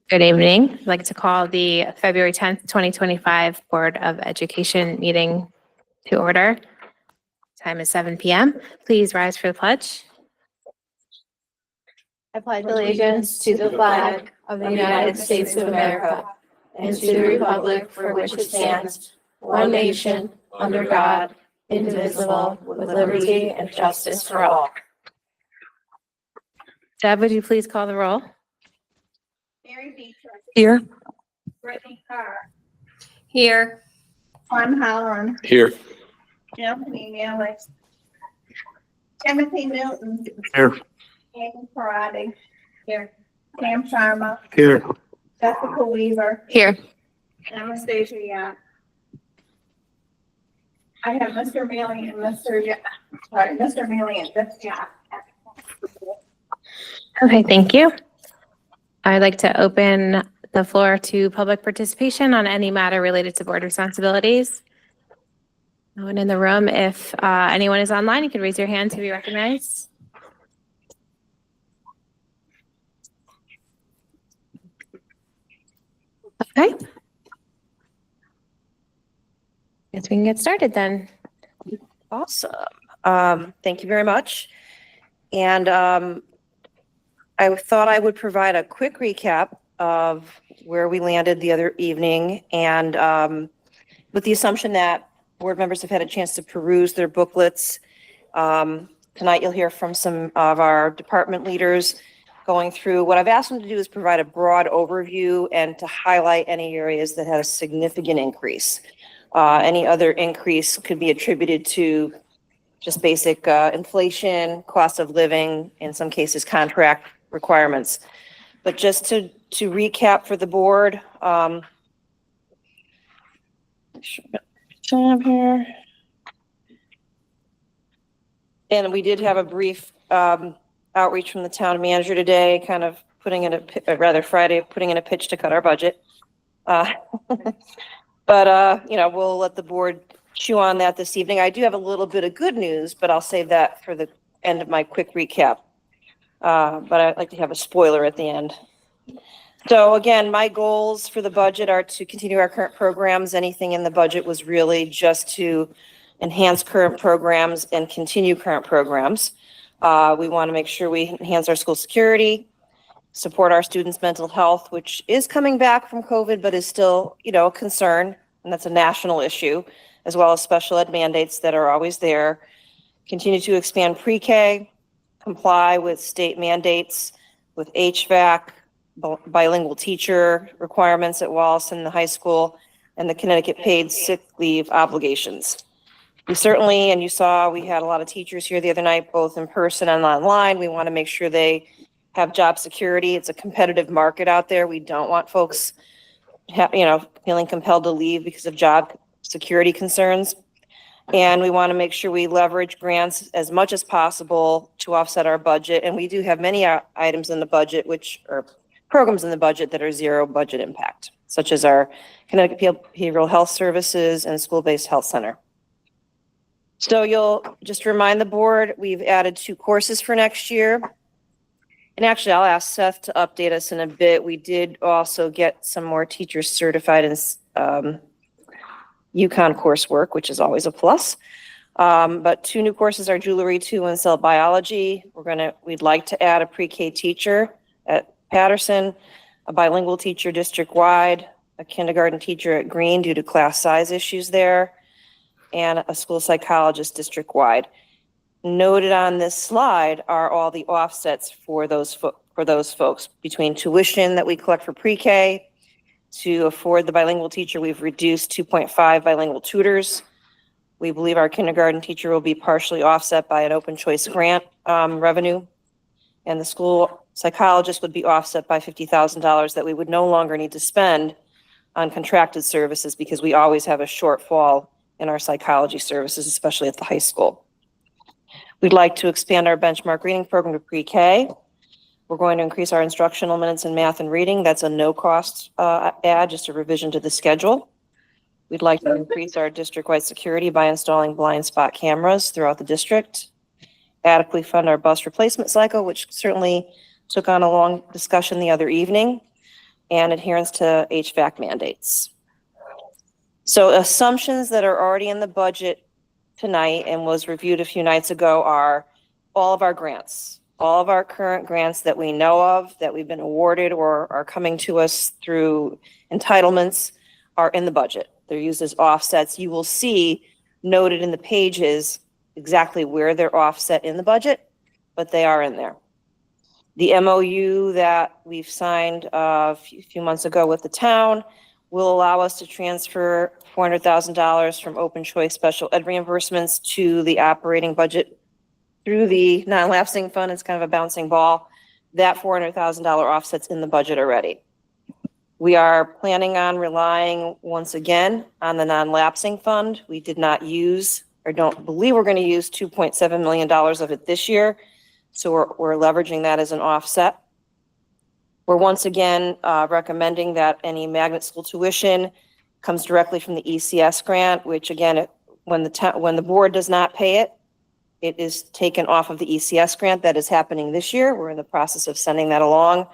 Good evening. I'd like to call the February 10th, 2025 Board of Education meeting to order. Time is 7 p.m. Please rise for the pledge. I pledge allegiance to the flag of the United States of America and to the republic for which it stands, one nation, under God, indivisible, with liberty and justice for all. Deb, would you please call the roll? Mary Beatrice. Here. Brittany Carr. Here. Juan Holland. Here. Anthony Nellis. Timothy Newton. Here. Amy Parati. Here. Sam Sharma. Here. Jessica Weaver. Here. Anastasia Yap. I have Mr. Mealy and Mr. Mealy and this Yap. Okay, thank you. I'd like to open the floor to public participation on any matter related to board responsibilities. No one in the room. If anyone is online, you can raise your hand to be recognized. Okay. Guess we can get started then. Awesome. Thank you very much. And I thought I would provide a quick recap of where we landed the other evening, and with the assumption that board members have had a chance to peruse their booklets. Tonight you'll hear from some of our department leaders going through. What I've asked them to do is provide a broad overview and to highlight any areas that had a significant increase. Any other increase could be attributed to just basic inflation, cost of living, in some cases contract requirements. But just to recap for the board, here. And we did have a brief outreach from the town manager today, kind of putting in Friday, putting in a pitch to cut our budget. But we'll let the board chew on that this evening. I do have a little bit of good news, but I'll save that for the end of my quick recap. But I'd like to have a spoiler at the end. So again, my goals for the budget are to continue our current programs. Anything in the budget was really just to enhance current programs and continue current programs. We want to make sure we enhance our school security, support our students' mental health, which is coming back from COVID, but is still, a concern, and that's a national issue, as well as special ed mandates that are always there. Continue to expand pre-K, comply with state mandates with HVAC, bilingual teacher requirements at Wallace and the high school, and the Connecticut paid sick leave obligations. We certainly, and you saw, we had a lot of teachers here the other night, both in person and online. We want to make sure they have job security. It's a competitive market out there. We don't want folks, feeling compelled to leave because of job security concerns. And we want to make sure we leverage grants as much as possible to offset our budget. And we do have many items in the budget, which are programs in the budget that are zero budget impact, such as our Connecticut Behavioral Health Services and School-Based Health Center. So you'll just remind the board, we've added 2 courses for next year. And actually, I'll ask Seth to update us in a bit. We did also get some more teachers certified in UConn coursework, which is always a plus. But 2 new courses are Jewelry 2 and Cell Biology. We'd like to add a pre-K teacher at Patterson, a bilingual teacher district-wide, a kindergarten teacher at Green due to class size issues there, and a school psychologist district-wide. Noted on this slide are all the offsets for those folks between tuition that we collect for pre-K. To afford the bilingual teacher, we've reduced 2.5 bilingual tutors. We believe our kindergarten teacher will be partially offset by an open choice grant revenue. And the school psychologist would be offset by $50,000 that we would no longer need to spend on contracted services because we always have a shortfall in our psychology services, especially at the high school. We'd like to expand our benchmark reading program to pre-K. We're going to increase our instructional minutes in math and reading. That's a no-cost add, just a revision to the schedule. We'd like to increase our district-wide security by installing blind spot cameras throughout the district. Adequately fund our bus replacement cycle, which certainly took on a long discussion the other evening. and adherence to HVAC mandates. So assumptions that are already in the budget tonight and was reviewed a few nights ago are all of our grants, all of our current grants that we know of, that we've been awarded or are coming to us through entitlements are in the budget. They're used as offsets. You will see noted in the pages exactly where they're offset in the budget, but they are in there. The MOU that we've signed a few months ago with the town will allow us to transfer $400,000 from open choice special ed reimbursements to the operating budget through the non-lapsing fund. It's kind of a bouncing ball. That $400,000 offsets in the budget already. We are planning on relying once again on the non-lapsing fund. We did not use, or don't believe we're going to use $2.7 million of it this year. So we're leveraging that as an offset. We're once again recommending that any magnet school tuition comes directly from the ECS grant, which again, when the board does not pay it, it is taken off of the ECS grant. That is happening this year. We're in the process of sending that along.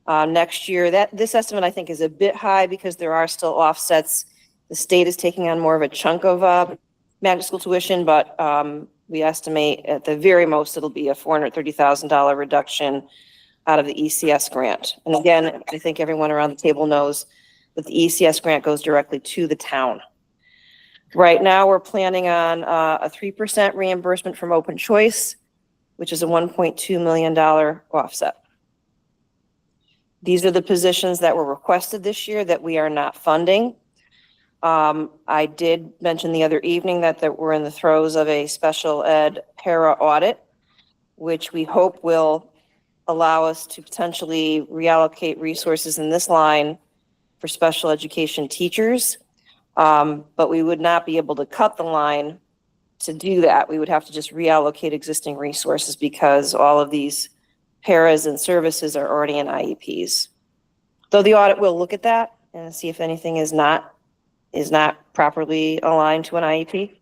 Next year, this estimate I think is a bit high because there are still offsets. The state is taking on more of a chunk of magnet school tuition, but we estimate at the very most it'll be a $430,000 reduction out of the ECS grant. And again, I think everyone around the table knows that the ECS grant goes directly to the town. Right now, we're planning on a 3% reimbursement from open choice, which is a $1.2 million offset. These are the positions that were requested this year that we are not funding. I did mention the other evening that we're in the throes of a special ed para audit, which we hope will allow us to potentially reallocate resources in this line for special education teachers. But we would not be able to cut the line to do that. We would have to just reallocate existing resources because all of these paras and services are already in IEPs. Though the audit will look at that and see if anything is not properly aligned to an IEP.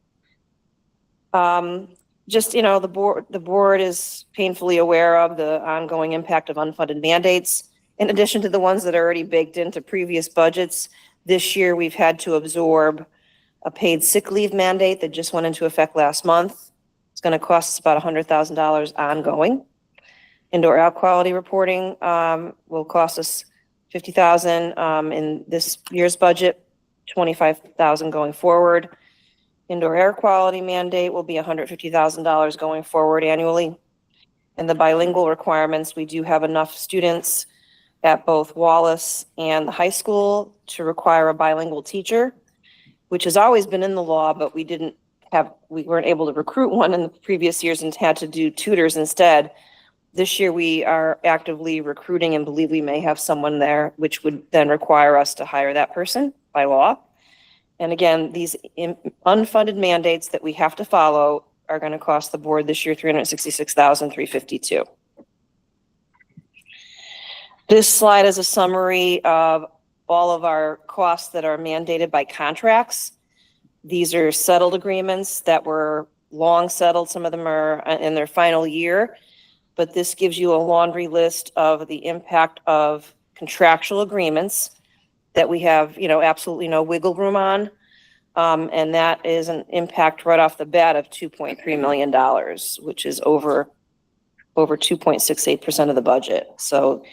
Just, the board is painfully aware of the ongoing impact of unfunded mandates. In addition to the ones that are already baked into previous budgets, this year we've had to absorb a paid sick leave mandate that just went into effect last month. It's going to cost us about $100,000 ongoing. Indoor air quality reporting will cost us $50,000 in this year's budget, $25,000 going forward. Indoor air quality mandate will be $150,000 going forward annually. And the bilingual requirements, we do have enough students at both Wallace and the high school to require a bilingual teacher, which has always been in the law, but we weren't able to recruit one in the previous years and had to do tutors instead. This year we are actively recruiting and believe we may have someone there, which would then require us to hire that person by law. And again, these unfunded mandates that we have to follow are going to cost the board this year $366,352. This slide is a summary of all of our costs that are mandated by contracts. These are settled agreements that were long settled. Some of them are in their final year, but this gives you a laundry list of the impact of contractual agreements that we have, absolutely no wiggle room on. And that is an impact right off the bat of $2.3 million, which is over 2.68% of the budget. So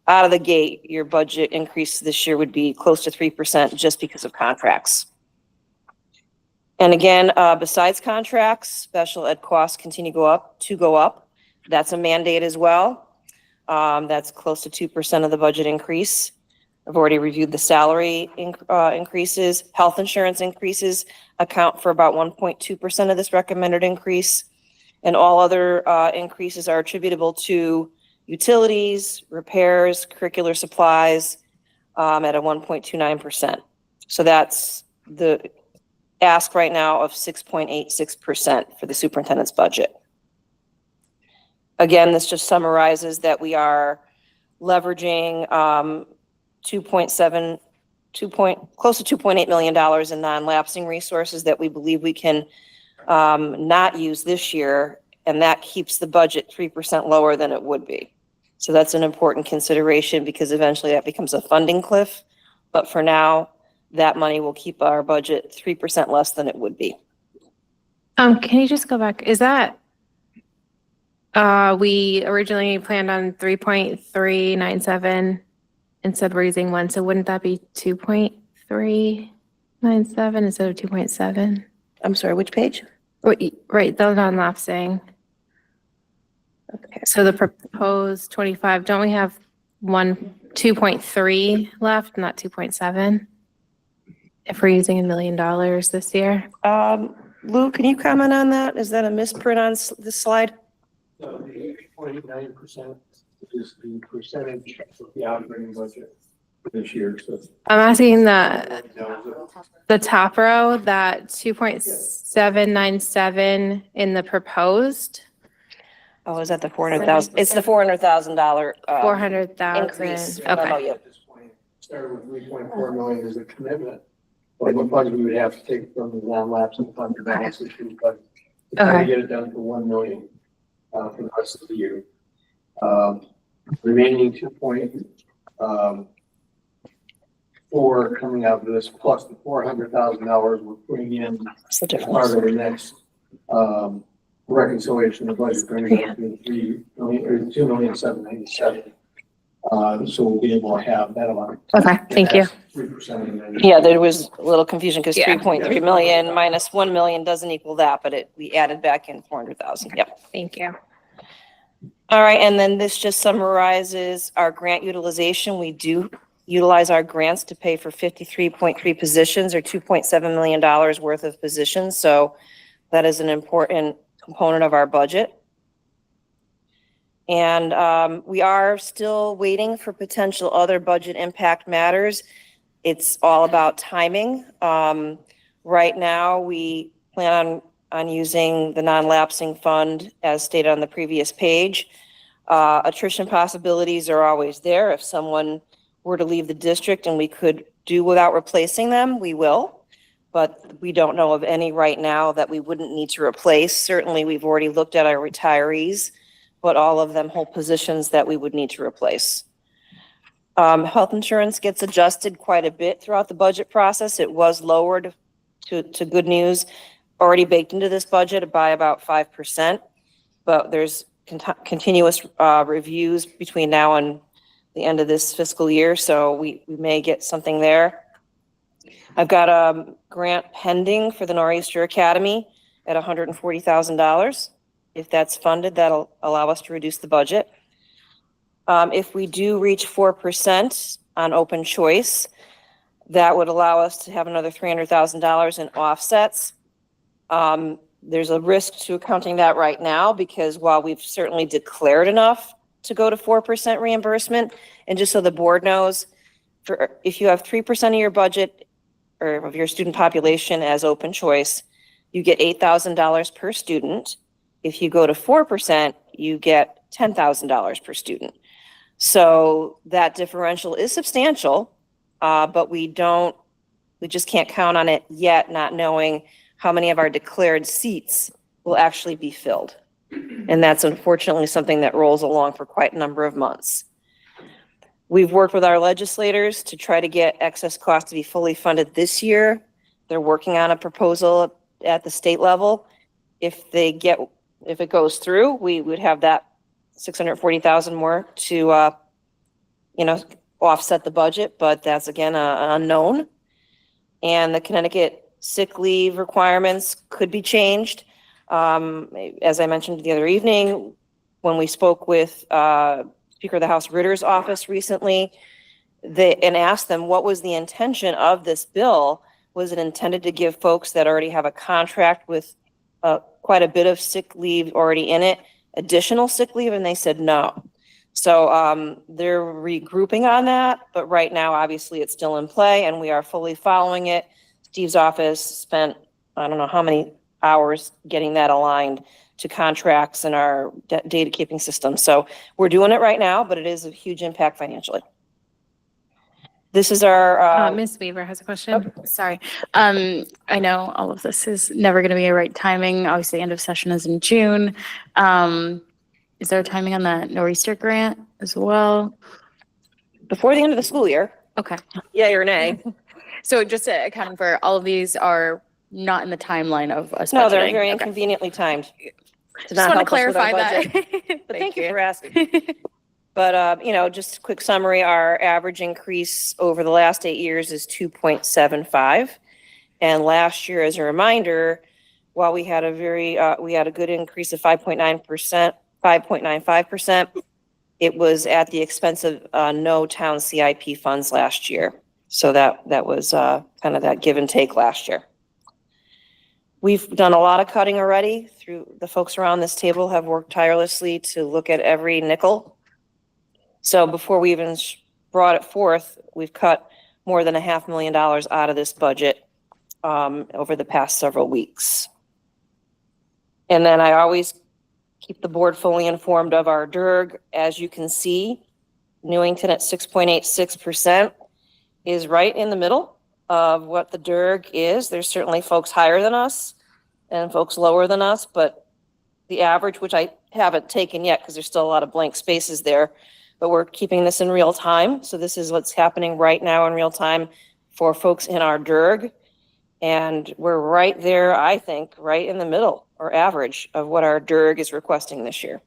out of the gate, your budget increase this year would be close to 3% just because of contracts. And again, besides contracts, special ed costs continue to go up. That's a mandate as well. That's close to 2% of the budget increase. I've already reviewed the salary increases. Health insurance increases account for about 1.2% of this recommended increase. And all other increases are attributable to utilities, repairs, curricular supplies at a 1.29%. So that's the ask right now of 6.86% for the superintendent's budget. Again, this just summarizes that we are leveraging close to $2.8 million in non-lapsing resources that we believe we can not use this year, and that keeps the budget 3% lower than it would be. So that's an important consideration because eventually that becomes a funding cliff. But for now, that money will keep our budget 3% less than it would be. Can you just go back? Is that, we originally planned on 3.397 instead of raising one, so wouldn't that be 2.397 instead of 2.7? I'm sorry, which page? Right, the non-lapsing. Okay. So the proposed 25, don't we have 2.3 left, not 2.7? If we're using $1 million this year? Lou, can you comment on that? Is that a misprint on this slide? So the 0.9% is the percentage of the operating budget for this year. So I'm asking the top row, that 2.797 in the proposed, Oh, is that the 400,000? It's the $400,000 400,000. increase. Okay. at this point, started with 3.4 million as a commitment. But what funds we would have to take from the non-lapsing fund to balance the two funds. To try to Okay. get it down to 1 million for the rest of the year. Remaining 2.4 coming out of this, plus the $400,000 we're putting in What's the as part difference? of the next reconciliation of budget, bringing it up to 3 million or 2,797,000. So we'll be able to have that amount. Okay, thank you. 3% of the. Yeah, there was a little confusion because Yeah. 3.3 million minus 1 million doesn't equal that, but we added back in 400,000. Yep. Thank you. All right, and then this just summarizes our grant utilization. We do utilize our grants to pay for 53.3 positions or $2.7 million worth of positions. So that is an important component of our budget. And we are still waiting for potential other budget impact matters. It's all about timing. Right now, we plan on using the non-lapsing fund as stated on the previous page. Attrition possibilities are always there. If someone were to leave the district and we could do without replacing them, we will. But we don't know of any right now that we wouldn't need to replace. Certainly, we've already looked at our retirees, but all of them hold positions that we would need to replace. Health insurance gets adjusted quite a bit throughout the budget process. It was lowered to good news, already baked into this budget by about 5%, but there's continuous reviews between now and the end of this fiscal year, so we may get something there. I've got a grant pending for the Nor'easter Academy at $140,000. If that's funded, that'll allow us to reduce the budget. If we do reach 4% on open choice, that would allow us to have another $300,000 in offsets. There's a risk to accounting that right now because while we've certainly declared enough to go to 4% reimbursement, and just so the board knows, if you have 3% of your budget or of your student population as open choice, you get $8,000 per student. If you go to 4%, you get $10,000 per student. So that differential is substantial, but we just can't count on it yet, not knowing how many of our declared seats will actually be filled. And that's unfortunately something that rolls along for quite a number of months. We've worked with our legislators to try to get excess costs to be fully funded this year. They're working on a proposal at the state level. If it goes through, we would have that $640,000 more to, offset the budget, but that's again, an unknown. And the Connecticut sick leave requirements could be changed. As I mentioned the other evening, when we spoke with Speaker of the House Ritter's office recently, and asked them what was the intention of this bill. Was it intended to give folks that already have a contract with quite a bit of sick leave already in it, additional sick leave? And they said no. So they're regrouping on that, but right now, obviously, it's still in play and we are fully following it. Steve's office spent, I don't know how many hours getting that aligned to contracts and our data keeping system. So we're doing it right now, but it is a huge impact financially. This is our. Ms. Weaver has a question. Sorry. I know all of this is never going to be a right timing. Obviously, end of session is in June. is there a timing on that nor'easter grant as well? Before the end of the school year, Okay. yay or nay. So just accounting for all of these are not in the timeline of us No, they're budgeting. very Okay. inconveniently timed. To Just not want to help us with our clarify that. budget. But thank you for asking. But, just a quick summary, our average increase over the last 8 years is 2.75. And last year, as a reminder, while we had a good increase of 5.9%, 5.95%, it was at the expense of no town CIP funds last year. So that was kind of that give and take last year. We've done a lot of cutting already. Through the folks around this table have worked tirelessly to look at every nickel. So before we even brought it forth, we've cut more than $500,000 out of this budget over the past several weeks. And then I always keep the board fully informed of our DIRG. As you can see, Newington at 6.86% is right in the middle of what the DIRG is. There's certainly folks higher than us and folks lower than us, but the average, which I haven't taken yet because there's still a lot of blank spaces there, but we're keeping this in real time. So this is what's happening right now in real time for folks in our DIRG. And we're right there, I think, right in the middle or average of what our DIRG is requesting this year.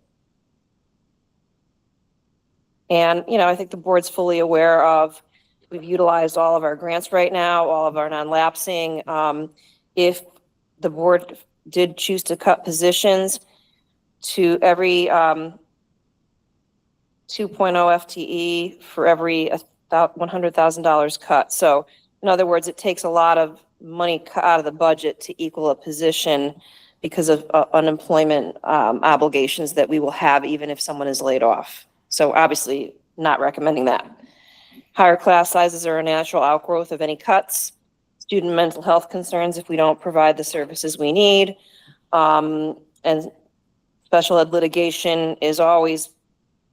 And, I think the board's fully aware of, we've utilized all of our grants right now, all of our non-lapsing. If the board did choose to cut positions to every 2.0 FTE for every $100,000 cut. So in other words, it takes a lot of money cut out of the budget to equal a position because of unemployment obligations that we will have even if someone is laid off. So obviously not recommending that. Higher class sizes are a natural outgrowth of any cuts. Student mental health concerns if we don't provide the services we need. And special ed litigation is always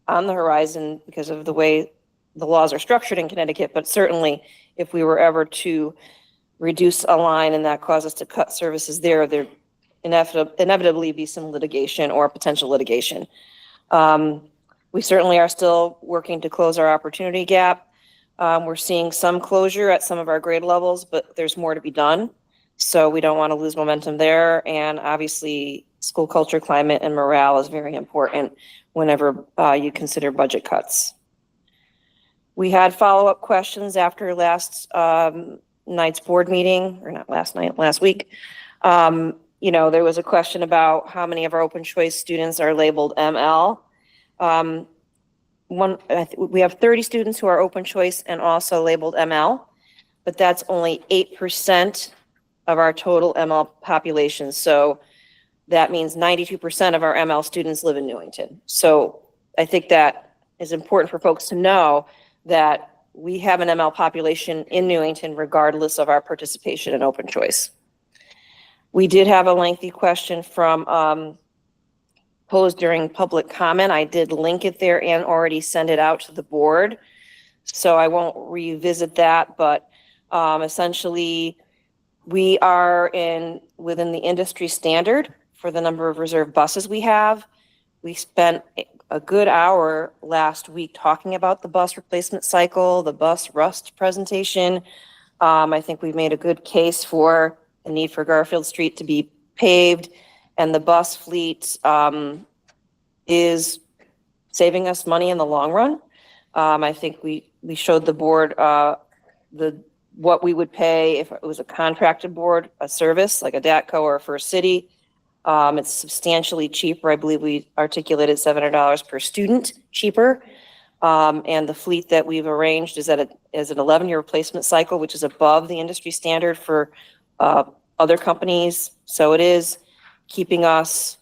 on the horizon because of the way the laws are structured in Connecticut, but certainly if we were ever to reduce a line and that cause us to cut services there inevitably be some litigation or potential litigation. We certainly are still working to close our opportunity gap. We're seeing some closure at some of our grade levels, but there's more to be done. So we don't want to lose momentum there. And obviously, school culture, climate, and morale is very important whenever you consider budget cuts. We had follow-up questions after last night's board meeting, or not last night, last week. There was a question about how many of our open choice students are labeled ML. We have 30 students who are open choice and also labeled ML, but that's only 8% of our total ML population. So that means 92% of our ML students live in Newington. So I think that is important for folks to know that we have an ML population in Newington regardless of our participation in open choice. We did have a lengthy question from posed during public comment. I did link it there and already send it out to the board. So I won't revisit that, but essentially we are within the industry standard for the number of reserve buses we have. We spent a good hour last week talking about the bus replacement cycle, the bus rust presentation. I think we've made a good case for the need for Garfield Street to be paved, and the bus fleet is saving us money in the long run. I think we showed the board what we would pay if it was a contracted board, a service like a DATCO or a First City. It's substantially cheaper. I believe we articulated $700 per student cheaper. And the fleet that we've arranged is an 11-year replacement cycle, which is above the industry standard for other companies. So it is keeping us,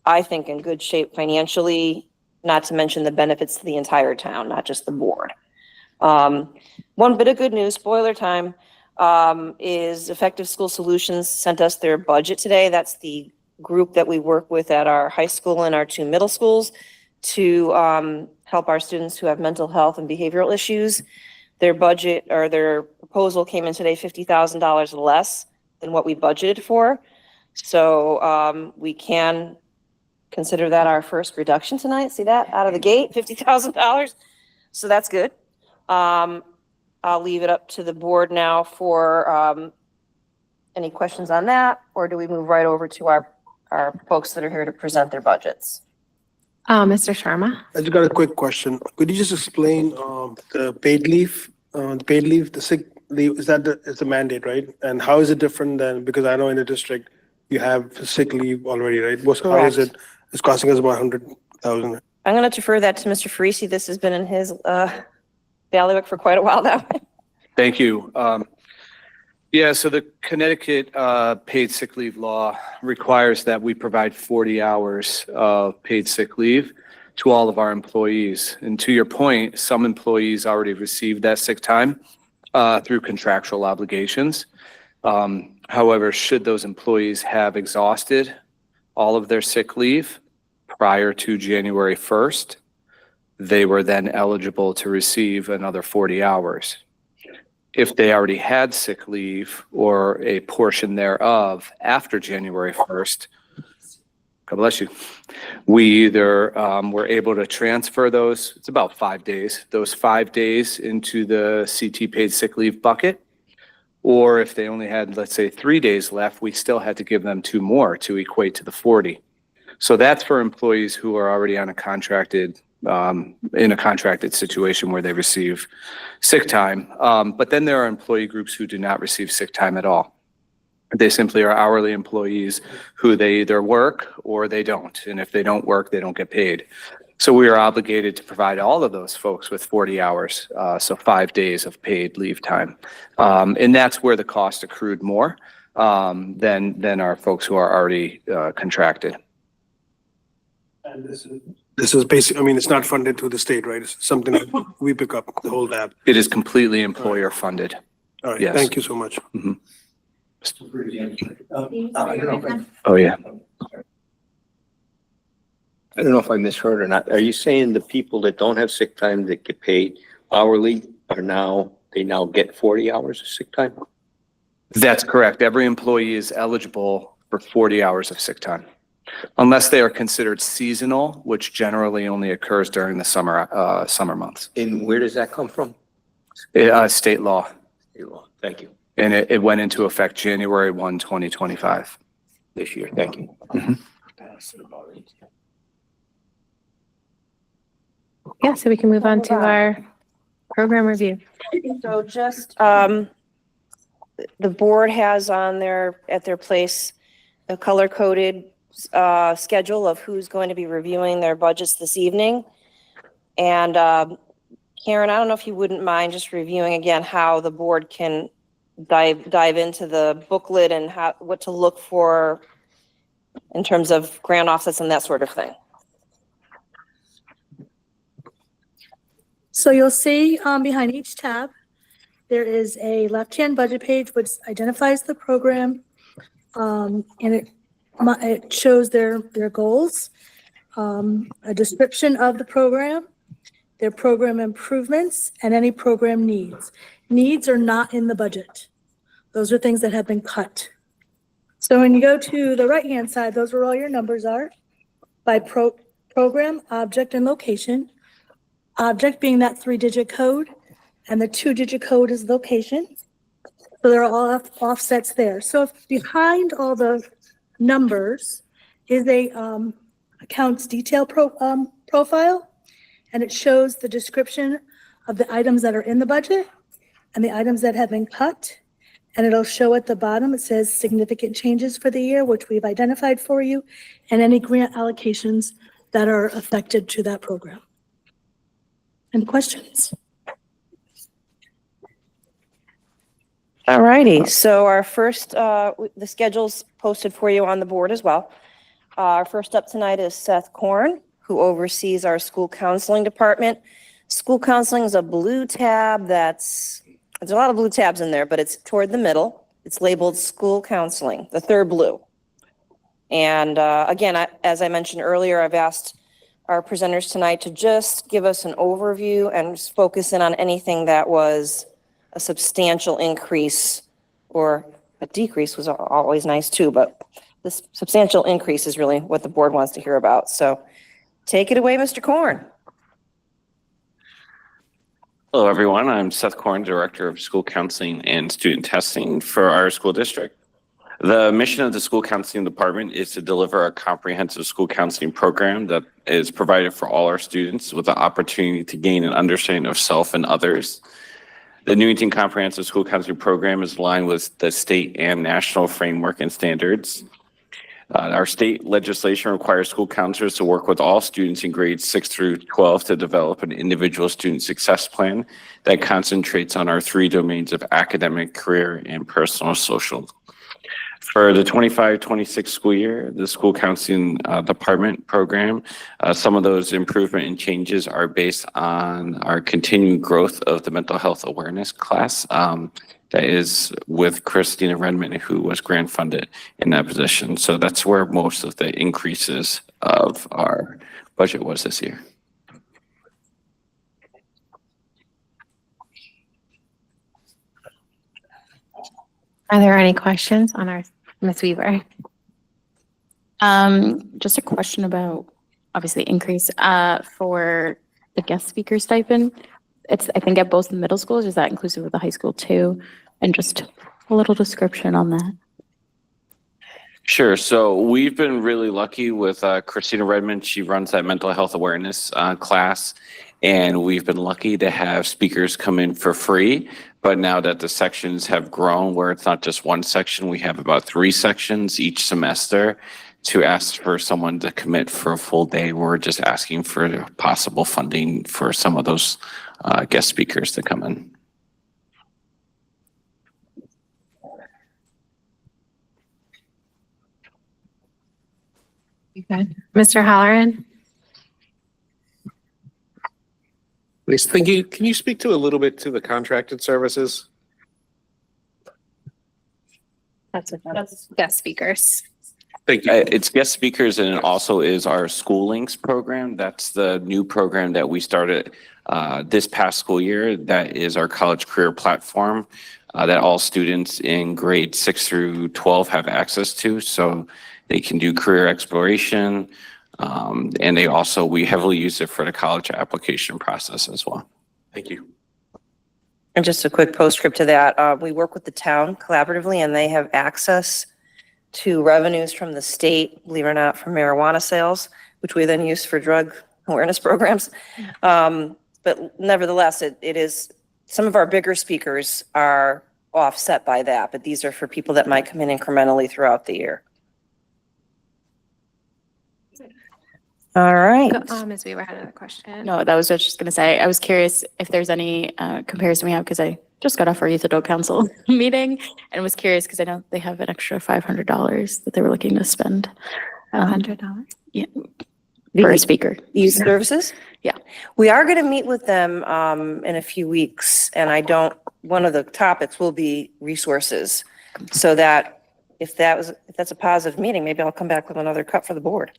I think, in good shape financially, not to mention the benefits to the entire town, not just the board. One bit of good news, spoiler time, is Effective School Solutions sent us their budget today. That's the group that we work with at our high school and our 2 middle schools to help our students who have mental health and behavioral issues. Their budget or their proposal came in today $50,000 less than what we budgeted for. So we can consider that our first reduction tonight. See that out of the gate, $50,000. So that's good. I'll leave it up to the board now for any questions on that, or do we move right over to our folks that are here to present their budgets? Mr. Sharma? I just got a quick question. Could you just explain the paid leave, the sick leave, it's a mandate, right? And how is it different than, because I know in the district you have sick leave already, right? How is it? It's costing us about 100,000. I'm going to defer that to Mr. Farisi. This has been in his bailiwick for quite a while now. Thank you. Yeah, so the Connecticut paid sick leave law requires that we provide 40 hours of paid sick leave to all of our employees. And to your point, some employees already received that sick time through contractual obligations. However, should those employees have exhausted all of their sick leave prior to January 1st, they were then eligible to receive another 40 hours. If they already had sick leave or a portion thereof after January 1st, God bless you, we either were able to transfer those, it's about 5 days, those 5 days into the CT paid sick leave bucket. Or if they only had, let's say, 3 days left, we still had to give them 2 more to equate to the 40. So that's for employees who are already on a contracted in a contracted situation where they receive sick time. But then there are employee groups who do not receive sick time at all. They simply are hourly employees who they either work or they don't. And if they don't work, they don't get paid. So we are obligated to provide all of those folks with 40 hours, so 5 days of paid leave time. And that's where the cost accrued more than our folks who are already contracted. And this is basic, I mean, it's not funded through the state, right? It's something that we pick up, the whole tab. It is completely employer funded. All right, Yes. thank you so much. Oh, yeah. I don't know if I misheard or not. Are you saying the people that don't have sick time that get paid hourly they now get 40 hours of sick time? That's correct. Every employee is eligible for 40 hours of sick time. Unless they are considered seasonal, which generally only occurs during the summer months. And where does that come from? State law. State law. Thank you. And it went into effect January 1, 2025. This year. Thank you. Yeah, so we can move on to our program review. So just, the board has at their place, a color-coded schedule of who's going to be reviewing their budgets this evening. And Karen, I don't know if you wouldn't mind just reviewing again how the board can dive into the booklet and what to look for in terms of grant offsets and that sort of thing. So you'll see behind each tab, there is a left-hand budget page which identifies the program, and it shows their goals, a description of the program, their program improvements, and any program needs. Needs are not in the budget. Those are things that have been cut. So when you go to the right-hand side, those are all your numbers are by program, object, and location. Object being that 3-digit code, and the 2-digit code is location. So there are all offsets there. So if behind all the numbers is a accounts detail profile, and it shows the description of the items that are in the budget and the items that have been cut. And it'll show at the bottom, it says significant changes for the year, which we've identified for you, and any grant allocations that are affected to that program. Any questions? All righty, so our first, the schedule's posted for you on the board as well. Our first up tonight is Seth Korn, who oversees our school counseling department. School counseling is a blue tab there's a lot of blue tabs in there, but it's toward the middle. It's labeled school counseling, the third blue. And again, as I mentioned earlier, I've asked our presenters tonight to just give us an overview and just focus in on anything that was a substantial increase, or a decrease was always nice too, but this substantial increase is really what the board wants to hear about. So take it away, Mr. Korn. Hello, everyone. I'm Seth Korn, Director of School Counseling and Student Testing for our school district. The mission of the School Counseling Department is to deliver a comprehensive school counseling program that is provided for all our students with the opportunity to gain an understanding of self and others. The Newington Comprehensive School Counseling Program is aligned with the state and national framework and standards. Our state legislation requires school counselors to work with all students in grades 6 through 12 to develop an individual student success plan that concentrates on our 3 domains of academic, career, and personal social. For the 25-26 school year, the school counseling department program, some of those improvement and changes are based on our continued growth of the mental health awareness class. That is with Christina Redmond, who was grant funded in that position. So that's where most of the increases of our budget was this year. Are there any questions on our Ms. Weaver? Just a question about obviously increase for the guest speaker stipend. It's, I think, at both the middle schools. Is that inclusive of the high school too? And just a little description on that. Sure. So we've been really lucky with Christina Redmond. She runs that mental health awareness class, and we've been lucky to have speakers come in for free. But now that the sections have grown, where it's not just one section, we have about 3 sections each semester. To ask for someone to commit for a full day, we're just asking for possible funding for some of those guest speakers to come in. Okay. Mr. Halloran? Please, thank you. Can you speak to a little bit to the contracted services? That's guest speakers. Thank you. It's guest speakers, and it also is our School Links program. That's the new program that we started this past school year. That is our college career platform that all students in grades 6 through 12 have access to. So they can do career exploration. And we heavily use it for the college application process as well. Thank you. And just a quick postscript to that, we work with the town collaboratively, and they have access to revenues from the state, believe it or not, for marijuana sales, which we then use for drug awareness programs. But nevertheless, it is, some of our bigger speakers are offset by that, but these are for people that might come in incrementally throughout the year. All right. Ms. Weaver had another question. No, that was what I was just going to say. I was curious if there's any comparison we have, because I just got off our youth adult council meeting and was curious because I know they have an extra $500 that they were looking to spend. $100? Yeah. For a speaker. Youth services? Yeah. We are going to meet with them in a few weeks, and one of the topics will be resources, so that if that's a positive meeting, maybe I'll come back with another cut for the board.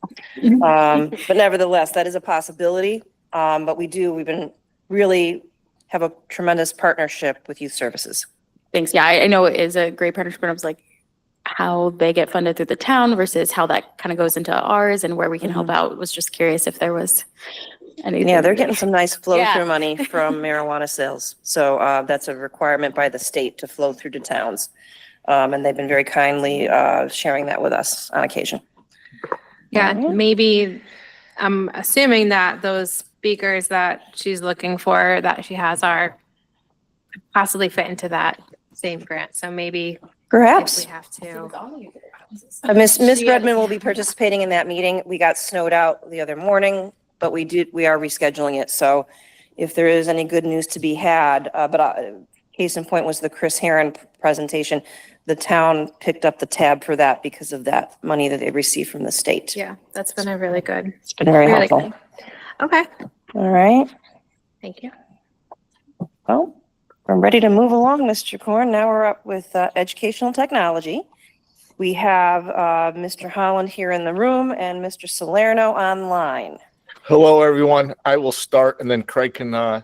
But nevertheless, that is a possibility. But we've been really have a tremendous partnership with youth services. Thanks. Yeah, I know it is a great partnership, but I was like, how they get funded through the town versus how that kind of goes into ours and where we can help out. Was just curious if there was anything. Yeah, they're getting some nice flow Yeah. through money from marijuana sales. So that's a requirement by the state to flow through to towns. And they've been very kindly sharing that with us on occasion. Yeah, maybe, I'm assuming that those speakers that she's looking for, that she has, are possibly fit into that same grant. So maybe Perhaps. if we have to. Miss Redmond will be participating in that meeting. We got snowed out the other morning, but we are rescheduling it. So if there is any good news to be had, case in point was the Chris Heron presentation. The town picked up the tab for that because of that money that they received from the state. Yeah, that's been a really good. It's been very Really helpful. good. Okay, All right. thank you. Well, I'm ready to move along, Mr. Korn. Now we're up with educational technology. We have Mr. Holland here in the room and Mr. Salerno online. Hello, everyone. I will start and then Craig can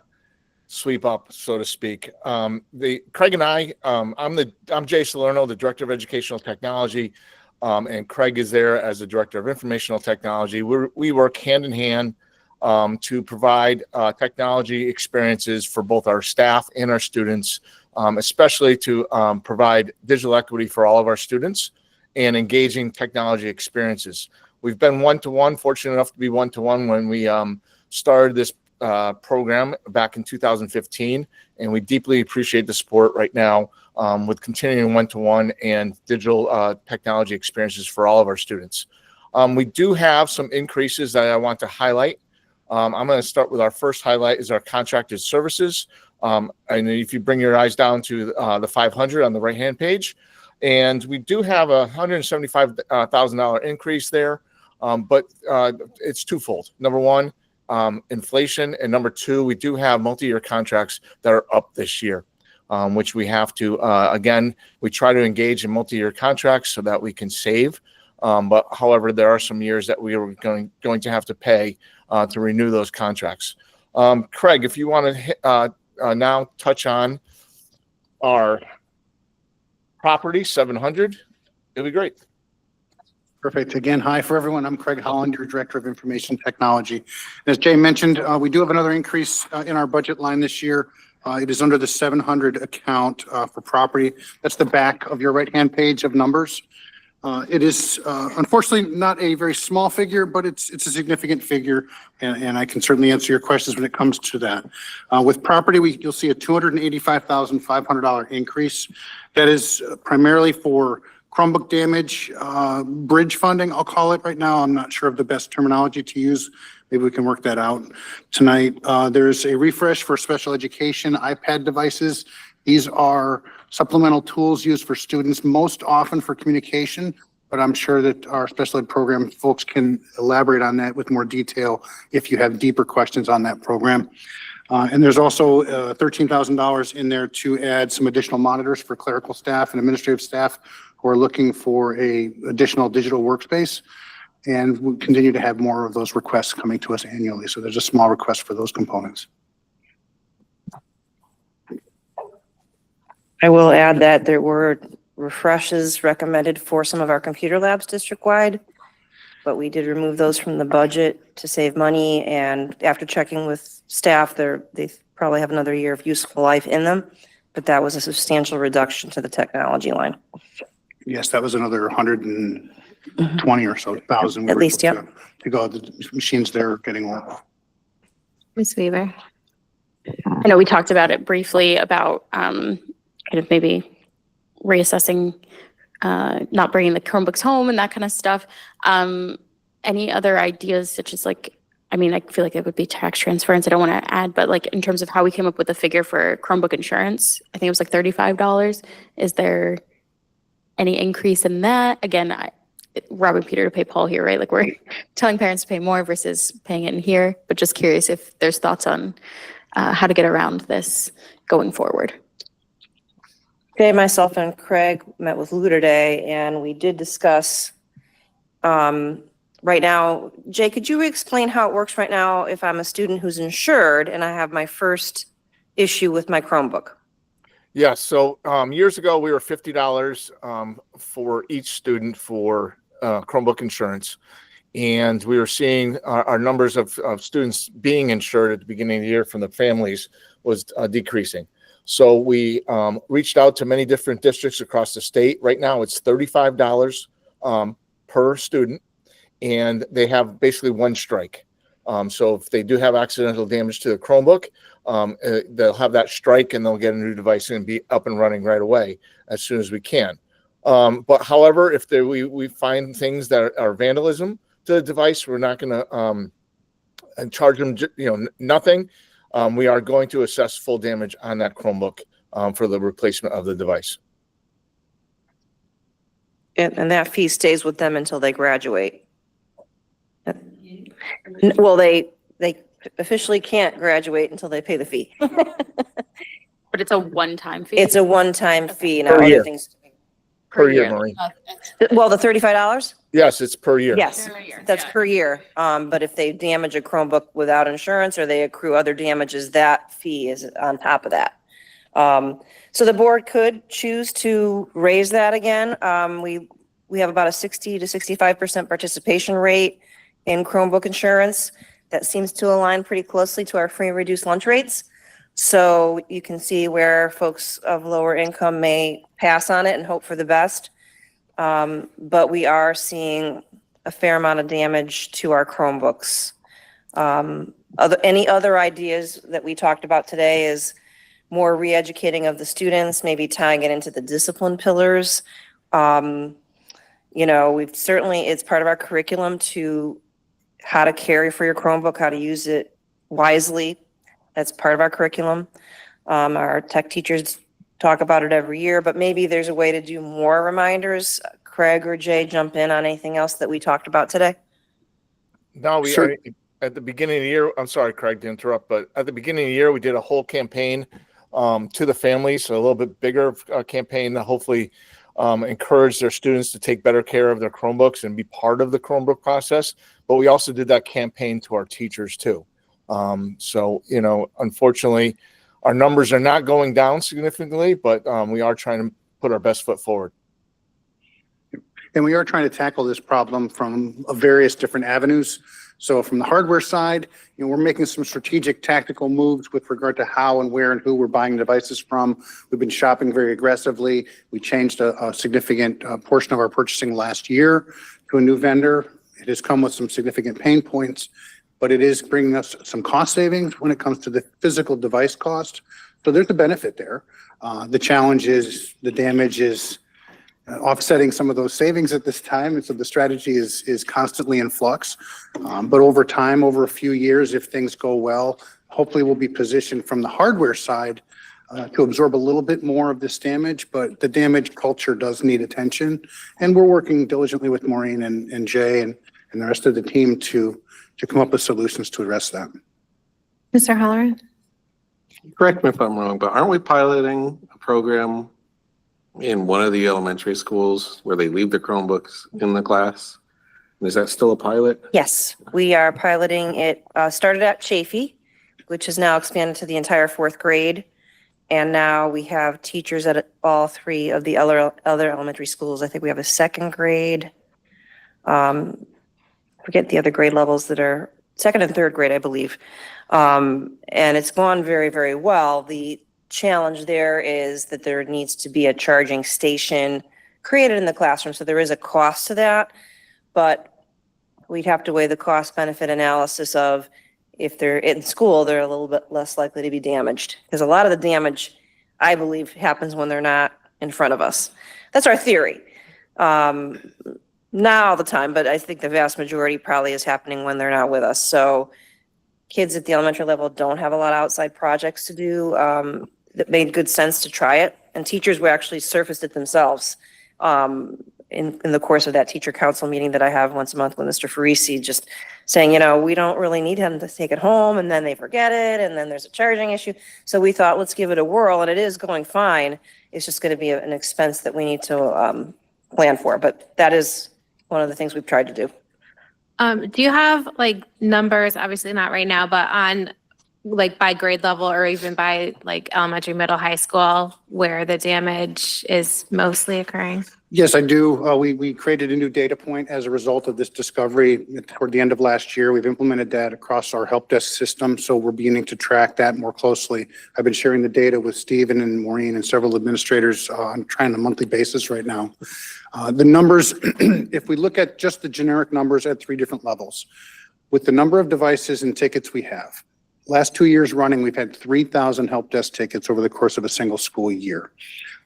sweep up, so to speak. Craig and I'm Jay Salerno, the Director of Educational Technology. and Craig is there as the Director of Informational Technology. We work hand in hand to provide technology experiences for both our staff and our students, especially to provide digital equity for all of our students and engaging technology experiences. We've been one-to-one, fortunate enough to be one-to-one when we started this program back in 2015, and we deeply appreciate the support right now with continuing one-to-one and digital technology experiences for all of our students. We do have some increases that I want to highlight. I'm going to start with our first highlight is our contracted services. And if you bring your eyes down to the 500 on the right-hand page, and we do have a $175,000 increase there, but it's twofold. Number one, inflation, and number two, we do have multi-year contracts that are up this year, which we have to, again, we try to engage in multi-year contracts so that we can save. But however, there are some years that we are going to have to pay to renew those contracts. Craig, if you want to now touch on our property 700, it'd be great. Perfect. Again, hi for everyone. I'm Craig Holland, your Director of Information Technology. As Jay mentioned, we do have another increase in our budget line this year. It is under the 700 account for property. That's the back of your right-hand page of numbers. It is unfortunately not a very small figure, but it's a significant figure, and I can certainly answer your questions when it comes to that. With property, you'll see a $285,500 increase. That is primarily for Chromebook damage, bridge funding, I'll call it right now. I'm not sure of the best terminology to use. Maybe we can work that out tonight. There's a refresh for special education iPad devices. These are supplemental tools used for students, most often for communication, but I'm sure that our special ed program folks can elaborate on that with more detail if you have deeper questions on that program. And there's also $13,000 in there to add some additional monitors for clerical staff and administrative staff who are looking for a additional digital workspace. And we continue to have more of those requests coming to us annually. So there's a small request for those components. I will add that there were refreshes recommended for some of our computer labs district-wide, but we did remove those from the budget to save money. And after checking with staff, they probably have another year of useful life in them, but that was a substantial reduction to the technology line. Yes, that was another 120 or so thousand. At least, yeah. To go, the machines there are getting old. Ms. Weaver. I know we talked about it briefly about kind of maybe reassessing, not bringing the Chromebooks home and that kind of stuff. Any other ideas such as like, I mean, I feel like it would be tax transference. I don't want to add, but like in terms of how we came up with the figure for Chromebook insurance, I think it was like $35. Is there any increase in that? Again, robbing Peter to pay Paul here, right? Like we're telling parents to pay more versus paying it in here, but just curious if there's thoughts on how to get around this going forward. Okay, myself and Craig met with Lou today, and we did discuss right now. Jay, could you explain how it works right now if I'm a student who's insured and I have my first issue with my Chromebook? Yeah, so years ago, we were $50 for each student for Chromebook insurance. And we were seeing our numbers of students being insured at the beginning of the year from the families was decreasing. So we reached out to many different districts across the state. Right now, it's $35 per student, and they have basically one strike. So if they do have accidental damage to the Chromebook, they'll have that strike and they'll get a new device and be up and running right away as soon as we can. But however, if we find things that are vandalism to the device, we're not going to charge them, nothing. We are going to assess full damage on that Chromebook for the replacement of the device. And that fee stays with them until they graduate. Well, they officially can't graduate until they pay the fee. But it's a one-time fee? It's a one-time fee. Now, Per year. other things. Per year, Maureen. Well, the $35? Yes, it's per year. Yes, that's per year. But if they damage a Chromebook without insurance or they accrue other damages, that fee is on top of that. So the board could choose to raise that again. We we have about a 60 to 65% participation rate in Chromebook insurance. That seems to align pretty closely to our free and reduced lunch rates. So you can see where folks of lower income may pass on it and hope for the best. But we are seeing a fair amount of damage to our Chromebooks. Any other ideas that we talked about today is more re-educating of the students, maybe tying it into the discipline pillars. You know, it's part of our curriculum to how to carry for your Chromebook, how to use it wisely. That's part of our curriculum. Our tech teachers talk about it every year, but maybe there's a way to do more reminders. Craig or Jay, jump in on anything else that we talked about today. No, Sure. at the beginning of the year, I'm sorry, Craig, to interrupt, but at the beginning of the year, we did a whole campaign to the families, so a little bit bigger campaign to hopefully encourage their students to take better care of their Chromebooks and be part of the Chromebook process. But we also did that campaign to our teachers too. So, you know, unfortunately, our numbers are not going down significantly, but we are trying to put our best foot forward. And we are trying to tackle this problem from various different avenues. So from the hardware side, you know, we're making some strategic tactical moves with regard to how and where and who we're buying devices from. We've been shopping very aggressively. We changed a significant portion of our purchasing last year to a new vendor. It has come with some significant pain points, but it is bringing us some cost savings when it comes to the physical device cost. So there's a benefit there. The challenge is the damage is offsetting some of those savings at this time. And so the strategy is constantly in flux. But over time, over a few years, if things go well, hopefully we'll be positioned from the hardware side to absorb a little bit more of this damage. But the damage culture does need attention. And we're working diligently with Maureen and Jay and the rest of the team to come up with solutions to address that. Mr. Halloran? Correct me if I'm wrong, but aren't we piloting a program in one of the elementary schools where they leave the Chromebooks in the class? Is that still a pilot? Yes, we are piloting it. Started at Chafee, which is now expanded to the entire fourth grade. And now we have teachers at all three of the other elementary schools. I think we have a second grade. Forget the other grade levels that are second and third grade, I believe. And it's gone very, very well. The challenge there is that there needs to be a charging station created in the classroom. So there is a cost to that, but we'd have to weigh the cost benefit analysis of if they're in school, they're a little bit less likely to be damaged, because a lot of the damage, I believe, happens when they're not in front of us. That's our theory. Not all the time, but I think the vast majority probably is happening when they're not with us. So kids at the elementary level don't have a lot of outside projects to do. That made good sense to try it. And teachers were actually surfaced it themselves in the course of that teacher council meeting that I have once a month with Mr. Farisi, just saying, you know, we don't really need him to take it home, and then they forget it, and then there's a charging issue. So we thought, let's give it a whirl, and it is going fine. It's just going to be an expense that we need to plan for. But that is one of the things we've tried to do. Do you have like numbers, obviously not right now, but on like by grade level or even by like elementary, middle, high school, where the damage is mostly occurring? Yes, I do. We created a new data point as a result of this discovery toward the end of last year. We've implemented that across our help desk system, so we're beginning to track that more closely. I've been sharing the data with Stephen and Maureen and several administrators on trying a monthly basis right now. The numbers, if we look at just the generic numbers at 3 different levels, with the number of devices and tickets we have, last 2 years running, we've had 3,000 help desk tickets over the course of a single school year.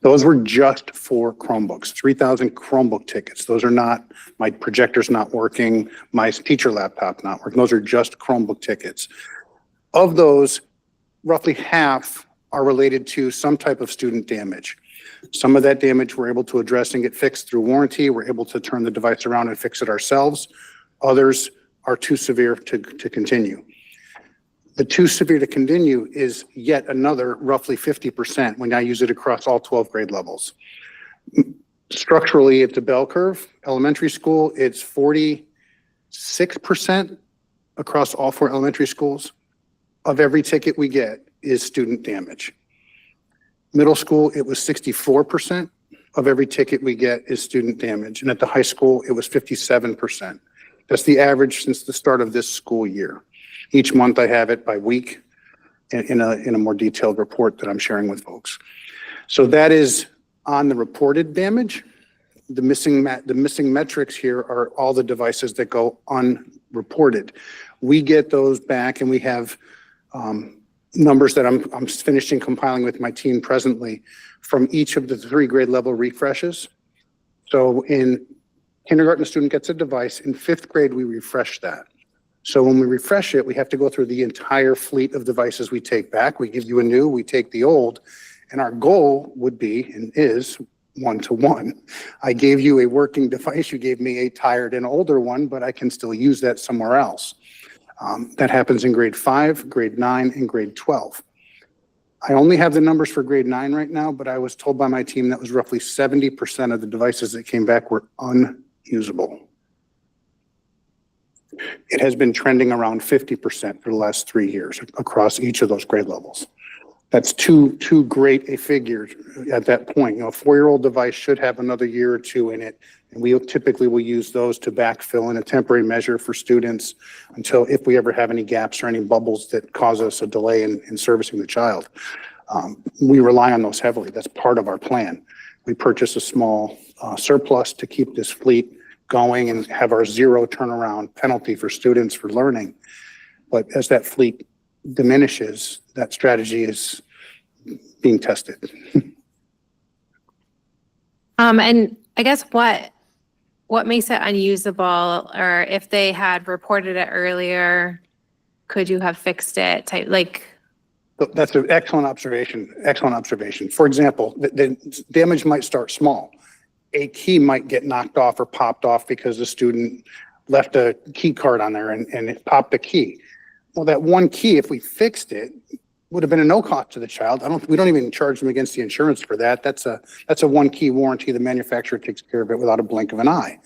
Those were just for Chromebooks, 3,000 Chromebook tickets. Those are not, my projector's not working, my teacher laptop not working. Those are just Chromebook tickets. Of those, roughly half are related to some type of student damage. Some of that damage we're able to address and get fixed through warranty. We're able to turn the device around and fix it ourselves. Others are too severe to continue. The too severe to continue is yet another roughly 50% when I use it across all 12 grade levels. Structurally, it's a bell curve. Elementary school, it's 46% across all 4 elementary schools of every ticket we get is student damage. Middle school, it was 64% of every ticket we get is student damage. And at the high school, it was 57%. That's the average since the start of this school year. Each month I have it by week in a more detailed report that I'm sharing with folks. So that is on the reported damage. The missing metrics here are all the devices that go unreported. We get those back and we have numbers that I'm finishing compiling with my team presently from each of the 3 grade level refreshes. So in kindergarten, a student gets a device. In 5th grade, we refresh that. So when we refresh it, we have to go through the entire fleet of devices we take back. We give you a new, we take the old, and our goal would be and is 1-to-1. I gave you a working device, you gave me a tired and older one, but I can still use that somewhere else. That happens in grade 5, grade 9, and grade 12. I only have the numbers for grade 9 right now, but I was told by my team that was roughly 70% of the devices that came back were unusable. It has been trending around 50% for the last 3 years across each of those grade levels. That's too great a figure at that point. You know, a 4-year-old device should have another year or 2 in it, and we typically will use those to backfill in a temporary measure for students until if we ever have any gaps or any bubbles that cause us a delay in servicing the child. We rely on those heavily. That's part of our plan. We purchase a small surplus to keep this fleet going and have our 0 turnaround penalty for students for learning. But as that fleet diminishes, that strategy is being tested. And I guess what makes it unusable, or if they had reported it earlier, could you have fixed it? That's an excellent observation. Excellent observation. For example, the damage might start small. A key might get knocked off or popped off because the student left a key card on there and it popped the key. Well, that one key, if we fixed it, would have been a no cost to the child. We don't even charge them against the insurance for that. That's a one key warranty. The manufacturer takes care of it without a blink of an eye.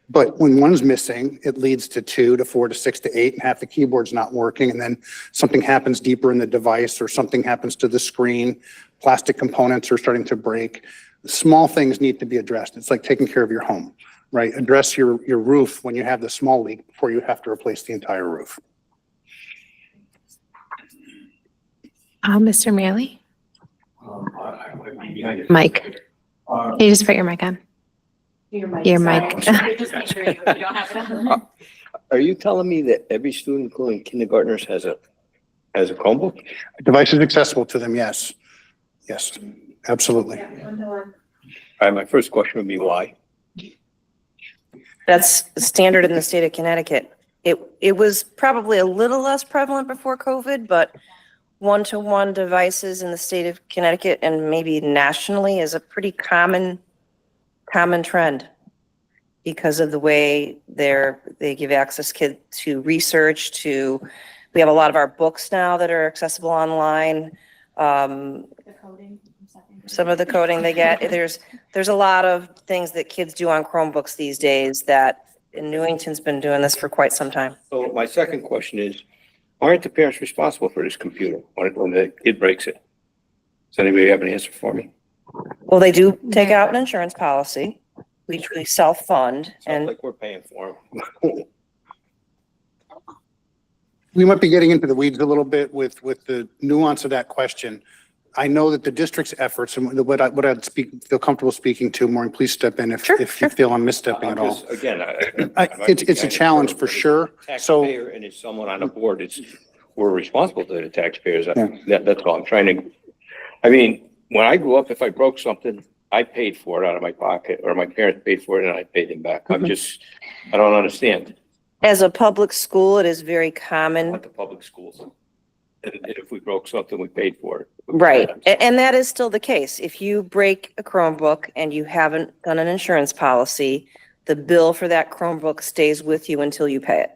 But when one's missing, it leads to 2 to 4 to 6 to 8, and half the keyboard's not working. And then something happens deeper in the device or something happens to the screen. Plastic components are starting to break. Small things need to be addressed. It's like taking care of your home, right? Address your roof when you have the small leak before you have to replace the entire roof. Mr. Mealy? Mike, can you just put your mic on? Your mic. Are you telling me that every student, including kindergartners, has a Chromebook? Device is accessible to them, yes. Yes, absolutely. All right, my first question would be why? That's standard in the state of Connecticut. It was probably a little less prevalent before COVID, but 1-to-1 devices in the state of Connecticut and maybe nationally is a pretty common trend because of the way they give access kids to research, we have a lot of our books now that are accessible online. Some of the coding they get, there's a lot of things that kids do on Chromebooks these days that Newington's been doing this for quite some time. So my second question is, aren't the parents responsible for this computer when the kid breaks it? Does anybody have an answer for me? Well, they do take out an insurance policy, which we self-fund, Sounds and like we're paying for them. We might be getting into the weeds a little bit with the nuance of that question. I know that the district's efforts and what I'd feel comfortable speaking to, Maureen, please step in if you feel I'm misstepping at all. Again, It's a challenge for sure. So, Taxpayer and it's someone on the board, we're responsible to the taxpayers. That's all I'm trying to, I mean, when I grew up, if I broke something, I paid for it out of my pocket, or my parents paid for it and I paid them back. I don't understand. as a public school, it is very common. At the public schools. And if we broke something, we paid for it. Right, and that is still the case. If you break a Chromebook and you haven't done an insurance policy, the bill for that Chromebook stays with you until you pay it.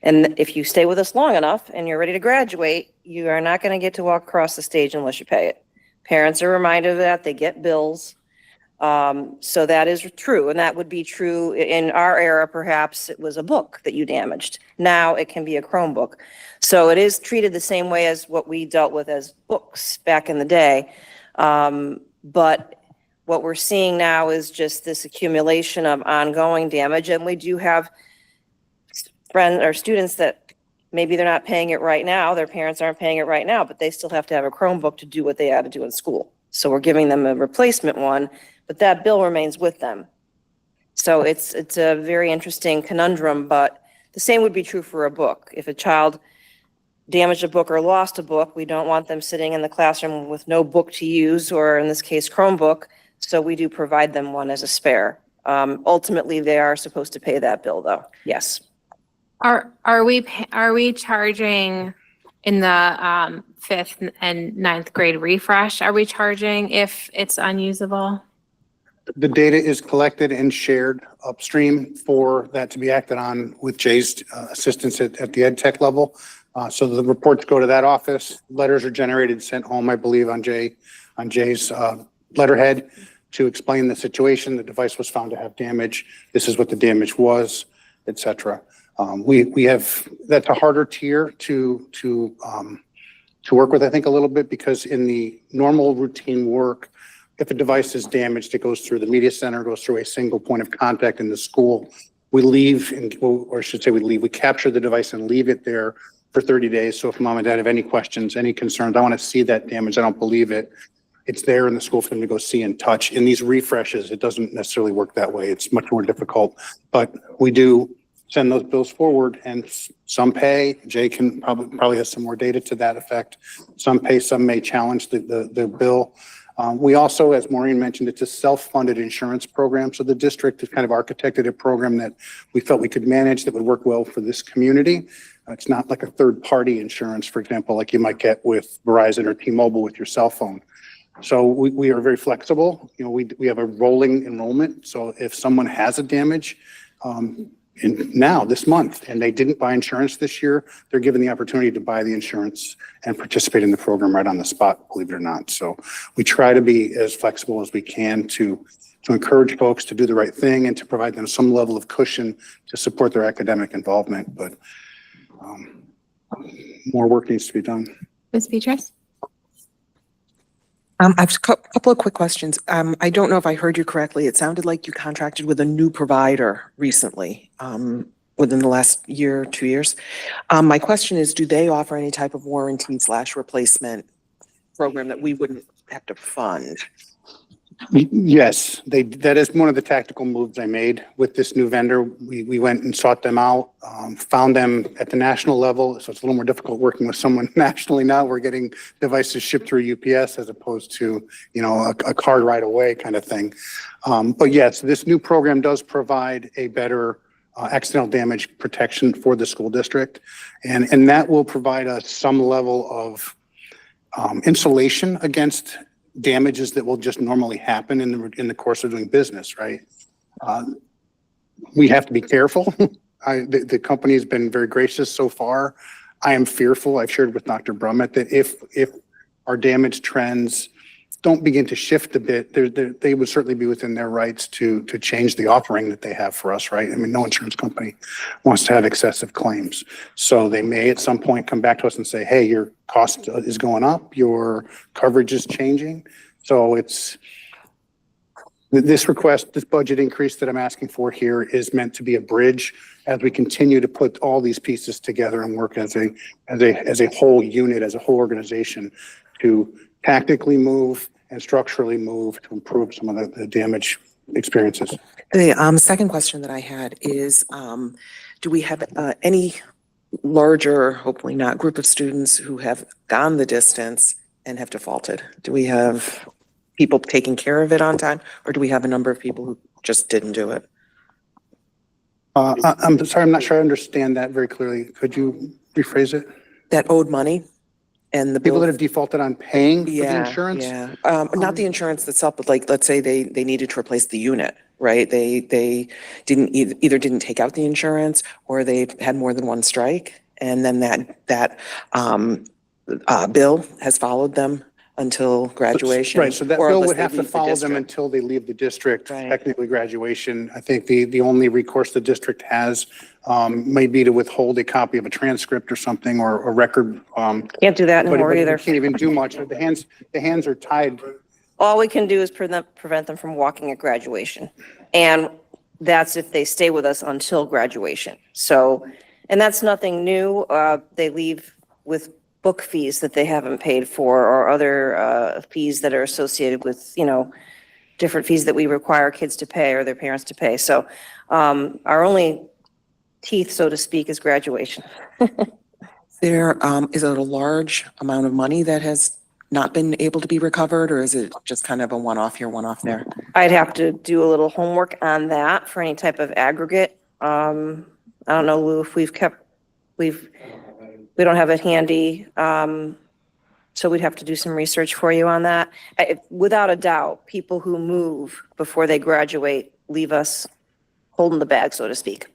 And if you stay with us long enough and you're ready to graduate, you are not going to get to walk across the stage unless you pay it. Parents are reminded of that, they get bills. So that is true, and that would be true in our era. Perhaps it was a book that you damaged. Now it can be a Chromebook. So it is treated the same way as what we dealt with as books back in the day. But What we're seeing now is just this accumulation of ongoing damage, and we do have friends or students that maybe they're not paying it right now, their parents aren't paying it right now, but they still have to have a Chromebook to do what they had to do in school. So we're giving them a replacement one, but that bill remains with them. So it's a very interesting conundrum, but the same would be true for a book. If a child damaged a book or lost a book, we don't want them sitting in the classroom with no book to use, or in this case, Chromebook. So we do provide them one as a spare. Ultimately, they are supposed to pay that bill, though. Yes. Are we charging in the 5th and 9th grade refresh? Are we charging if it's unusable? The data is collected and shared upstream for that to be acted on with Jay's assistance at the ed tech level. So the reports go to that office. Letters are generated, sent home, I believe, on Jay's letterhead to explain the situation. The device was found to have damage. This is what the damage was, et cetera. We have, that's a harder tier to work with, I think, a little bit, because in the normal routine work, if a device is damaged, it goes through the media center, goes through a single point of contact in the school. We leave, or I should say we capture the device and leave it there for 30 days. So if mom and dad have any questions, any concerns, I want to see that damage, I don't believe it, it's there in the school for them to go see and touch. In these refreshes, it doesn't necessarily work that way. It's much more difficult, but we do send those bills forward, and some pay. Jay can probably has some more data to that effect. Some pay, some may challenge the bill. We also, as Maureen mentioned, it's a self-funded insurance program. So the district has kind of architected a program that we felt we could manage that would work well for this community. It's not like a third-party insurance, for example, like you might get with Verizon or T-Mobile with your cell phone. So we are very flexible. You know, we have a rolling enrollment. So if someone has a damage, this month, and they didn't buy insurance this year, they're given the opportunity to buy the insurance and participate in the program right on the spot, believe it or not. So we try to be as flexible as we can to encourage folks to do the right thing and to provide them some level of cushion to support their academic involvement. But more work needs to be done. Ms. Beatrice? I have a couple of quick questions. I don't know if I heard you correctly. It sounded like you contracted with a new provider recently, within the last year, 2 years. My question is, do they offer any type of warranty/replacement program that we wouldn't have to fund? Yes, that is one of the tactical moves I made with this new vendor. We went and sought them out, found them at the national level. So it's a little more difficult working with someone nationally now. We're getting devices shipped through UPS as opposed to, you know, a card right away kind of thing. But yes, this new program does provide a better accidental damage protection for the school district. And that will provide us some level of insulation against damages that will just normally happen in the course of doing business, right? We have to be careful. The company has been very gracious so far. I am fearful, I've shared with Dr. Brummett, that if our damage trends don't begin to shift a bit, they would certainly be within their rights to change the offering that they have for us, right? I mean, no insurance company wants to have excessive claims. So they may at some point come back to us and say, hey, your cost is going up, your coverage is changing. So it's, this request, this budget increase that I'm asking for here is meant to be a bridge as we continue to put all these pieces together and work as a whole unit, as a whole organization to tactically move and structurally move to improve some of the damage experiences. The second question that I had is, do we have any larger, hopefully not, group of students who have gone the distance and have defaulted? Do we have people taking care of it on time, or do we have a number of people who just didn't do it? I'm sorry, I'm not sure I understand that very clearly. Could you rephrase it? That owed money and the People bill? that have defaulted on paying for the insurance? Yeah, not the insurance itself, but like, let's say they needed to replace the unit, right? They didn't either didn't take out the insurance, or they had more than one strike. And then that bill has followed them until graduation. Right, so that or bill unless would they have to leave the follow them district. until they leave the district, Right. technically graduation. I think the only recourse the district has may be to withhold a copy of a transcript or something, or a record. Can't do that But anymore you either. can't even do much. The hands are tied. all we can do is prevent them from walking at graduation. And that's if they stay with us until graduation. So, and that's nothing new. They leave with book fees that they haven't paid for, or other fees that are associated with, different fees that we require kids to pay or their parents to pay. So our only teeth, so to speak, is graduation. There, is it a large amount of money that has not been able to be recovered, or is it just kind of a one-off here, one-off there? I'd have to do a little homework on that for any type of aggregate. I don't know, Lou, if we don't have it handy. So we'd have to do some research for you on that. Without a doubt, people who move before they graduate leave us holding the bag, so to speak.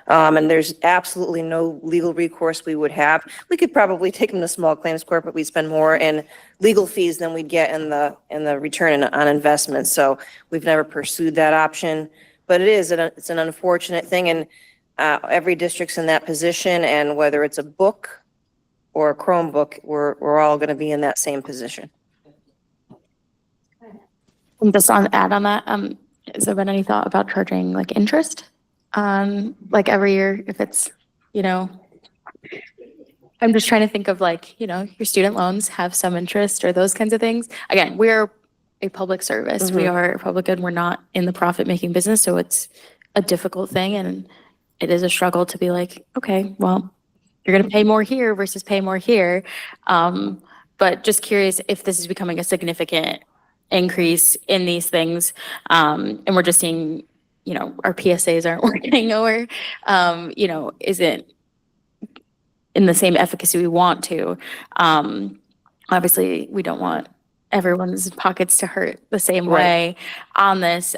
And there's absolutely no legal recourse we would have. We could probably take them to small claims court, but we'd spend more in legal fees than we'd get in the return on investment. So we've never pursued that option. But it's an unfortunate thing, and every district's in that position. And whether it's a book or a Chromebook, we're all going to be in that same position. And just add on that, has there been any thought about charging like interest? Like every year, if it's, I'm just trying to think of like, your student loans have some interest or those kinds of things. Again, we're a public service. We are public good. We're not in the profit making business. So it's a difficult thing. And it is a struggle to be like, okay, well, you're going to pay more here versus pay more here. But just curious if this is becoming a significant increase in these things. And we're just seeing, our PSAs aren't working, or, isn't in the same efficacy we want to. Obviously, we don't want everyone's pockets to hurt the same way on this.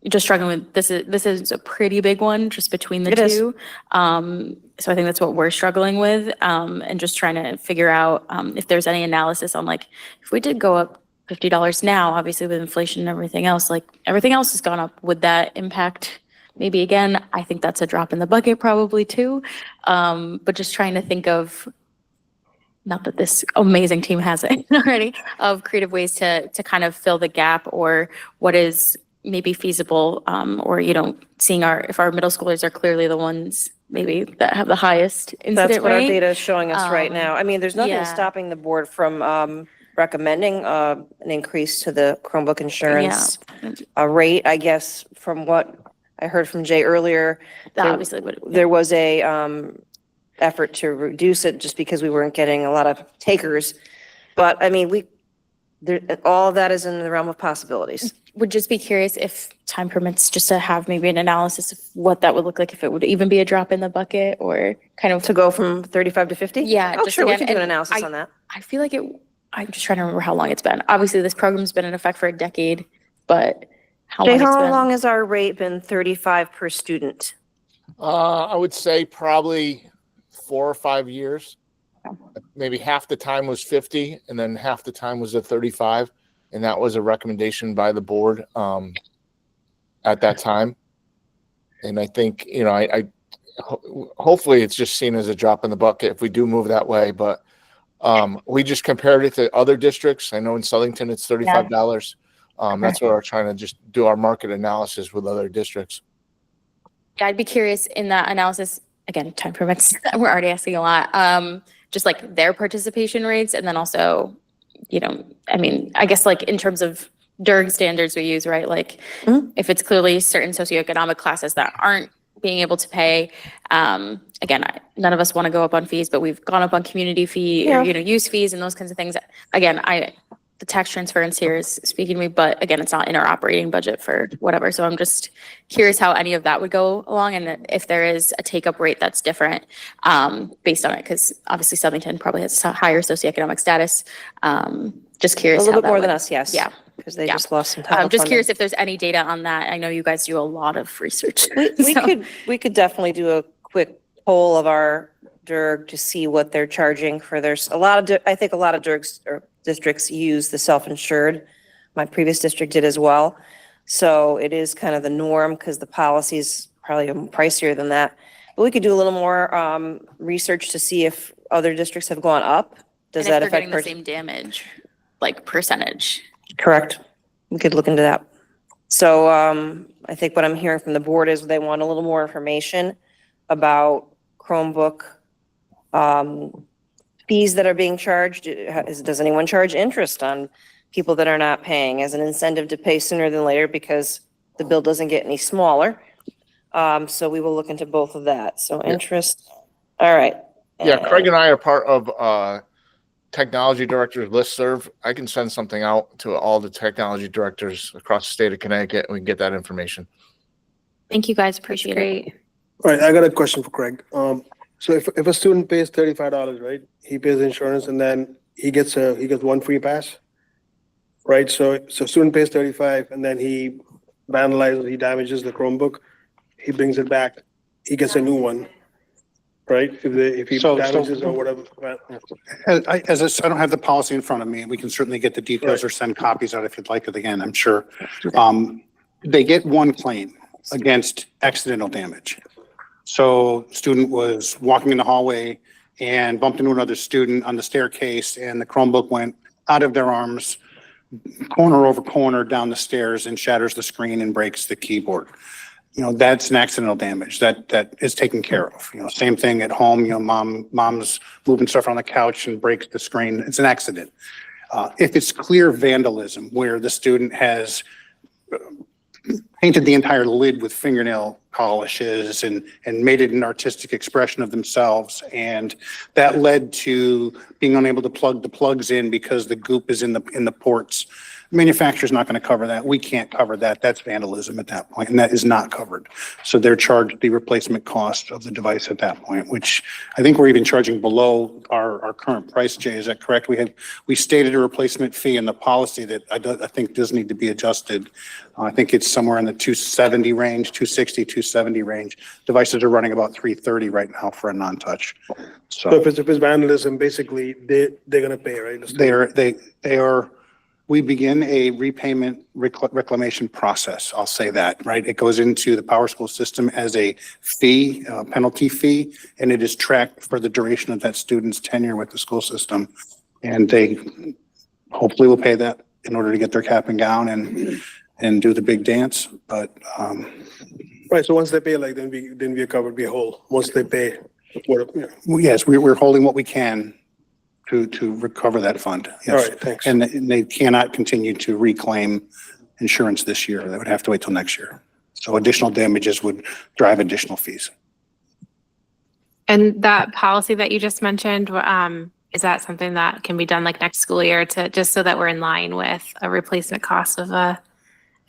Just struggling with this is a pretty big one just between the two. So I think that's what we're struggling with, and just trying to figure out if there's any analysis on like if we did go up $50 now, obviously with inflation and everything else, like everything else has gone up. Would that impact maybe again? I think that's a drop in the bucket probably too. But just trying to think of, not that this amazing team has it already, of creative ways to kind of fill the gap, or what is maybe feasible, or, seeing if our middle schoolers are clearly the ones maybe that have the highest incident That's what our rate. data is showing us right now. I mean, there's nothing stopping the board from recommending an increase to the Chromebook insurance rate. I guess from what I heard from Jay earlier, there was a effort to reduce it just because we weren't getting a lot of takers. But I mean, all of that is in the realm of possibilities. Would just be curious if time permits, just to have maybe an analysis of what that would look like, if it would even be a drop in the bucket, or kind of to go from 35 to 50. Yeah, oh, sure, we can do an analysis on that. I feel like I'm just trying to remember how long it's been. Obviously, this program's been in effect for a decade, but how long has our rate been 35 per student? I would say probably 4 or 5 years. Maybe half the time was 50, and then half the time was at 35. And that was a recommendation by the board at that time. And I think, hopefully it's just seen as a drop in the bucket if we do move that way. But we just compared it to other districts. I know in Southington it's $35. That's what we're trying to just do our market analysis with other districts. Yeah, I'd be curious in that analysis, again, time permits, we're already asking a lot, just like their participation rates, and then also, I guess like in terms of DERG standards we use, right? Like if it's clearly certain socioeconomic classes that aren't being able to pay, again, none of us want to go up on fees, but we've gone up on community fee or, use fees and those kinds of things. Again, the tax transference here is speaking to me, but again, it's not in our operating budget for whatever. So I'm just curious how any of that would go along, and if there is a take-up rate that's different based on it, because obviously Southington probably has a higher socioeconomic status. Just curious. A little bit more than us, yes. Yeah. Because they just lost some time. I'm just curious if there's any data on that. I know you guys do a lot of research. We could definitely do a quick poll of our DERG to see what they're charging for theirs. I think a lot of DERGs or districts use the self-insured. My previous district did as well. So it is kind of the norm because the policy is probably pricier than that. But we could do a little more research to see if other districts have gone up. Does that affect the same damage, like percentage? Correct. We could look into that. So I think what I'm hearing from the board is they want a little more information about Chromebook fees that are being charged. Does anyone charge interest on people that are not paying as an incentive to pay sooner than later because the bill doesn't get any smaller? So we will look into both of that. So interest. All right. Yeah, Craig and I are part of technology directors listserv. I can send something out to all the technology directors across the state of Connecticut and we can get that information. Thank you guys. That's Appreciate it. great. All right, I got a question for Craig. So if a student pays $35, right, he pays insurance and then he gets one free pass, right? So student pays 35 and then he vandalizes, he damages the Chromebook, he brings it back, he gets a new one, right? If he damages or whatever. I don't have the policy in front of me. We can certainly get the details or send copies out if you'd like it again, I'm sure. They get one claim against accidental damage. So student was walking in the hallway and bumped into another student on the staircase and the Chromebook went out of their arms, corner over corner down the stairs and shatters the screen and breaks the keyboard. You know, that's an accidental damage that is taken care of. You know, same thing at home, you know, mom's moving stuff on the couch and breaks the screen. It's an accident. If it's clear vandalism where the student has painted the entire lid with fingernail polishes and made it an artistic expression of themselves. And that led to being unable to plug the plugs in because the goop is in the ports. Manufacturer's not going to cover that. We can't cover that. That's vandalism at that point, and that is not covered. So they're charged the replacement cost of the device at that point, which I think we're even charging below our current price, Jay. Is that correct? We stated a replacement fee in the policy that I think does need to be adjusted. I think it's somewhere in the 270 range, 260, 270 range. Devices are running about 330 right now for a non-touch. So if it's vandalism, basically they're going to pay, right? We begin a repayment reclamation process. I'll say that, right? It goes into the Power School system as a fee, penalty fee, and it is tracked for the duration of that student's tenure with the school system. And they hopefully will pay that in order to get their cap and gown and do the big dance. But right. So once they pay, like then we are covered, we whole. Once they pay, yes, we're holding what we can to recover that fund. Yes. All right, thanks. And they cannot continue to reclaim insurance this year. They would have to wait till next year. So additional damages would drive additional fees. And that policy that you just mentioned, is that something that can be done like next school year to just so that we're in line with a replacement cost of a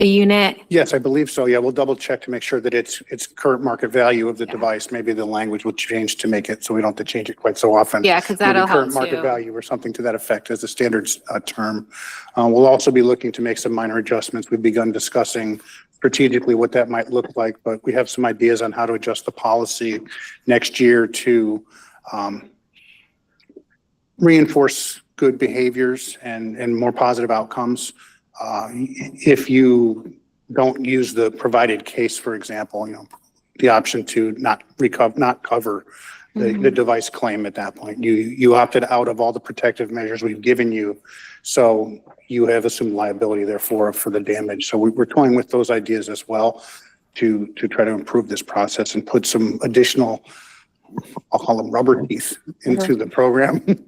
unit? Yes, I believe so. Yeah, we'll double check to make sure that it's current market value of the device. Maybe the language will change to make it so we don't have to change it quite so often. Yeah, because that'll Maybe help current market too. value or something to that effect as a standards term. We'll also be looking to make some minor adjustments. We've begun discussing strategically what that might look like, but we have some ideas on how to adjust the policy next year to reinforce good behaviors and more positive outcomes. If you don't use the provided case, for example, you know, the option to not cover the device claim at that point. You opted out of all the protective measures we've given you, so you have assumed liability therefore for the damage. So we're toying with those ideas as well to try to improve this process and put some additional, I'll call them rubber teeth into the program.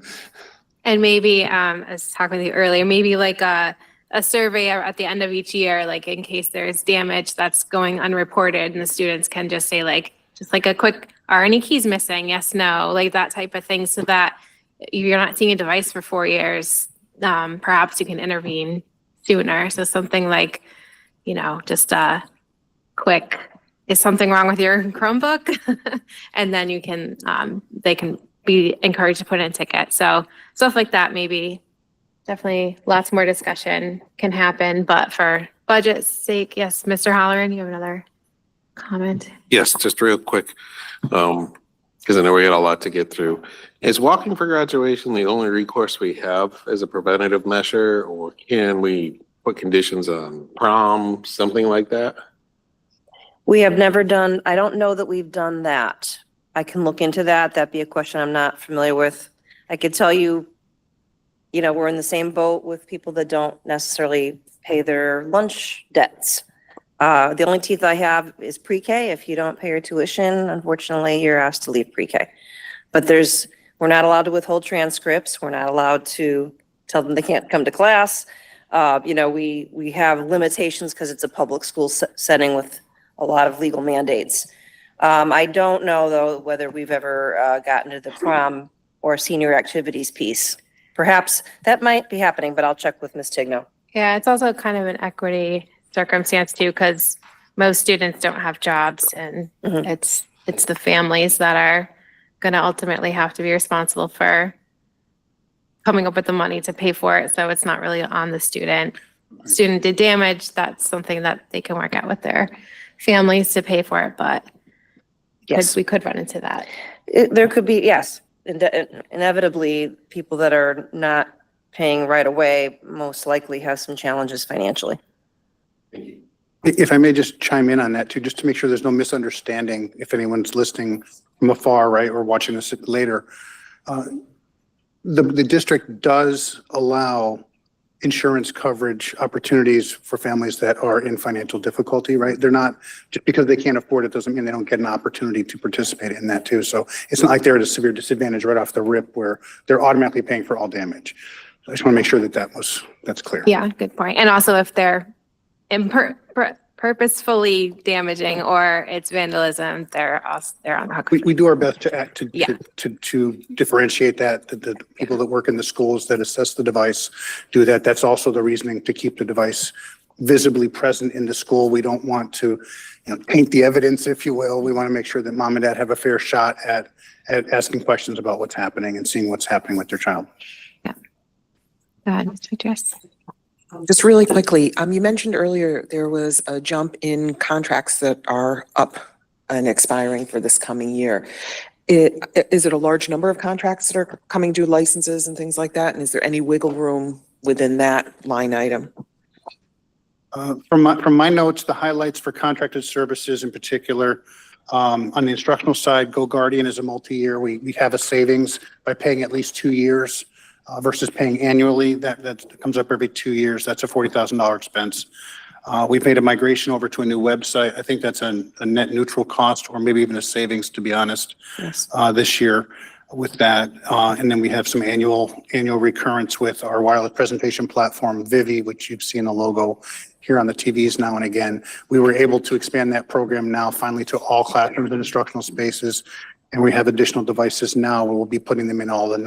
And maybe, I was talking with you earlier, maybe like a survey at the end of each year, like in case there's damage that's going unreported and the students can just say like, just like a quick, are any keys missing? Yes, no, like that type of thing, so that you're not seeing a device for 4 years. Perhaps you can intervene sooner. So something like, you know, just a quick, is something wrong with your Chromebook? And then you can, they can be encouraged to put in a ticket. So stuff like that, maybe. Definitely lots more discussion can happen, but for budget's sake, yes, Mr. Halloran, you have another comment? Yes, just real quick, because I know we got a lot to get through. Is walking for graduation the only recourse we have as a preventative measure, or can we put conditions on prom, something like that? We have never done, I don't know that we've done that. I can look into that. That'd be a question I'm not familiar with. I could tell you we're in the same boat with people that don't necessarily pay their lunch debts. The only teeth I have is pre-K. If you don't pay your tuition, unfortunately, you're asked to leave pre-K. But we're not allowed to withhold transcripts. We're not allowed to tell them they can't come to class. We have limitations because it's a public school setting with a lot of legal mandates. I don't know, though, whether we've ever gotten to the prom or senior activities piece. Perhaps that might be happening, but I'll check with Ms. Tigno. Yeah, it's also kind of an equity circumstance too, because most students don't have jobs, and Mhm. it's the families that are going to ultimately have to be responsible for coming up with the money to pay for it. So it's not really on the student. Student did damage, that's something that they can work out with their families to pay for it, but Yes. we could run into that. There could be, yes, inevitably, people that are not paying right away most likely have some challenges financially. If I may just chime in on that too, just to make sure there's no misunderstanding if anyone's listening from afar, right, or watching this later. The district does allow insurance coverage opportunities for families that are in financial difficulty, right? They're not, just because they can't afford it doesn't mean they don't get an opportunity to participate in that too. So it's not like they're at a severe disadvantage right off the rip where they're automatically paying for all damage. I just want to make sure that that's clear. Yeah, good point. And also if they're purposefully damaging or it's vandalism, they're on the hook. We do our best to act Yeah. to differentiate that, the people that work in the schools that assess the device do that. That's also the reasoning to keep the device visibly present in the school. We don't want to, paint the evidence, if you will. We want to make sure that mom and dad have a fair shot at asking questions about what's happening and seeing what's happening with their child. Go ahead, Mr. Dress. Just really quickly, you mentioned earlier there was a jump in contracts that are up and expiring for this coming year. Is it a large number of contracts that are coming due, licenses and things like that? And is there any wiggle room within that line item? From my notes, the highlights for contracted services in particular, on the instructional side, Go Guardian is a multi-year. We have a savings by paying at least 2 years versus paying annually. That comes up every 2 years. That's a $40,000 expense. We've made a migration over to a new website. I think that's a net neutral cost or maybe even a savings, to be honest, Yes. this year with that. And then we have some annual recurrence with our wireless presentation platform, Vivi, which you've seen the logo here on the TVs now and again. We were able to expand that program now finally to all classrooms and instructional spaces. And we have additional devices now. We'll be putting them in all the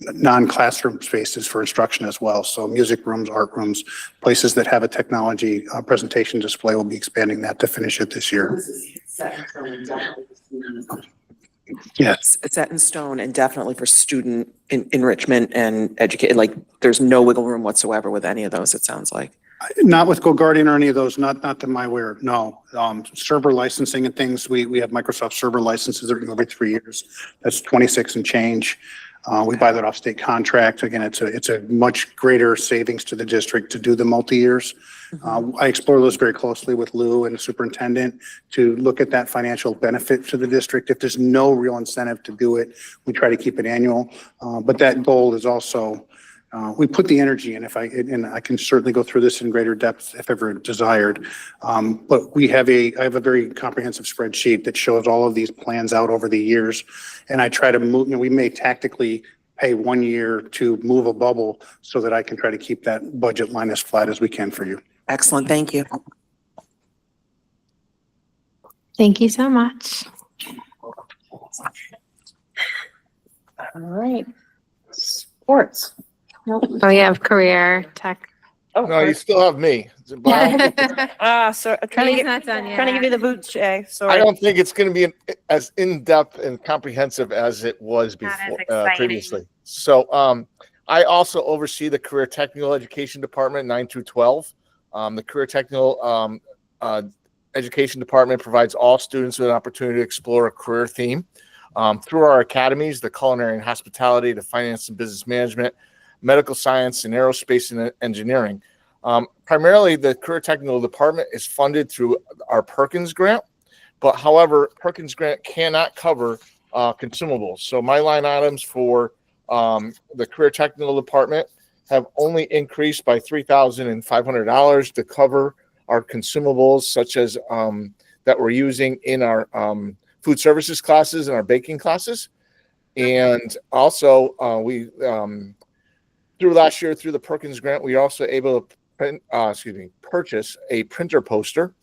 non-classroom spaces for instruction as well. So music rooms, art rooms, places that have a technology presentation display, we'll be expanding that to finish it this year. Yes. It's set in stone and definitely for student enrichment and educate, like there's no wiggle room whatsoever with any of those, it sounds like. Not with Go Guardian or any of those, not to my aware, no. Server licensing and things, we have Microsoft server licenses every 3 years. That's 26 and change. We buy that off state contract. Again, it's a much greater savings to the district to do the multi-years. I explore those very closely with Lou and the superintendent to look at that financial benefit to the district. If there's no real incentive to do it, we try to keep it annual. But that goal is also, we put the energy in, and I can certainly go through this in greater depth if ever desired. But I have a very comprehensive spreadsheet that shows all of these plans out over the years. And I try to move, we may tactically pay 1 year to move a bubble so that I can try to keep that budget line as flat as we can for you. Excellent, thank you. Thank you so much. All right. Sports. Oh, we have career tech. Oh, No, you still have me. so I'm trying to He's get, not done yet. trying to give you the boot, Jay. I Sorry. don't think it's going to be as in-depth and comprehensive as it was Not as before, exciting. previously. So I also oversee the Career Technical Education Department, 9 through 12. The Career Technical Education Department provides all students with an opportunity to explore a career theme through our academies, the culinary and hospitality, the finance and business management, medical science, and aerospace and engineering. Primarily, the Career Technical Department is funded through our Perkins grant, but however, Perkins grant cannot cover consumables. So my line items for the career technical department have only increased by $3,500 to cover our consumables such as that we're using in our food services classes and our baking classes. And also we through last year, through the Perkins grant, we were also able to purchase a printer poster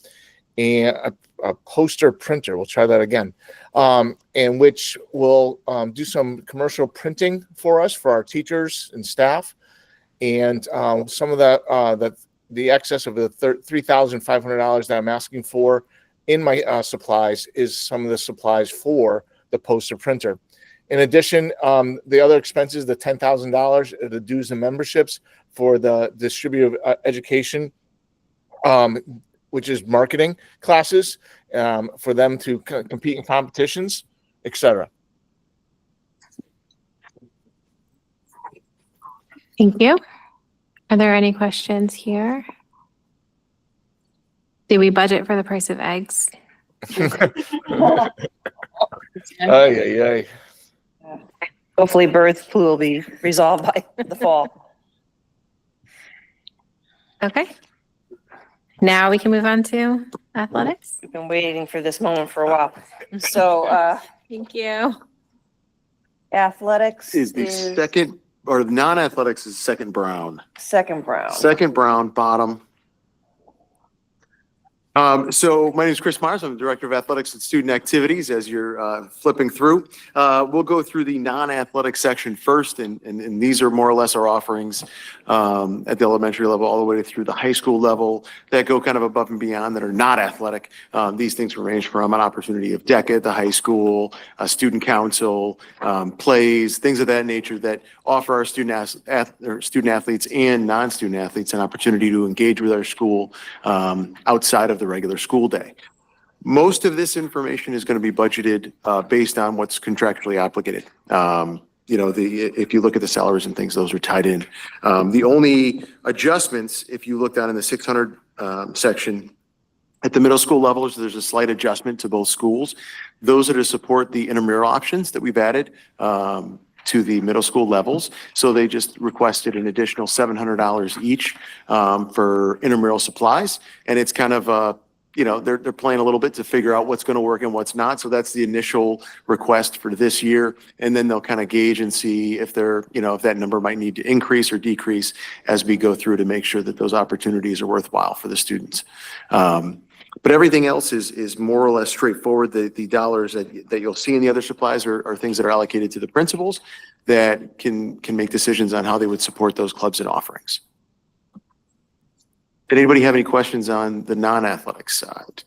and a poster printer. We'll try that again. And which will do some commercial printing for us, for our teachers and staff. And some of the excess of the $3,500 that I'm asking for in my supplies is some of the supplies for the poster printer. In addition, the other expenses, the $10,000, the dues and memberships for the distributive education, which is marketing classes, for them to compete in competitions, etc. Thank you. Are there any questions here? Do we budget for the price of eggs? Hopefully bird flu will be resolved by the fall. Okay. Now we can move on to athletics. We've been waiting for this moment for a while. So Thank you. athletics Is the second, or non-athletics is second brown. second brown. Second brown, bottom. So my name is Chris Myers. I'm the Director of Athletics and Student Activities. As you're flipping through, we'll go through the non-athletic section first, and these are more or less our offerings at the elementary level all the way through the high school level that go kind of above and beyond that are not athletic. These things range from an opportunity of deck at the high school, a student council, plays, things of that nature that offer our student athletes and non-student athletes an opportunity to engage with our school outside of the regular school day. Most of this information is going to be budgeted based on what's contractually obligated. If you look at the salaries and things, those are tied in. The only adjustments, if you look down in the 600 section at the middle school levels, there's a slight adjustment to both schools. Those are to support the intramural options that we've added to the middle school levels. So they just requested an additional $700 each for intramural supplies. And it's kind of, they're playing a little bit to figure out what's going to work and what's not. So that's the initial request for this year. And then they'll kind of gauge and see if if that number might need to increase or decrease as we go through to make sure that those opportunities are worthwhile for the students. But everything else is more or less straightforward. The dollars that you'll see in the other supplies are things that are allocated to the principals that can make decisions on how they would support those clubs and offerings. Did anybody have any questions on the non-athletic side?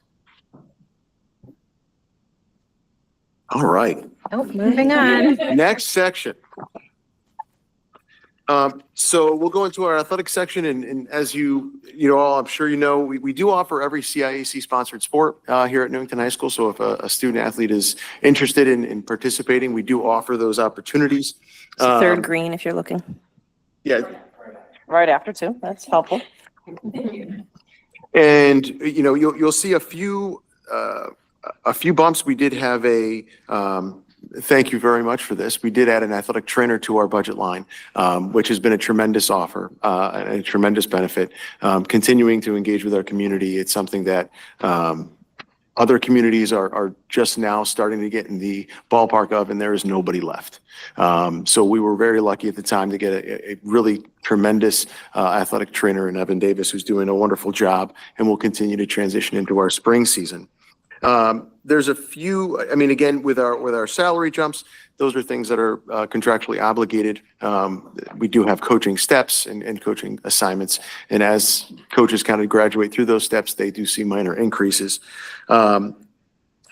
All right. Oh, moving on. Next section. So we'll go into our athletic section, and as you all, I'm sure you know, we do offer every CIAC sponsored sport here at Newington High School. So if a student athlete is interested in participating, we do offer those opportunities. Third green if you're looking. Yeah. Right after too. That's helpful. And you'll see a few bumps. We did have thank you very much for this. We did add an athletic trainer to our budget line, which has been a tremendous offer and a tremendous benefit. Continuing to engage with our community, it's something that other communities are just now starting to get in the ballpark of, and there is nobody left. So we were very lucky at the time to get a really tremendous athletic trainer in Evan Davis, who's doing a wonderful job, and will continue to transition into our spring season. There's a few, again, with our salary jumps, those are things that are contractually obligated. We do have coaching steps and coaching assignments. And as coaches kind of graduate through those steps, they do see minor increases. Some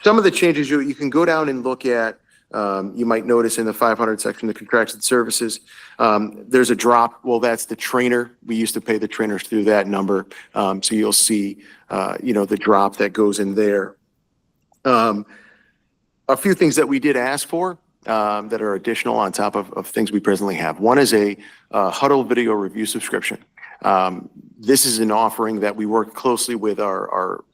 of the changes you can go down and look at, you might notice in the 500 section, the contracted services, there's a drop. Well, that's the trainer. We used to pay the trainers through that number. So you'll see, the drop that goes in there. A few things that we did ask for that are additional on top of things we presently have. One is a Huddle video review subscription. This is an offering that we work closely with our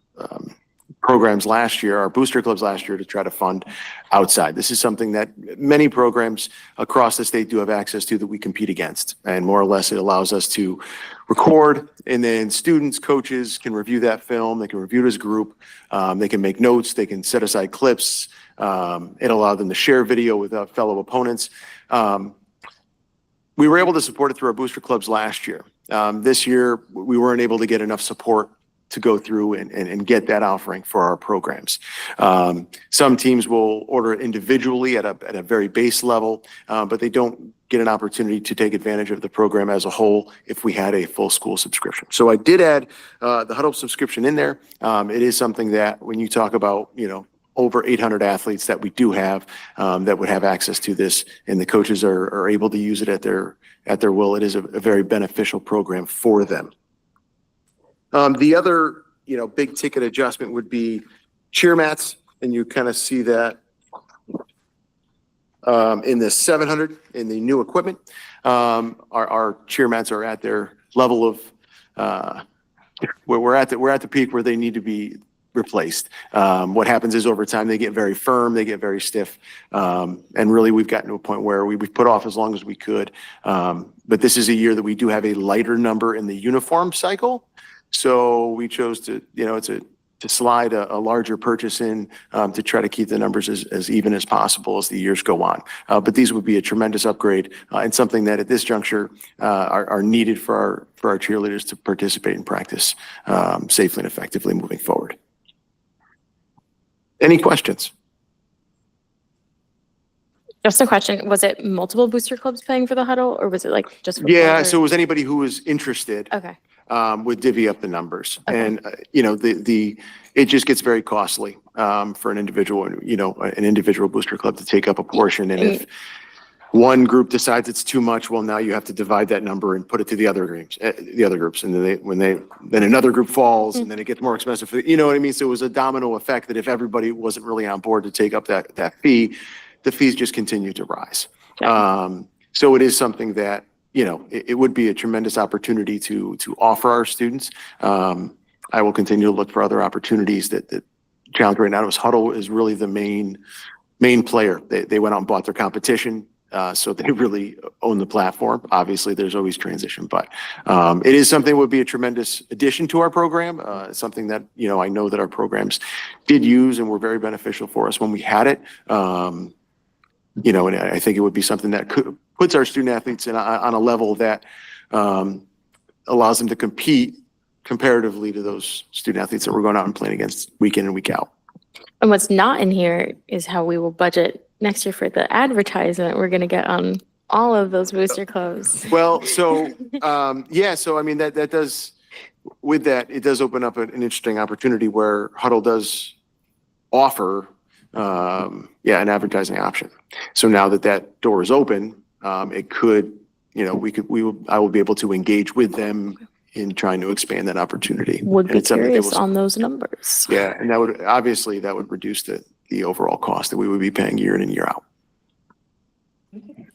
programs last year, our booster clubs last year, to try to fund outside. This is something that many programs across the state do have access to that we compete against. And more or less, it allows us to record, and then students, coaches can review that film. They can review it as a group. They can make notes. They can set aside clips. It allowed them to share video with fellow opponents. We were able to support it through our booster clubs last year. This year, we weren't able to get enough support to go through and get that offering for our programs. Some teams will order it individually at a very base level, but they don't get an opportunity to take advantage of the program as a whole if we had a full school subscription. So I did add the Huddle subscription in there. It is something that when you talk about, over 800 athletes that we do have that would have access to this, and the coaches are able to use it at their will, it is a very beneficial program for them. The other, big ticket adjustment would be cheer mats, and you kind of see that in the 700 in the new equipment. Our cheer mats are at their level of we're at the peak where they need to be replaced. What happens is over time they get very firm, they get very stiff, and really we've gotten to a point where we've put off as long as we could. But this is a year that we do have a lighter number in the uniform cycle. So we chose to, to slide a larger purchase in to try to keep the numbers as even as possible as the years go on. But these would be a tremendous upgrade and something that at this juncture are needed for our cheerleaders to participate and practice safely and effectively moving forward. Any questions? Just a question. Was it multiple booster clubs paying for the huddle, or was it like just? For Yeah, players? so it was anybody who was interested. Okay. Would divvy up the numbers. Okay. And, it just gets very costly for an individual, an individual booster club to take up a portion. And if one group decides it's too much, well, now you have to divide that number and put it to the other groups. And then another group falls, and then it gets more expensive. You know what I mean? So it was a domino effect that if everybody wasn't really on board to take up that fee, the fees just continue to rise. So it is something that, it would be a tremendous opportunity to offer our students. I will continue to look for other opportunities that challenge right now. Huddle is really the main player. They went out and bought their competition. So they really own the platform. Obviously, there's always transition, but it is something that would be a tremendous addition to our program. Something that, I know that our programs did use and were very beneficial for us when we had it. And I think it would be something that puts our student athletes on a level that allows them to compete comparatively to those student athletes that we're going out and playing against week in and week out. And what's not in here is how we will budget next year for the advertisement we're going to get on all of those booster clubs. Well, so, so I mean, that does, with that, it does open up an interesting opportunity where Huddle does offer, an advertising option. So now that door is open, it could, I will be able to engage with them in trying to expand that opportunity. Would be And it's something that curious will- on those numbers. Yeah, and that would reduce the overall cost that we would be paying year in and year out.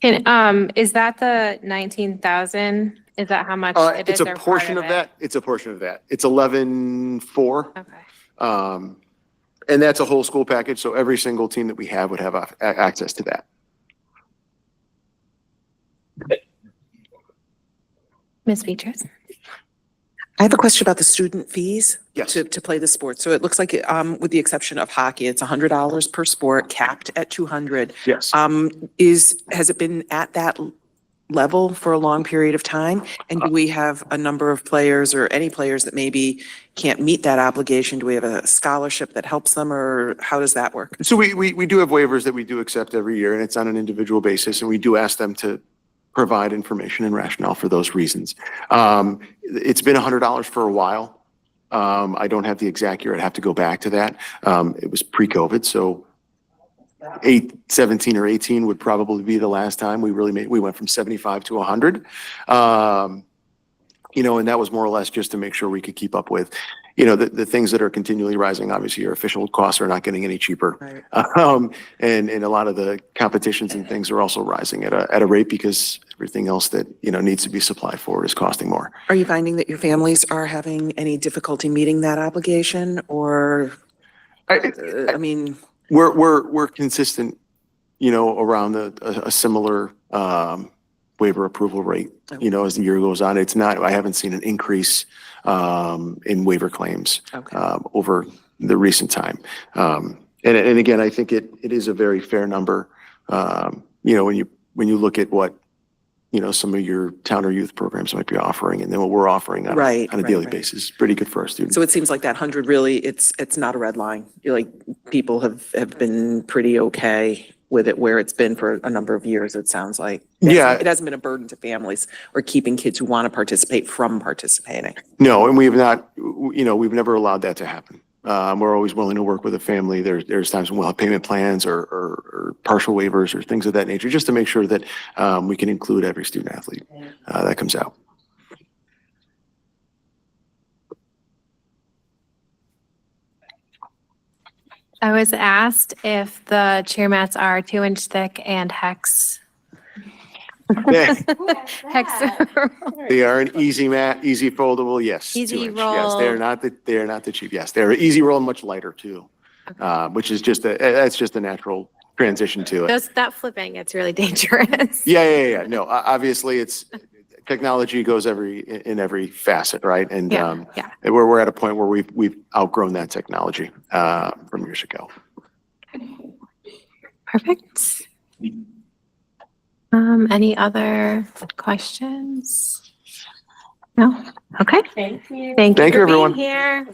And, is that the 19,000? Is that how much it is? It's a or part portion of it? that. It's a portion of that. It's 11.4. Okay. And that's a whole school package. So every single team that we have would have access to that. Ms. Beatrice? I have a question about the student fees Yes. to play the sport. So it looks like, with the exception of hockey, it's $100 per sport, capped at 200. Yes. Has it been at that level for a long period of time? And do we have a number of players or any players that maybe can't meet that obligation? Do we have a scholarship that helps them, or how does that work? So we do have waivers that we do accept every year, and it's on an individual basis, and we do ask them to provide information and rationale for those reasons. It's been $100 for a while. I don't have the exact year. I'd have to go back to that. It was pre-COVID, so 17 or 18 would probably be the last time we went from 75 to 100. And that was more or less just to make sure we could keep up with, the things that are continually rising. Obviously, your official costs are not getting any cheaper. Right. And a lot of the competitions and things are also rising at a rate because everything else that, needs to be supplied for is costing more. Are you finding that your families are having any difficulty meeting that obligation, or? I mean, We're consistent, you know, around a similar waiver approval rate, you know, as the year goes on. It's not, I haven't seen an increase in waiver claims over the recent time. And again, I think it is a very fair number. You know, when you look at what, you know, some of your town or youth programs might be offering, and then what we're offering on a daily basis, pretty good for our students. so it seems like that 100 really, it's not a red line. You're like, people have been pretty okay with it where it's been for a number of years, it sounds like. It hasn't been a burden to families or keeping kids who want to participate from participating. No, and we've not, you know, we've never allowed that to happen. We're always willing to work with a family. There's times when we'll have payment plans or partial waivers or things of that nature, just to make sure that we can include every student athlete that comes out. I was asked if the cheer mats are 2-inch thick and hex. Hex. They are an easy mat, easy foldable, yes. Easy 2-inch. roll. Yes, they are not the cheap. Yes, they're easy roll and much lighter too, which is that's just a natural transition to it. That flipping, it's really dangerous. Yeah. No, obviously technology goes in every facet, right? And we're at a point where we've outgrown that technology from years ago. Perfect. Any other questions? No? Okay. Thank you. Thank you for everyone. being here.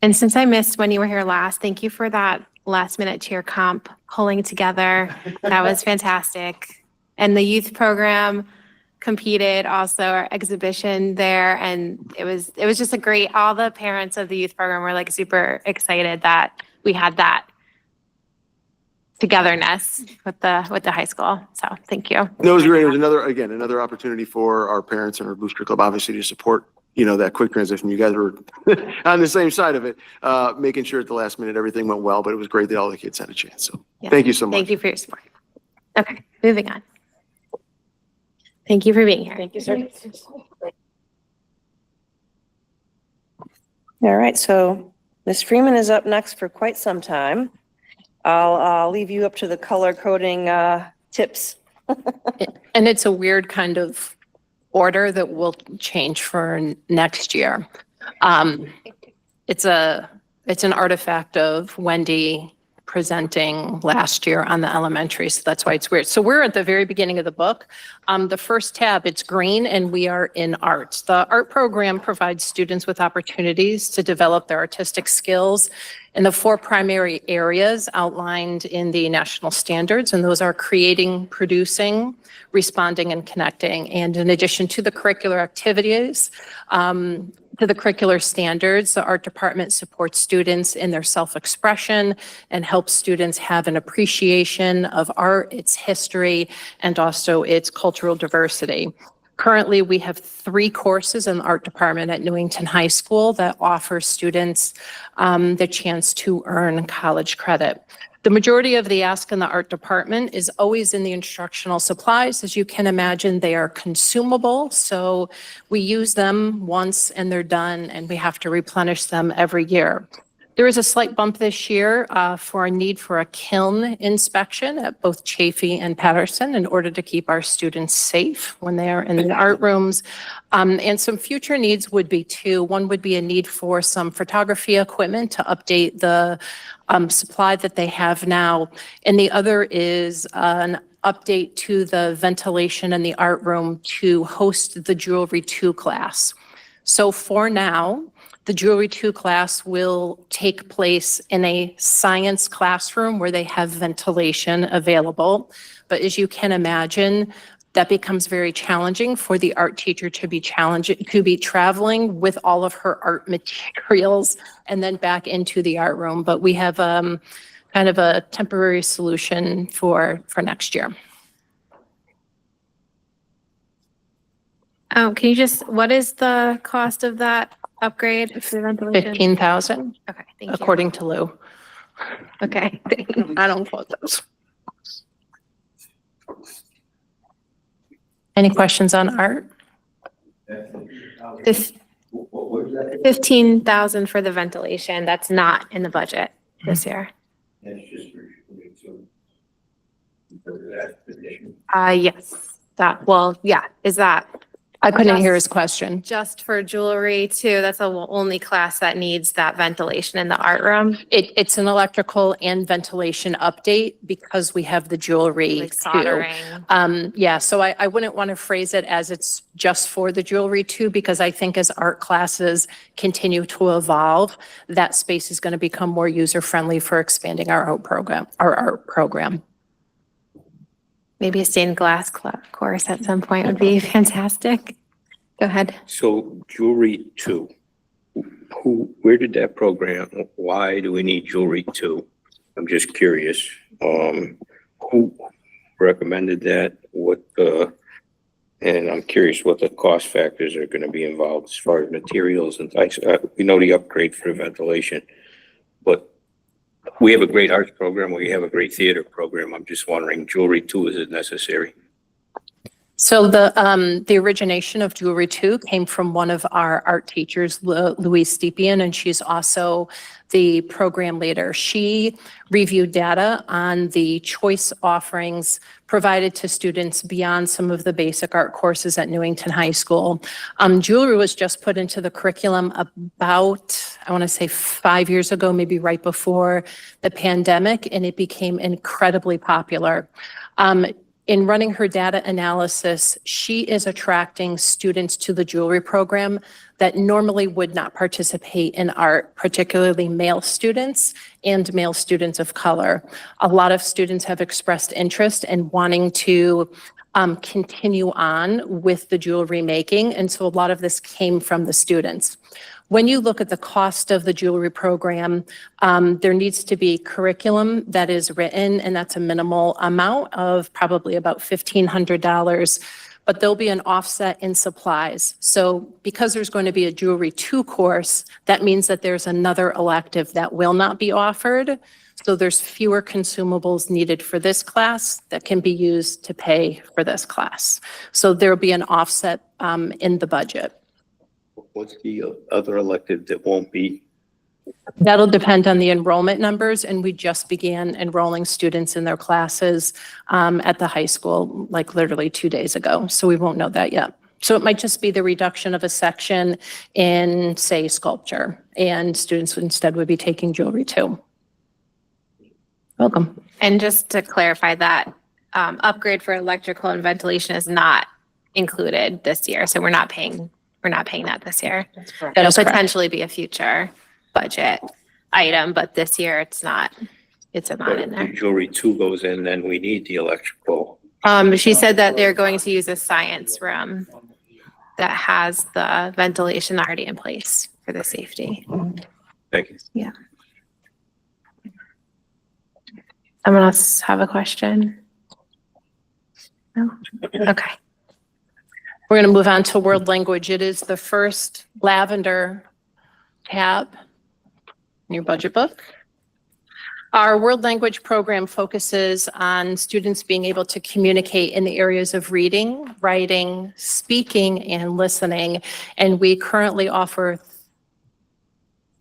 And since I missed when you were here last, thank you for that last minute cheer comp pulling together. That was fantastic. And the youth program competed also, our exhibition there. And it was just all the parents of the youth program were like super excited that we had that togetherness with the high school. So thank you. No, it was great. It was another opportunity for our parents and our booster club, obviously, to support, you know, that quick transition. You guys were on the same side of it, making sure at the last minute everything went well, but it was great that all the kids had a chance. So thank you so much. Thank you for your support. Okay, moving on. Thank you for being here. Thank you, sir. All right, so Ms. Freeman is up next for quite some time. I'll leave you up to the color coding tips. And it's a weird kind of order that will change for next year. It's an artifact of Wendy presenting last year on the elementary, so that's why it's weird. So we're at the very beginning of the book. The first tab, it's green, and we are in art. The art program provides students with opportunities to develop their artistic skills in the 4 primary areas outlined in the national standards, and those are creating, producing, responding, and connecting. And in addition to the curricular activities, to the curricular standards, the art department supports students in their self-expression and helps students have an appreciation of art, its history, and also its cultural diversity. Currently, we have 3 courses in the art department at Newington High School that offer students the chance to earn college credit. The majority of the ask in the art department is always in the instructional supplies. As you can imagine, they are consumable, so we use them once and they're done, and we have to replenish them every year. There is a slight bump this year for a need for a kiln inspection at both Chafee and Patterson in order to keep our students safe when they are in the art rooms. And some future needs would be one would be a need for some photography equipment to update the supply that they have now. And the other is an update to the ventilation in the art room to host the Jewelry 2 class. So for now, the Jewelry 2 class will take place in a science classroom where they have ventilation available. But as you can imagine, that becomes very challenging for the art teacher to be traveling with all of her art materials and then back into the art room. But we have kind of a temporary solution for next year. Oh, can you what is the cost of that upgrade for the ventilation? $15,000. Okay, thank you. According to Lou. Okay. I don't quote those. Any questions on art? This, What was 15,000 for the ventilation. That's not in the budget this year. That's just for jewelry too. Because of that position. Yes, is that I couldn't hear his Just- question. just for jewelry too? That's the only class that needs that ventilation in the art room. It's an electrical and ventilation update because we have the jewelry Like too. soldering. Yeah, so I wouldn't want to phrase it as it's just for the jewelry too, because I think as art classes continue to evolve, that space is going to become more user-friendly for expanding our art program. Maybe a stained glass course at some point would be fantastic. Go ahead. So jewelry two, where did that program, why do we need jewelry two? I'm just curious. Who recommended that? And I'm curious what the cost factors are gonna be involved as far as materials and types. We know the upgrade for the ventilation, but we have a great arts program, we have a great theater program. I'm just wondering, jewelry too, is it necessary? So the origination of Jewelry 2 came from one of our art teachers, Louise Stepien, and she's also the program leader. She reviewed data on the choice offerings provided to students beyond some of the basic art courses at Newington High School. Jewelry was just put into the curriculum about, I want to say 5 years ago, maybe right before the pandemic, and it became incredibly popular. In running her data analysis, she is attracting students to the jewelry program that normally would not participate in art, particularly male students and male students of color. A lot of students have expressed interest in wanting to continue on with the jewelry making, and so a lot of this came from the students. When you look at the cost of the jewelry program, there needs to be curriculum that is written, and that's a minimal amount of probably about $1,500, but there'll be an offset in supplies. So because there's going to be a Jewelry 2 course, that means that there's another elective that will not be offered. So there's fewer consumables needed for this class that can be used to pay for this class. So there'll be an offset in the budget. What's the other elective that won't be? That'll depend on the enrollment numbers, and we just began enrolling students in their classes at the high school, like literally 2 days ago. So we won't know that yet. So it might just be the reduction of a section in, say, sculpture, and students instead would be taking Jewelry 2. Welcome. And just to clarify that, upgrade for electrical and ventilation is not included this year. So we're not paying that this year. That It'll is correct. potentially be a future budget item, but this year it's not in But there. jewelry 2 goes in, then we need the electrical. She said that they're going to use a science room that has the ventilation already in place for the safety. Thank you. Someone else have a question? No? Okay. We're going to move on to world language. It is the first lavender tab in your budget book. Our world language program focuses on students being able to communicate in the areas of reading, writing, speaking, and listening. And we currently offer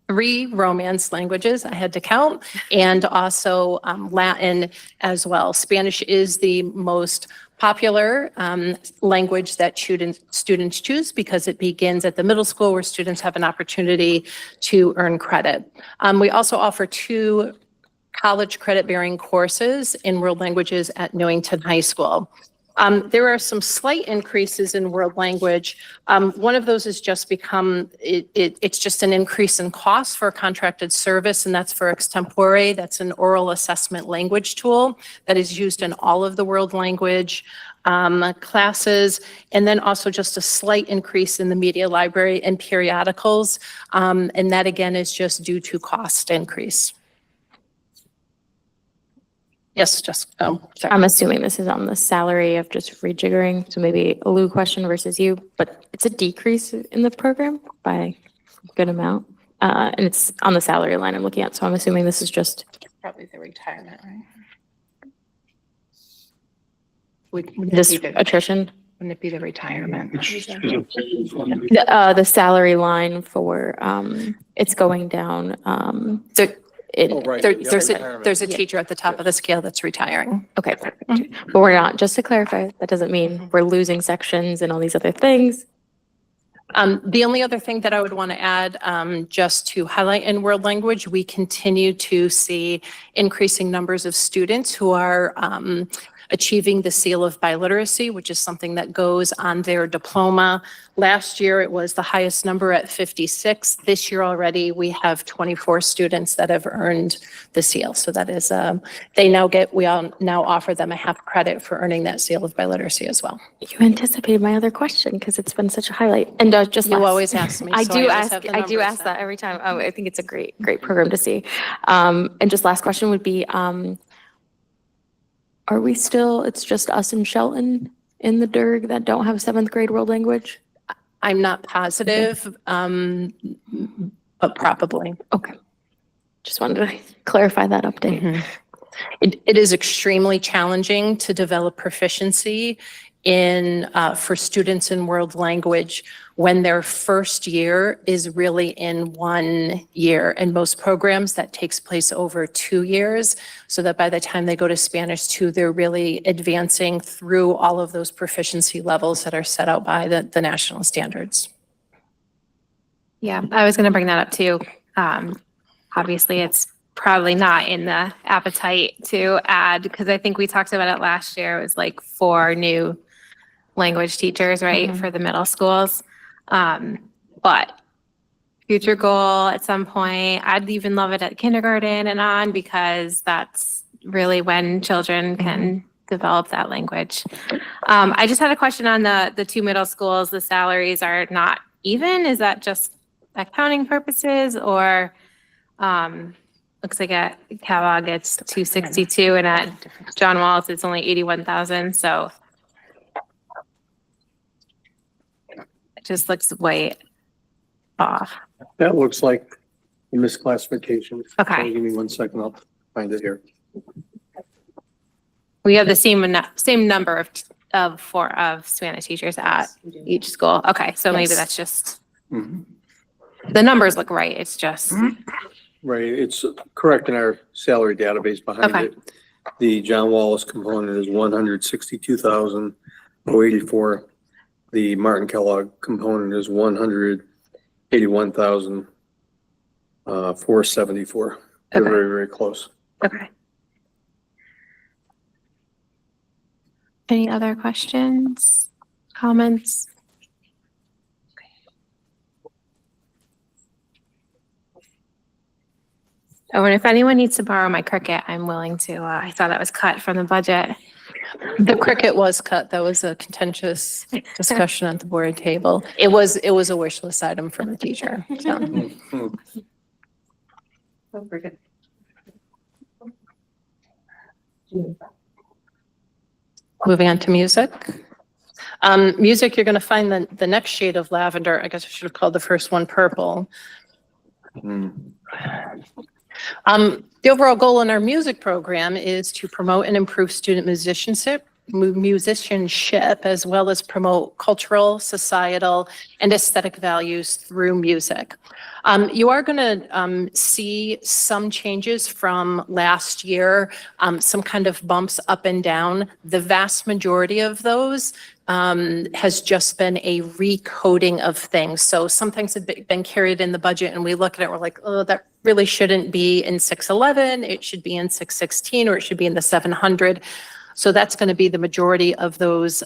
3 Romance languages, I had to count, and also Latin as well. Spanish is the most popular language that students choose because it begins at the middle school where students have an opportunity to earn credit. We also offer 2 college credit-bearing courses in world languages at Newington High School. There are some slight increases in world language. One of those is just it's just an increase in cost for a contracted service, and that's for extempore. That's an oral assessment language tool that is used in all of the world language classes, and then also just a slight increase in the media library and periodicals. And that again is just due to cost increase. Yes, just, sorry. I'm assuming this is on the salary of just rejiggering, so maybe a Lou question versus you, but it's a decrease in the program by a good amount. And it's on the salary line I'm looking at, so I'm assuming this is just. Probably the retirement, right? Just attrition? Wouldn't it be the retirement? The salary line for, it's going down, There's a Yeah. teacher at the top of the scale that's retiring. Okay, perfect. But we're not, just to clarify, that doesn't mean we're losing sections and all these other things. The only other thing that I would want to add, just to highlight in world language, we continue to see increasing numbers of students who are achieving the seal of biliteracy, which is something that goes on their diploma. Last year, it was the highest number at 56. This year already, we have 24 students that have earned the seal. So that is, we all now offer them a half credit for earning that seal of biliteracy as well. You anticipated my other question because it's been such a highlight. And just You last- always ask me. I so do always ask. have the I do numbers ask then. that every time. I think it's a great program to see. And just last question would be, are we still? It's just us and Shelton in the DIRG that don't have 7th grade world language. I'm not positive, but probably. Okay. Just wanted to clarify that update. It is extremely challenging to develop proficiency for students in world language when their first year is really in 1 year. In most programs, that takes place over 2 years, so that by the time they go to Spanish 2, they're really advancing through all of those proficiency levels that are set out by the national standards. Yeah, I was going to bring that up too. Obviously, it's probably not in the appetite to add, because I think we talked about it last year. It was like 4 new language teachers, right, for the middle schools. But future goal at some point, I'd even love it at kindergarten and on, because that's really when children can develop that language. I just had a question on the 2 middle schools. The salaries are not even. Is that just accounting purposes, or looks like at Kellogg it's 262 and at John Wallace it's only 81,000. So it just looks way off. That looks like a misclassification. Okay. So give me 1 second, I'll find it here. We have the same number of Spanish teachers at each school. Okay, so maybe Yes. that's just Mhm. the numbers look right. It's just Right, it's correct in our salary database behind Okay. it. The John Wallace component is 162,084. The Martin Kellogg component is 181,474. They're Okay. very, very close. okay. Any other questions, comments? Oh, and if anyone needs to borrow my Cricut, I'm willing to. I thought that was cut from the budget. The cricket was cut. That was a contentious discussion at the board table. It was a wish list item from the teacher. So. Mhm. Moving on to music. Music, you're going to find the next shade of lavender. I guess I should have called the first one purple. The overall goal in our music program is to promote and improve student musicianship, as well as promote cultural, societal, and aesthetic values through music. You are going to see some changes from last year, some kind of bumps up and down. The vast majority of those has just been a recoding of things. So some things have been carried in the budget and we look at it, we're like, oh, that really shouldn't be in 611. It should be in 616, or it should be in the 700. So that's going to be the majority of those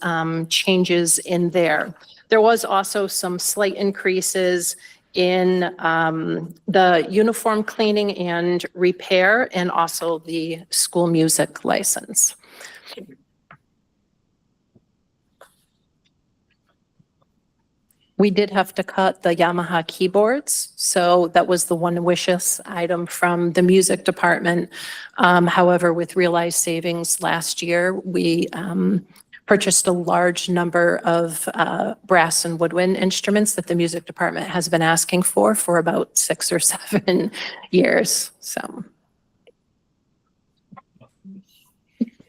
changes in there. There was also some slight increases in the uniform cleaning and repair, and also the school music license. We did have to cut the Yamaha keyboards, so that was the one wishes item from the music department. However, with realized savings last year, we purchased a large number of brass and woodwind instruments that the music department has been asking for about 6 or 7 years. So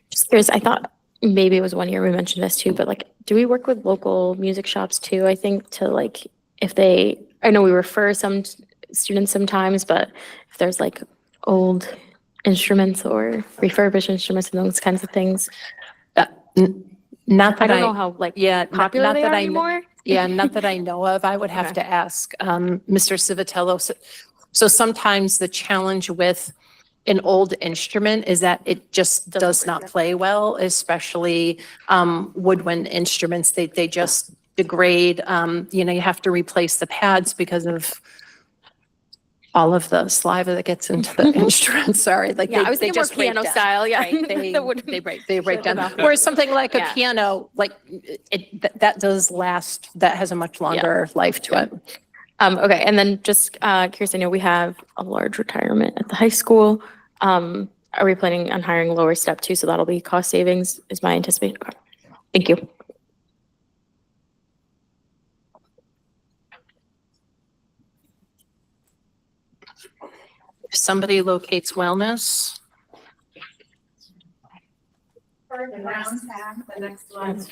Just curious, I thought maybe it was one year we mentioned this too, but like, do we work with local music shops too? I think to like, if they, I know we refer some students sometimes, but if there's like old instruments or refurbished instruments and those kinds of things. Not I that don't know how like popular they are anymore. Yeah, not that I know of. I would have Okay. to ask Mr. Civitello. So sometimes the challenge with an old instrument is that it just does not play well, especially woodwind instruments. They just degrade. You have to replace the pads because of all of the saliva that gets into the instrument. Sorry, like Yeah, I was they thinking more just break piano down. style. Yeah, Right, they break down. enough. Whereas something like a Yeah. piano, like that does last. That has a much longer life to it. Okay, and then just curious, I know we have a large retirement at the high school. Are we planning on hiring lower step too? So that'll be cost savings is my anticipation. Okay. Thank you. If somebody locates wellness, For the round tab, the next one.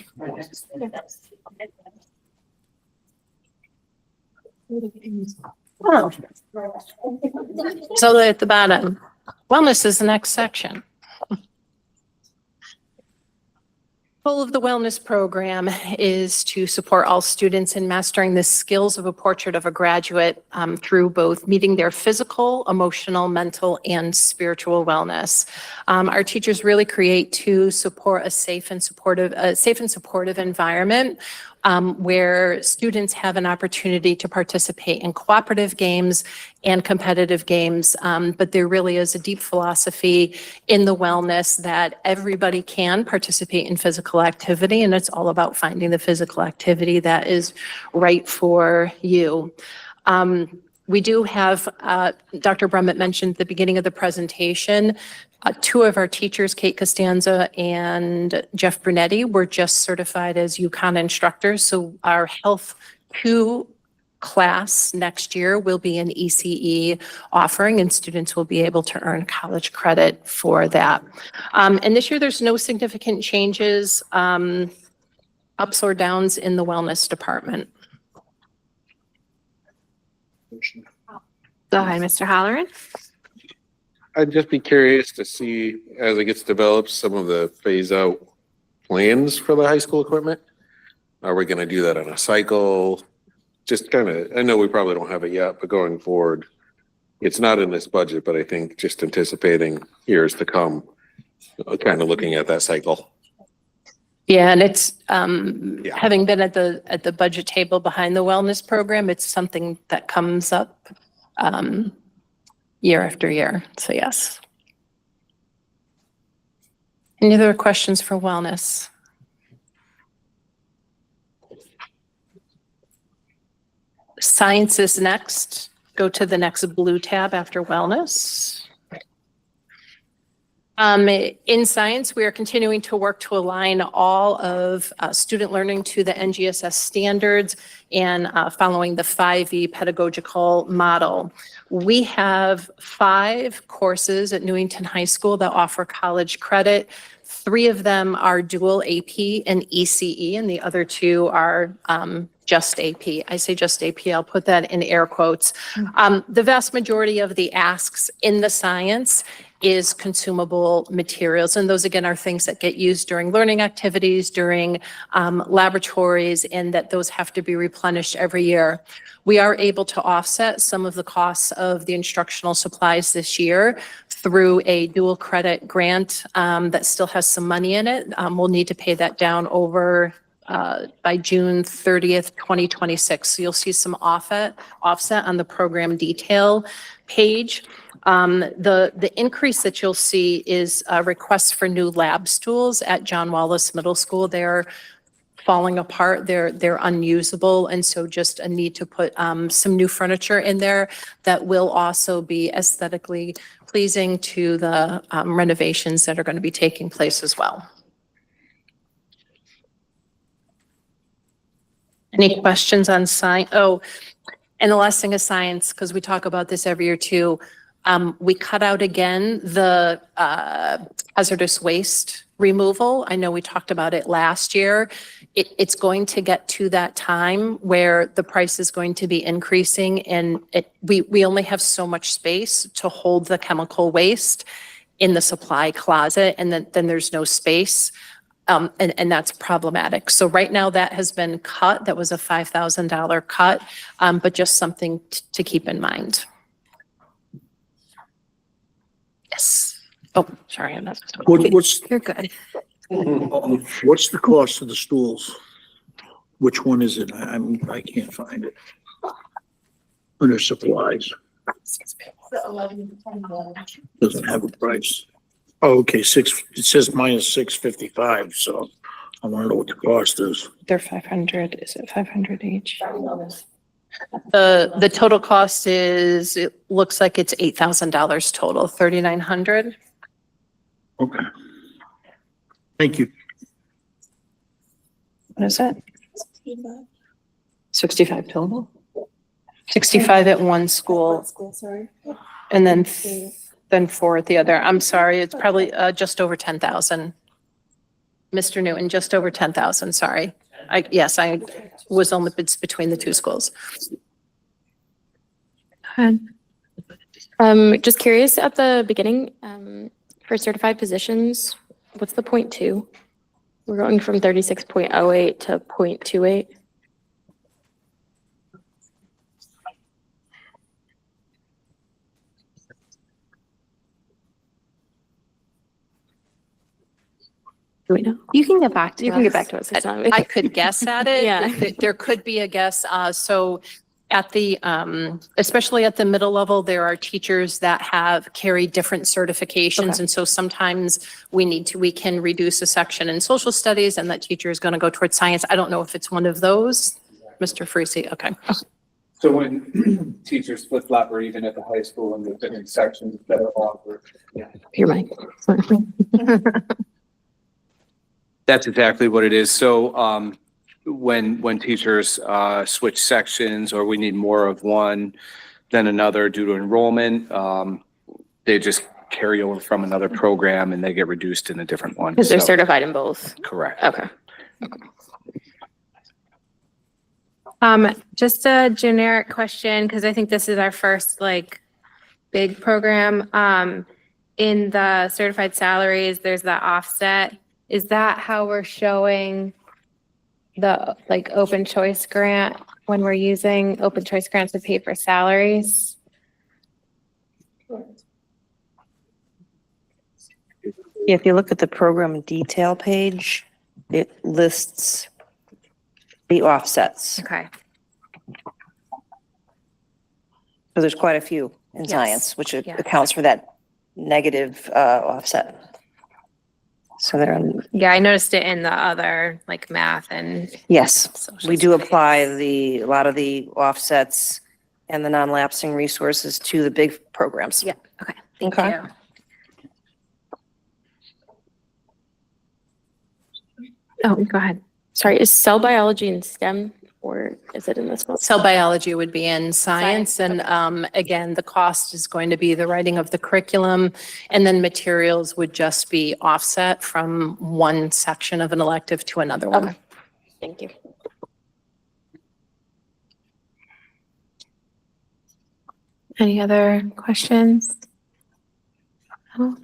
oh, so at the bottom, wellness is the next section. Goal of the wellness program is to support all students in mastering the skills of a portrait of a graduate through both meeting their physical, emotional, mental, and spiritual wellness. Our teachers really create to support a safe and supportive environment where students have an opportunity to participate in cooperative games and competitive games. But there really is a deep philosophy in the wellness that everybody can participate in physical activity, and it's all about finding the physical activity that is right for you. We do have, Dr. Brummett mentioned at the beginning of the presentation, two of our teachers, Kate Costanza and Jeff Brunetti, were just certified as UConn instructors. So our Health 2 class next year will be an ECE offering, and students will be able to earn college credit for that. And this year, there's no significant changes, ups or downs in the wellness department. Go ahead, Mr. Halloran. I'd just be curious to see, as it gets developed, some of the phase out plans for the high school equipment. Are we gonna do that on a cycle? Just kind of, I know we probably don't have it yet, but going forward, it's not in this budget, but I think just anticipating years to come, kind of looking at that cycle. Yeah, and it's, having been at the budget table behind the wellness program, it's something that comes up year after year. So yes. Any other questions for wellness? Science is next. Go to the next blue tab after wellness. In science, we are continuing to work to align all of student learning to the NGSS standards and following the 5E pedagogical model. We have 5 courses at Newington High School that offer college credit. 3 of them are dual AP and ECE, and the other 2 are just AP. I say just AP, I'll put that in air quotes. The vast majority of the asks in the science is consumable materials. And those, again, are things that get used during learning activities, during laboratories, and that those have to be replenished every year. We are able to offset some of the costs of the instructional supplies this year through a dual credit grant that still has some money in it. We'll need to pay that down over by June 30th, 2026. So you'll see some offset on the program detail page. The increase that you'll see is requests for new lab stools at John Wallace Middle School. They're falling apart, they're unusable, and so just a need to put some new furniture in there that will also be aesthetically pleasing to the renovations that are going to be taking place as well. Any questions on science? Oh, and the last thing is science, because we talk about this every year too. We cut out again the hazardous waste removal. I know we talked about it last year. It's going to get to that time where the price is going to be increasing, and we only have so much space to hold the chemical waste in the supply closet, and then there's no space. And that's problematic. So right now that has been cut. That was a $5,000 cut, but just something to keep in mind. Yes. Oh, sorry, I'm not supposed to. What's, You're good. what's the cost of the stools? Which one is it? I can't find it. Under supplies, doesn't have a price. Oh, okay, it says -655, so I want to know what the cost is. They're 500. Is it 500 each? The total cost is, it looks like it's $8,000 total, 3,900. Okay. Thank you. What is that? 65 total? 65 at one school. And then 4 at the other. I'm sorry, it's probably just over 10,000. Mr. Newton, just over 10,000, sorry. Yes, I was on the bids between the two schools. Just curious at the beginning, for certified positions, what's the 0.2? We're going from 36.08 to 0.28. Do we know? You can get back to us. You can get back to us. It's not- I could guess at it. Yeah. There could be a guess. So at the, especially at the middle level, there are teachers that carry different certifications. Okay. And so sometimes we can reduce a section in social studies and that teacher is going to go towards science. I don't know if it's one of those. Mr. Freese, okay. So when teachers flip flop, or even at the high school and the different sections that are offered. Your mic. That's exactly what it is. So when teachers switch sections, or we need more of one than another due to enrollment, they just carry over from another program and they get reduced in a different one. Because they're So- certified in both. Correct. Okay. Just a generic question, because I think this is our first big program. In the certified salaries, there's the offset. Is that how we're showing the open choice grant when we're using open choice grants to pay for salaries? If you look at the program detail page, it lists the offsets. Okay. So there's quite a few in Yes. science, which Yes. accounts for that negative offset. So they're, Yeah, I noticed it in the other math and yes, social we do studies. apply a lot of the offsets and the non-lapsing resources to the big programs. Yeah, okay, thank Okay. you. Oh, go ahead. Sorry, is cell biology in STEM or is it in this one? Cell biology would be in science, Science, and again, the cost is going to be the writing of the curriculum, and then materials would just be offset from one section of an elective to another one. Okay. Thank you. Any other questions? No?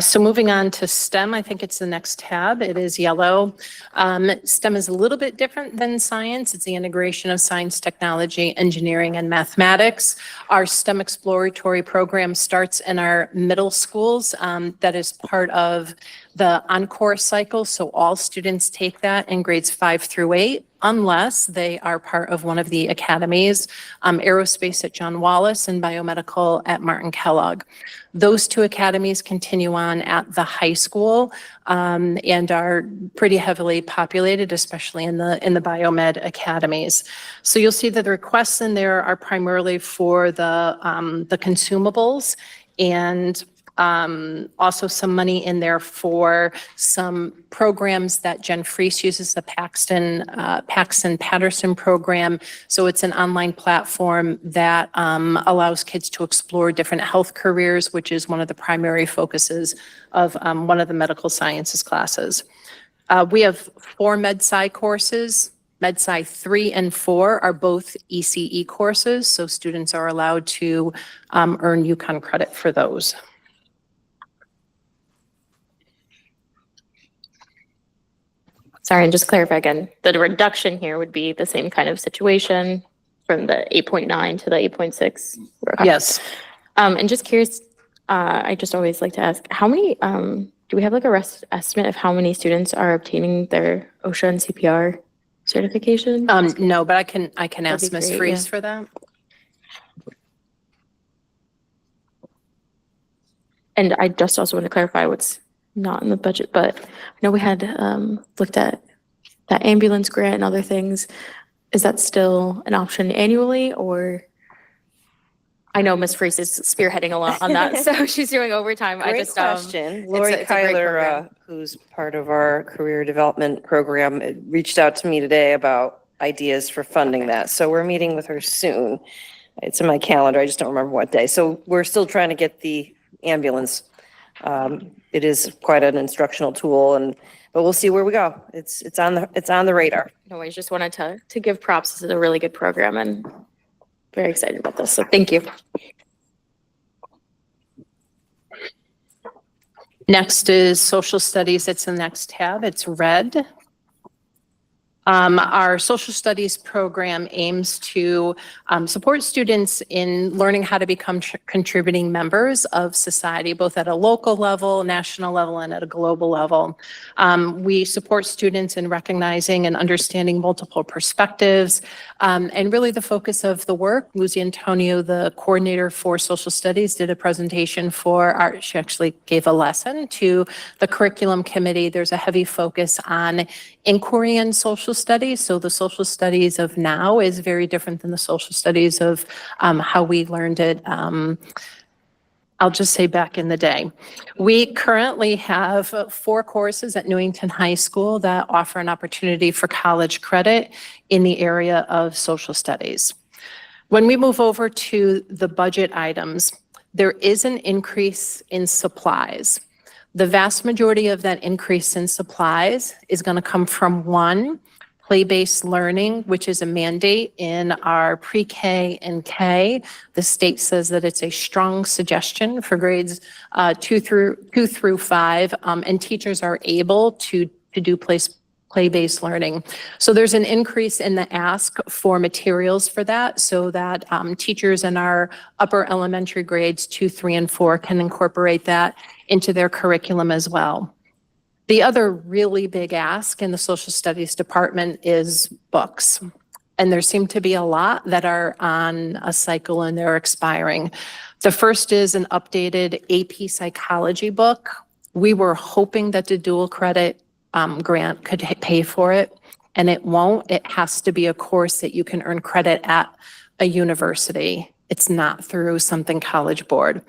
So moving on to STEM, I think it's the next tab. It is yellow. STEM is a little bit different than science. It's the integration of science, technology, engineering, and mathematics. Our STEM exploratory program starts in our middle schools. That is part of the Encore cycle. So all students take that in grades 5 through 8, unless they are part of one of the academies, aerospace at John Wallace and biomedical at Martin Kellogg. Those two academies continue on at the high school and are pretty heavily populated, especially in the biomed academies. So you'll see that the requests in there are primarily for the consumables, and Also some money in there for some programs that Jen Freese uses, the Paxton Patterson program. So it's an online platform that allows kids to explore different health careers, which is one of the primary focuses of one of the medical sciences classes. We have 4 Med-Sci courses. Med-Sci 3 and 4 are both ECE courses, so students are allowed to earn UConn credit for those. Sorry, and just clarify again, the reduction here would be the same kind of situation from the 8.9 to the 8.6? Yes. And just curious, I just always like to ask, how many, do we have like a estimate of how many students are obtaining their OSHA and CPR certification? No, but I can That'd ask be Ms. great, Freeze yeah. for that. And I just also want to clarify what's not in the budget, but I know we had looked at that ambulance grant and other things. Is that still an option annually, or? I know Ms. Freeze is spearheading a lot on that, so she's doing overtime. Great question. Lori it's a great Kyler, program. who's part of our career development program, reached out to me today about ideas for funding that. So we're meeting with her soon. It's in my calendar. I just don't remember what day. So we're still trying to get the ambulance. It is quite an instructional tool, but we'll see where we go. It's on the radar. No, I just wanted to give props. This is a really good program and very excited about this. So thank you. Next is social studies. It's the next tab. It's red. Our social studies program aims to support students in learning how to become contributing members of society, both at a local level, national level, and at a global level. We support students in recognizing and understanding multiple perspectives. And really the focus of the work, Lucy Antonio, the coordinator for social studies, did a presentation she actually gave a lesson to the curriculum committee. There's a heavy focus on inquiry and social studies. So the social studies of now is very different than the social studies of how we learned it. I'll just say back in the day. We currently have 4 courses at Newington High School that offer an opportunity for college credit in the area of social studies. When we move over to the budget items, there is an increase in supplies. The vast majority of that increase in supplies is going to come from 1, play-based learning, which is a mandate in our pre-K and K. The state says that it's a strong suggestion for grades 2 through 5, and teachers are able to do play-based learning. So there's an increase in the ask for materials for that, so that teachers in our upper elementary grades 2, 3, and 4 can incorporate that into their curriculum as well. The other really big ask in the social studies department is books. And there seem to be a lot that are on a cycle and they're expiring. The first is an updated AP psychology book. We were hoping that the dual credit grant could pay for it, and it won't. It has to be a course that you can earn credit at a university. It's not through something College Board.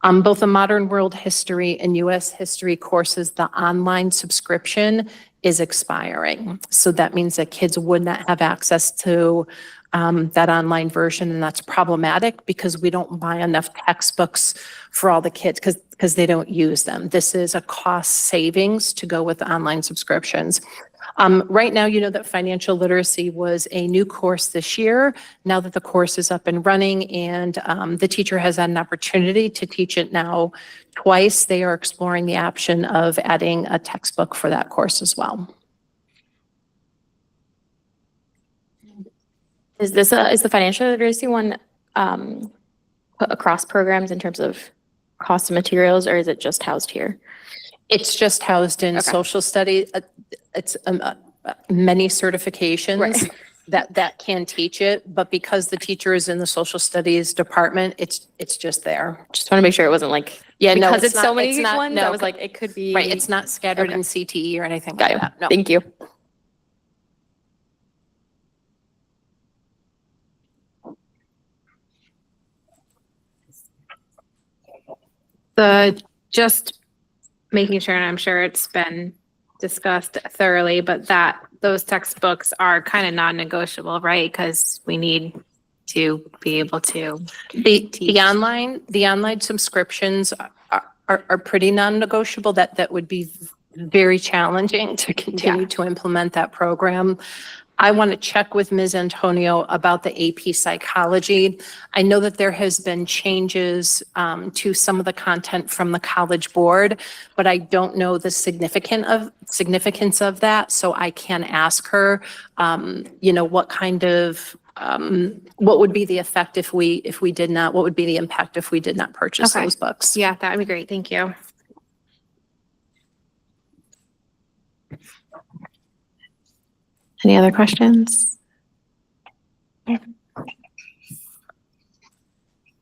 Both the Modern World History and U.S. History courses, the online subscription is expiring. So that means that kids would not have access to that online version, and that's problematic because we don't buy enough textbooks for all the kids because they don't use them. This is a cost savings to go with online subscriptions. Right now, you know that financial literacy was a new course this year. Now that the course is up and running and the teacher has had an opportunity to teach it now twice, they are exploring the option of adding a textbook for that course as well. Is the financial literacy one put across programs in terms of cost of materials, or is it just housed here? It's just housed in social studies. It's many certifications that can teach it, but because the teacher is in the social studies department, it's just there. Just want to make sure it wasn't like, Yeah, no, because it's so many not, ones, no, I was like, it could be. Right, it's not scattered in CTE or anything Got like you. that. No. Thank you. Just making sure, and I'm sure it's been discussed thoroughly, but those textbooks are kind of non-negotiable, right? Because we need to be able to The teach. online subscriptions are pretty non-negotiable. That would be very challenging to continue to implement that program. I want to check with Ms. Antonio about the AP psychology. I know that there has been changes to some of the content from the College Board, but I don't know the significance of that. So I can ask her, what kind of what would be the effect if we did not? What would be the impact if we did not purchase Okay. those books? Yeah, that would be great. Thank you. Any other questions?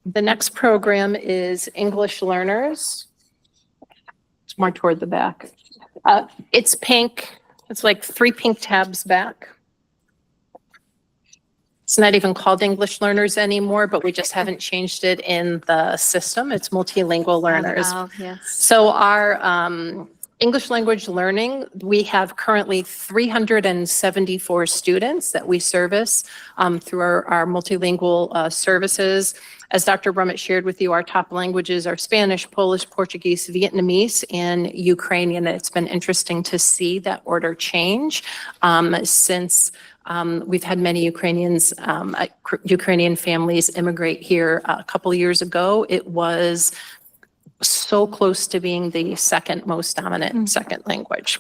The next program is English Learners. It's more toward the back. It's pink. It's like 3 pink tabs back. It's not even called English Learners anymore, but we just haven't changed it in the system. It's multilingual learners. Oh, yes. So our English language learning, we have currently 374 students that we service through our multilingual services. As Dr. Brummett shared with you, our top languages are Spanish, Polish, Portuguese, Vietnamese, and Ukrainian. It's been interesting to see that order change since we've had many Ukrainian families immigrate here a couple of years ago. It was so close to being the second most dominant second language.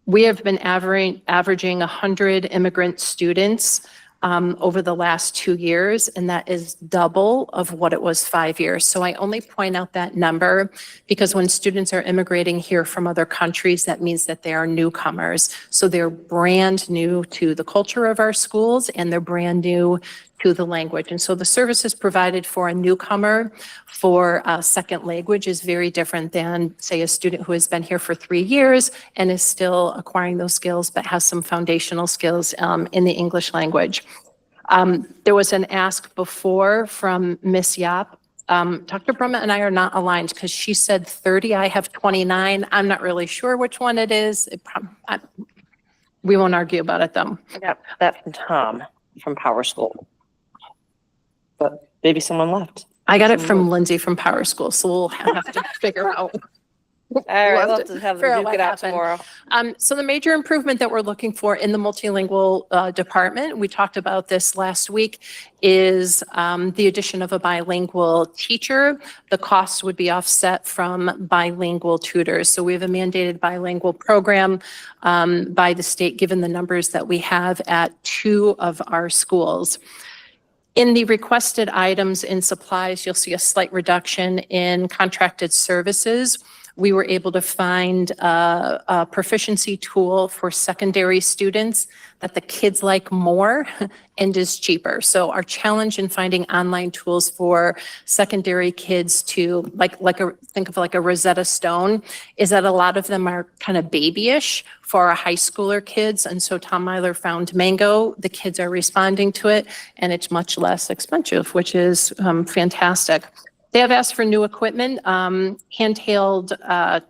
We have been averaging 100 immigrant students over the last 2 years, and that is double of what it was 5 years. So I only point out that number because when students are immigrating here from other countries, that means that they are newcomers. So they're brand new to the culture of our schools and they're brand new to the language. And so the services provided for a newcomer for a second language is very different than, say, a student who has been here for 3 years and is still acquiring those skills, but has some foundational skills in the English language. There was an ask before from Ms. Yap. Dr. Brummett and I are not aligned because she said 30, I have 29. I'm not really sure which one it is. We won't argue about it though. I got that from Tom from Power School. But maybe someone left. I got it from Lindsay from Power School, so we'll have to figure out. All right, we'll have to have them duke it out tomorrow. So the major improvement that we're looking for in the multilingual department, we talked about this last week, is the addition of a bilingual teacher. The costs would be offset from bilingual tutors. So we have a mandated bilingual program by the state, given the numbers that we have at 2 of our schools. In the requested items in supplies, you'll see a slight reduction in contracted services. We were able to find a proficiency tool for secondary students that the kids like more and is cheaper. So our challenge in finding online tools for secondary kids to think of like a Rosetta Stone is that a lot of them are kind of babyish for our high schooler kids. And so Tom Myler found Mango. The kids are responding to it and it's much less expensive, which is fantastic. They have asked for new equipment, handheld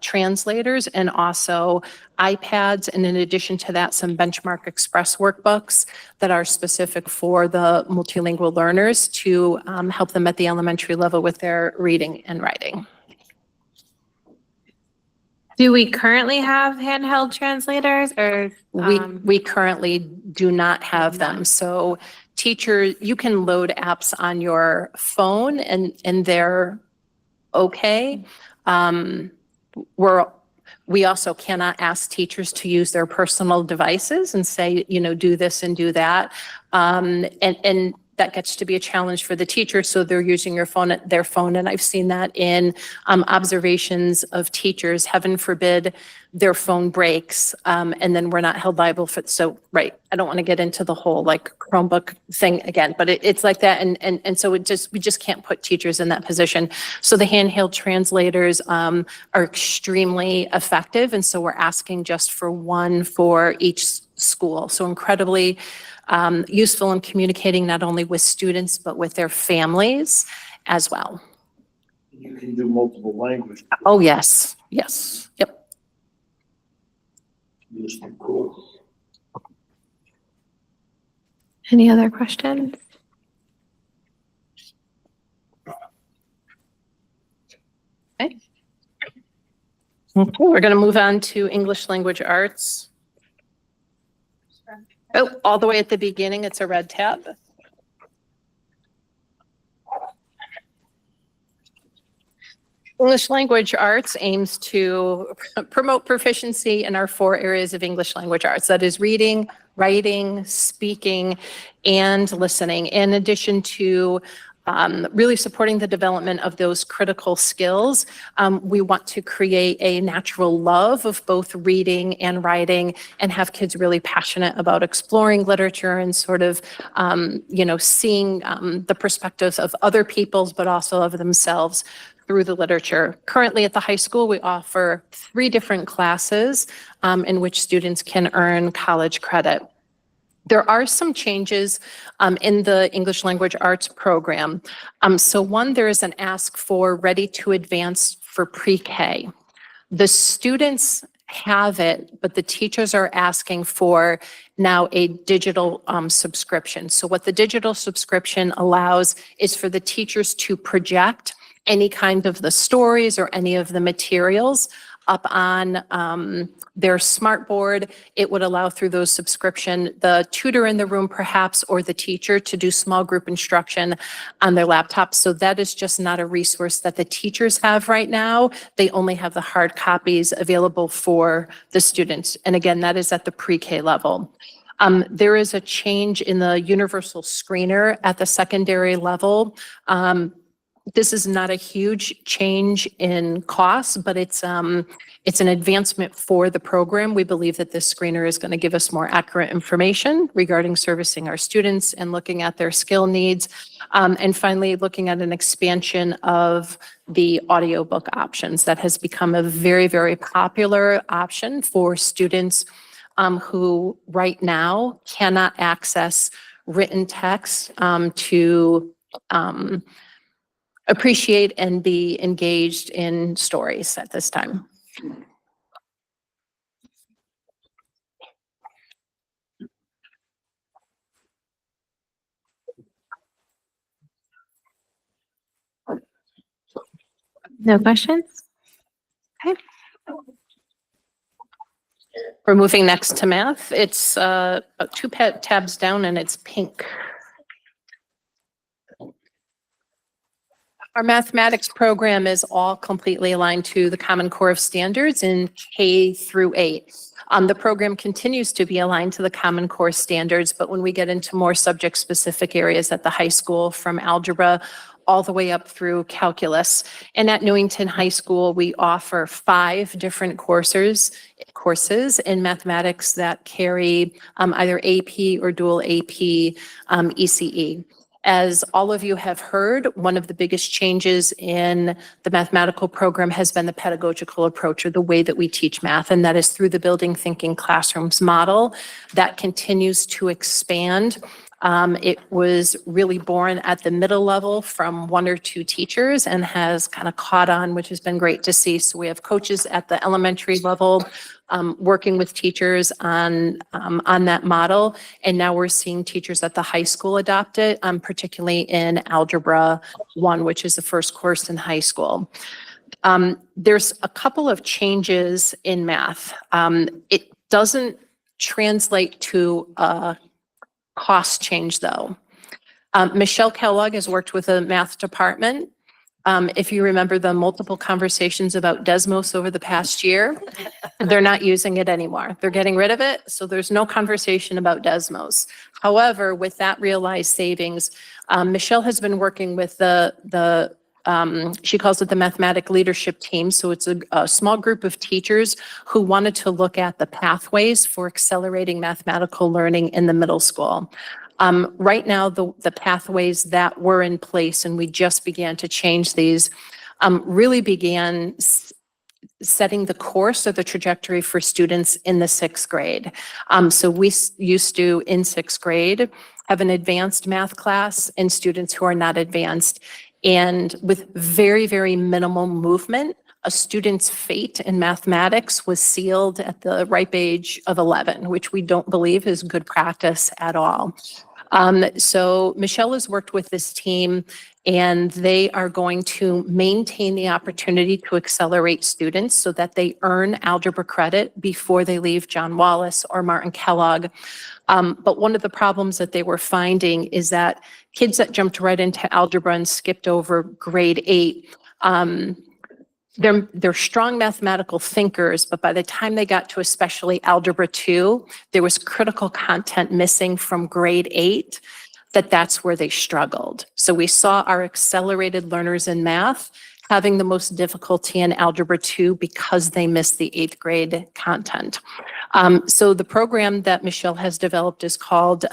translators, and also iPads. And in addition to that, some Benchmark Express workbooks that are specific for the multilingual learners to help them at the elementary level with their reading and writing. Do we currently have handheld translators or? We currently do not have them. So teachers, you can load apps on your phone and they're okay. We also cannot ask teachers to use their personal devices and say, do this and do that. And that gets to be a challenge for the teacher. So they're using their phone. And I've seen that in observations of teachers. Heaven forbid their phone breaks and then we're not held liable for, so, right. I don't want to get into the whole Chromebook thing again, but it's like that. And so we just can't put teachers in that position. So the handheld translators are extremely effective. And so we're asking just for one for each school. So incredibly useful in communicating not only with students, but with their families as well. You can do multiple languages. Oh, yes, yes, yep. Just cool. Any other questions? Okay, we're going to move on to English language arts. Oh, all the way at the beginning, it's a red tab. English language arts aims to promote proficiency in our 4 areas of English language arts. That is reading, writing, speaking, and listening, in addition to really supporting the development of those critical skills. We want to create a natural love of both reading and writing and have kids really passionate about exploring literature and sort of, seeing the perspectives of other people's, but also of themselves through the literature. Currently at the high school, we offer 3 different classes in which students can earn college credit. There are some changes in the English language arts program. So one, there is an ask for Ready to Advance for pre-K. The students have it, but the teachers are asking for now a digital subscription. So what the digital subscription allows is for the teachers to project any kind of the stories or any of the materials up on their smartboard. It would allow through those subscription, the tutor in the room perhaps, or the teacher to do small group instruction on their laptop. So that is just not a resource that the teachers have right now. They only have the hard copies available for the students. And again, that is at the pre-K level. There is a change in the universal screener at the secondary level. This is not a huge change in cost, but it's an advancement for the program. We believe that this screener is going to give us more accurate information regarding servicing our students and looking at their skill needs. And finally, looking at an expansion of the audiobook options. That has become a very, very popular option for students who right now cannot access written text to appreciate and be engaged in stories at this time. No questions? Okay. We're moving next to math. It's about 2 tabs down and it's pink. Our mathematics program is all completely aligned to the Common Core of Standards in K through 8. The program continues to be aligned to the Common Core standards, but when we get into more subject-specific areas at the high school, from algebra all the way up through calculus. And at Newington High School, we offer 5 different courses in mathematics that carry either AP or dual AP ECE. As all of you have heard, one of the biggest changes in the mathematical program has been the pedagogical approach, or the way that we teach math, and that is through the Building Thinking Classrooms model that continues to expand. It was really born at the middle level from 1 or 2 teachers and has kind of caught on, which has been great to see. So we have coaches at the elementary level working with teachers on that model. And now we're seeing teachers at the high school adopt it, particularly in Algebra 1, which is the first course in high school. There's a couple of changes in math. It doesn't translate to a cost change though. Michelle Kellogg has worked with the math department. If you remember the multiple conversations about Desmos over the past year, they're not using it anymore. They're getting rid of it, so there's no conversation about Desmos. However, with that realized savings, Michelle has been working with she calls it the mathematic leadership team. So it's a small group of teachers who wanted to look at the pathways for accelerating mathematical learning in the middle school. Right now, the pathways that were in place, and we just began to change these, really began setting the course or the trajectory for students in the 6th grade. So we used to, in 6th grade, have an advanced math class and students who are not advanced. And with very, very minimal movement, a student's fate in mathematics was sealed at the ripe age of 11, which we don't believe is good practice at all. So Michelle has worked with this team, and they are going to maintain the opportunity to accelerate students so that they earn algebra credit before they leave John Wallace or Martin Kellogg. But one of the problems that they were finding is that kids that jumped right into algebra and skipped over grade 8, they're strong mathematical thinkers, but by the time they got to especially Algebra 2, there was critical content missing from grade 8, that's where they struggled. So we saw our accelerated learners in math having the most difficulty in Algebra 2 because they missed the 8th grade content. So the program that Michelle has developed is called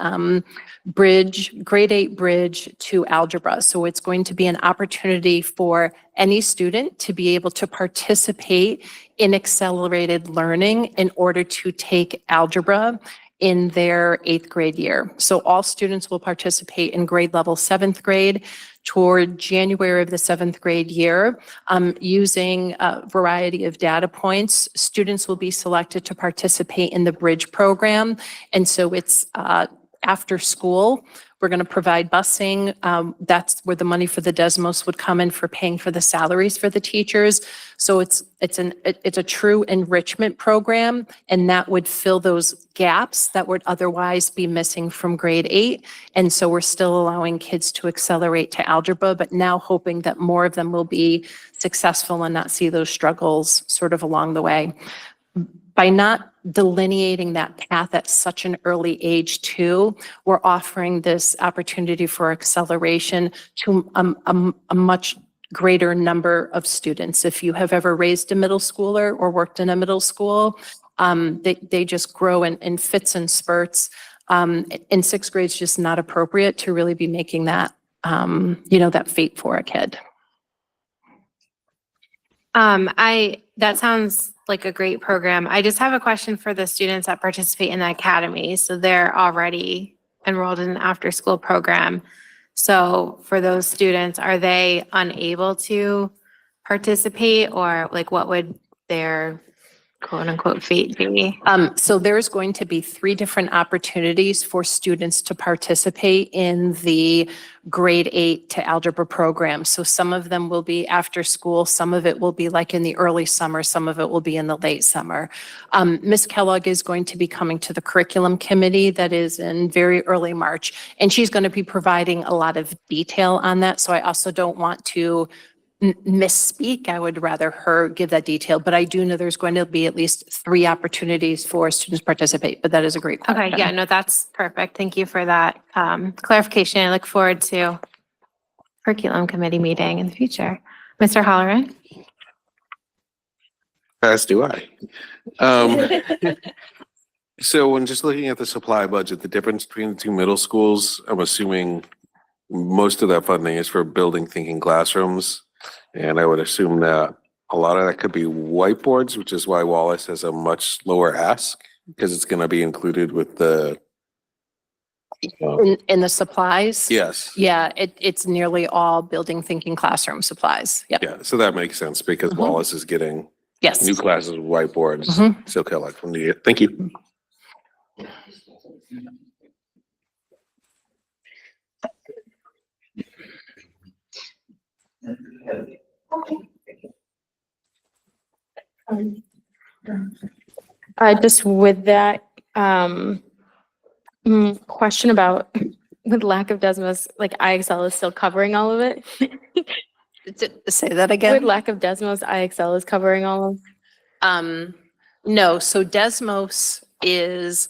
Grade 8 Bridge to Algebra. So it's going to be an opportunity for any student to be able to participate in accelerated learning in order to take algebra in their 8th grade year. So all students will participate in grade level 7th grade toward January of the 7th grade year. Using a variety of data points, students will be selected to participate in the Bridge program. And so it's after school. We're going to provide busing. That's where the money for the Desmos would come in for paying for the salaries for the teachers. So it's a true enrichment program, and that would fill those gaps that would otherwise be missing from grade 8. And so we're still allowing kids to accelerate to algebra, but now hoping that more of them will be successful and not see those struggles sort of along the way. By not delineating that path at such an early age too, we're offering this opportunity for acceleration to a much greater number of students. If you have ever raised a middle schooler or worked in a middle school, they just grow in fits and spurts. In 6th grade, it's just not appropriate to really be making that, that fate for a kid. That sounds like a great program. I just have a question for the students that participate in the academy. So they're already enrolled in an after-school program. So for those students, are they unable to participate, or like what would their quote unquote fate be? So there's going to be 3 different opportunities for students to participate in the grade 8 to algebra program. So some of them will be after school, some of it will be like in the early summer, some of it will be in the late summer. Ms. Kellogg is going to be coming to the curriculum committee that is in very early March, and she's going to be providing a lot of detail on that. So I also don't want to misspeak. I would rather her give that detail, but I do know there's going to be at least 3 opportunities for students to participate, but that is a great question. Okay, yeah, no, that's perfect. Thank you for that clarification. I look forward to curriculum committee meeting in the future. Mr. Halloran? As do I. So when just looking at the supply budget, the difference between the 2 middle schools, I'm assuming most of that funding is for building thinking classrooms. And I would assume that a lot of that could be whiteboards, which is why Wallace has a much lower ask, because it's going to be included with the. In the supplies? Yes. Yeah, it's nearly all building thinking classroom supplies. Yep. Yeah, so that makes sense because Wallace is getting Yes. new classes with whiteboards. So Kellogg will need it. Thank you. Just with that, question about with lack of Desmos, like IXL is still covering all of it. Say that again. With lack of Desmos, IXL is covering all of. No, so Desmos is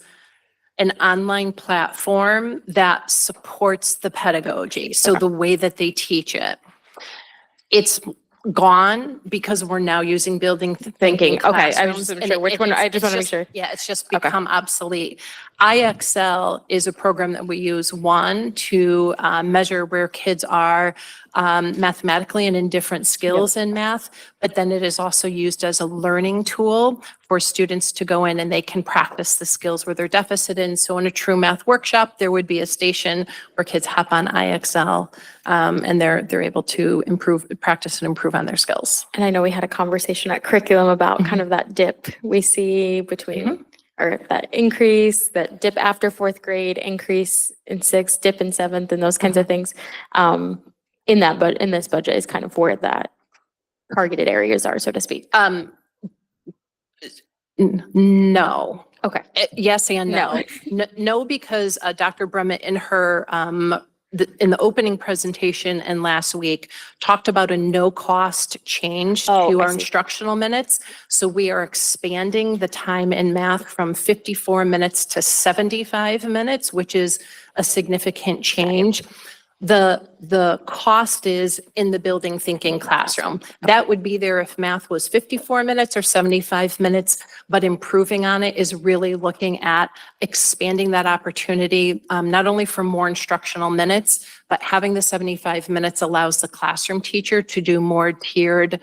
an online platform that supports the pedagogy. So the way that they teach it. It's gone because we're now using building thinking Okay, I was classrooms, just and sure which one, I just want to make sure. Yeah, it's just Okay. become obsolete. IXL is a program that we use, one, to measure where kids are mathematically and in different skills in math, but then it is also used as a learning tool for students to go in and they can practice the skills where they're deficit in. So in a true math workshop, there would be a station where kids hop on IXL and they're able to practice and improve on their skills. And I know we had a conversation at curriculum about kind of that dip we see between, or that increase, that dip after fourth grade, increase in sixth, dip in seventh, and those kinds of things. In that, but in this budget is kind of where that targeted areas are, so to speak. No. Okay. Yes and no. No, because Dr. Brummett in her in the opening presentation and last week talked about a no-cost change to our instructional minutes. So we are expanding the time in math from 54 minutes to 75 minutes, which is a significant change. The cost is in the building thinking classroom. That would be there if math was 54 minutes or 75 minutes, but improving on it is really looking at expanding that opportunity, not only for more instructional minutes, but having the 75 minutes allows the classroom teacher to do more tiered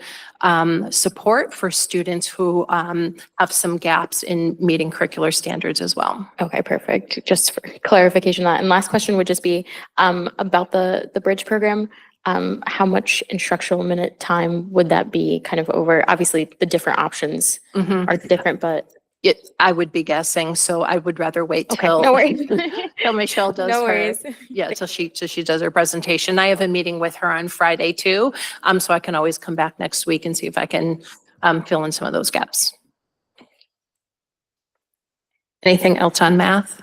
support for students who have some gaps in meeting curricular standards as well. Okay, perfect. Just for clarification on that. And last question would just be about the bridge program. How much instructional minute time would that be kind of over? Obviously, the different options are different, but I would be guessing, so I would rather wait okay, till no worries. till Michelle does No her. worries. Yeah, till she does her presentation. I have a meeting with her on Friday too, so I can always come back next week and see if I can fill in some of those gaps. Anything else on math?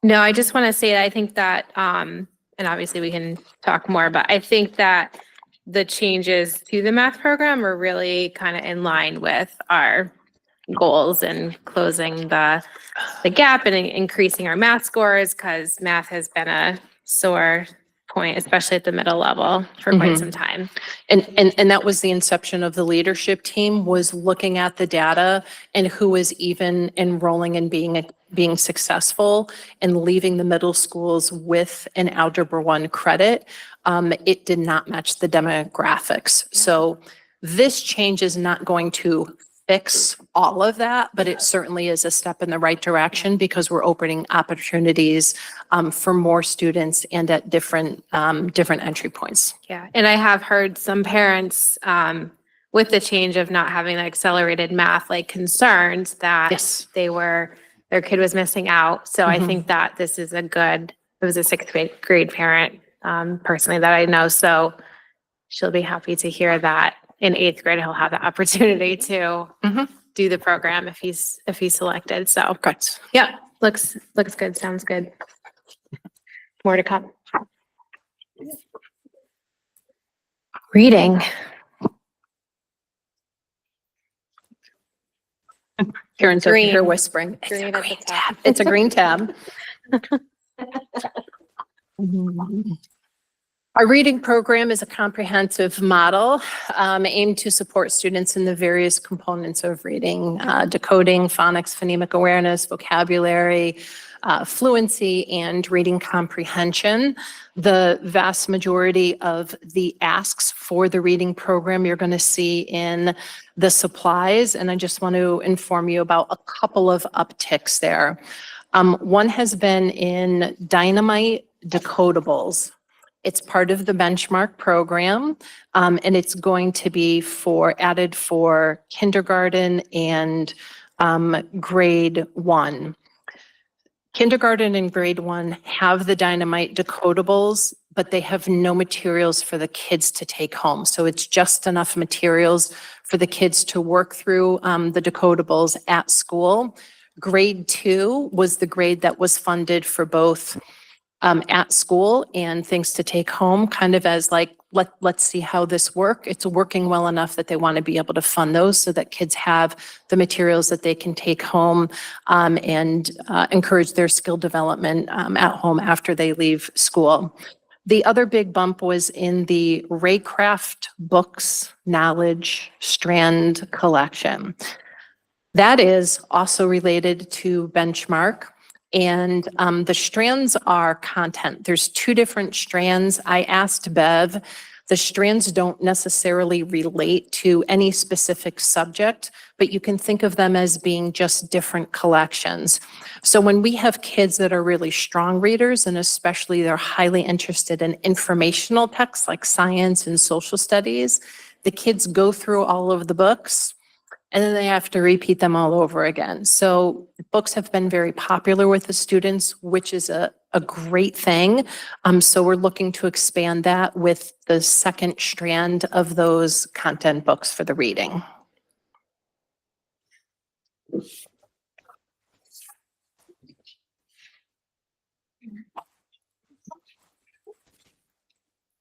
No, I just want to say that I think that, and obviously we can talk more, but I think that the changes to the math program are really kind of in line with our goals and closing the gap and increasing our math scores, because math has been a sore point, especially at the middle level for quite some time. And that was the inception of the leadership team, was looking at the data and who was even enrolling and being successful and leaving the middle schools with an Algebra 1 credit. It did not match the demographics. So this change is not going to fix all of that, but it certainly is a step in the right direction because we're opening opportunities for more students and at different entry points. Yeah, and I have heard some parents with the change of not having the accelerated math, like concerns that their kid was missing out. So I think that this is it was a sixth grade parent personally that I know. So she'll be happy to hear that in eighth grade, he'll have the opportunity to do the program if he's selected. So yeah, looks good. Sounds good. More to come. Reading. Karen's over Green. here whispering. It's Green a at the green top. tab. It's a green tab. Our reading program is a comprehensive model aimed to support students in the various components of reading, decoding, phonics, phonemic awareness, vocabulary, fluency, and reading comprehension. The vast majority of the asks for the reading program you're going to see in the supplies, and I just want to inform you about a couple of upticks there. One has been in Dynamite decodables. It's part of the benchmark program, and it's going to be added for kindergarten and grade 1. Kindergarten and grade 1 have the Dynamite decodables, but they have no materials for the kids to take home. So it's just enough materials for the kids to work through the decodables at school. Grade 2 was the grade that was funded for both at school and things to take home, kind of as like, let's see how this works. It's working well enough that they want to be able to fund those so that kids have the materials that they can take home and encourage their skill development at home after they leave school. The other big bump was in the Raycraft Books Knowledge Strand collection. That is also related to benchmark. And the strands are content. There's two different strands. I asked Bev, the strands don't necessarily relate to any specific subject, but you can think of them as being just different collections. So when we have kids that are really strong readers, and especially they're highly interested in informational texts like science and social studies, the kids go through all of the books and then they have to repeat them all over again. So books have been very popular with the students, which is a great thing. So we're looking to expand that with the second strand of those content books for the reading.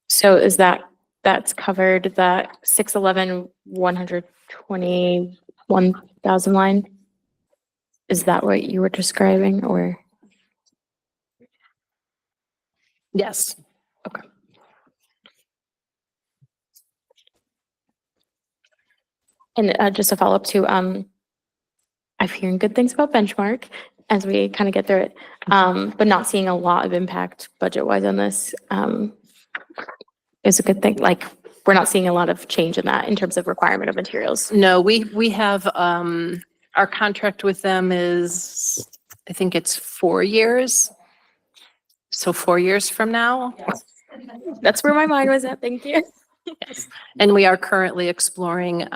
So is that's covered, that 611, 121,000 line? Is that what you were describing, or? Yes. Okay. And just a follow-up to, I'm hearing good things about benchmark as we kind of get through it, but not seeing a lot of impact budget-wise on this is a good thing. Like, we're not seeing a lot of change in that in terms of requirement of materials. No, we have, our contract with them is, I think it's 4 years. So 4 years from now. That's where my mind was at. Thank you. Yes. And we are currently exploring,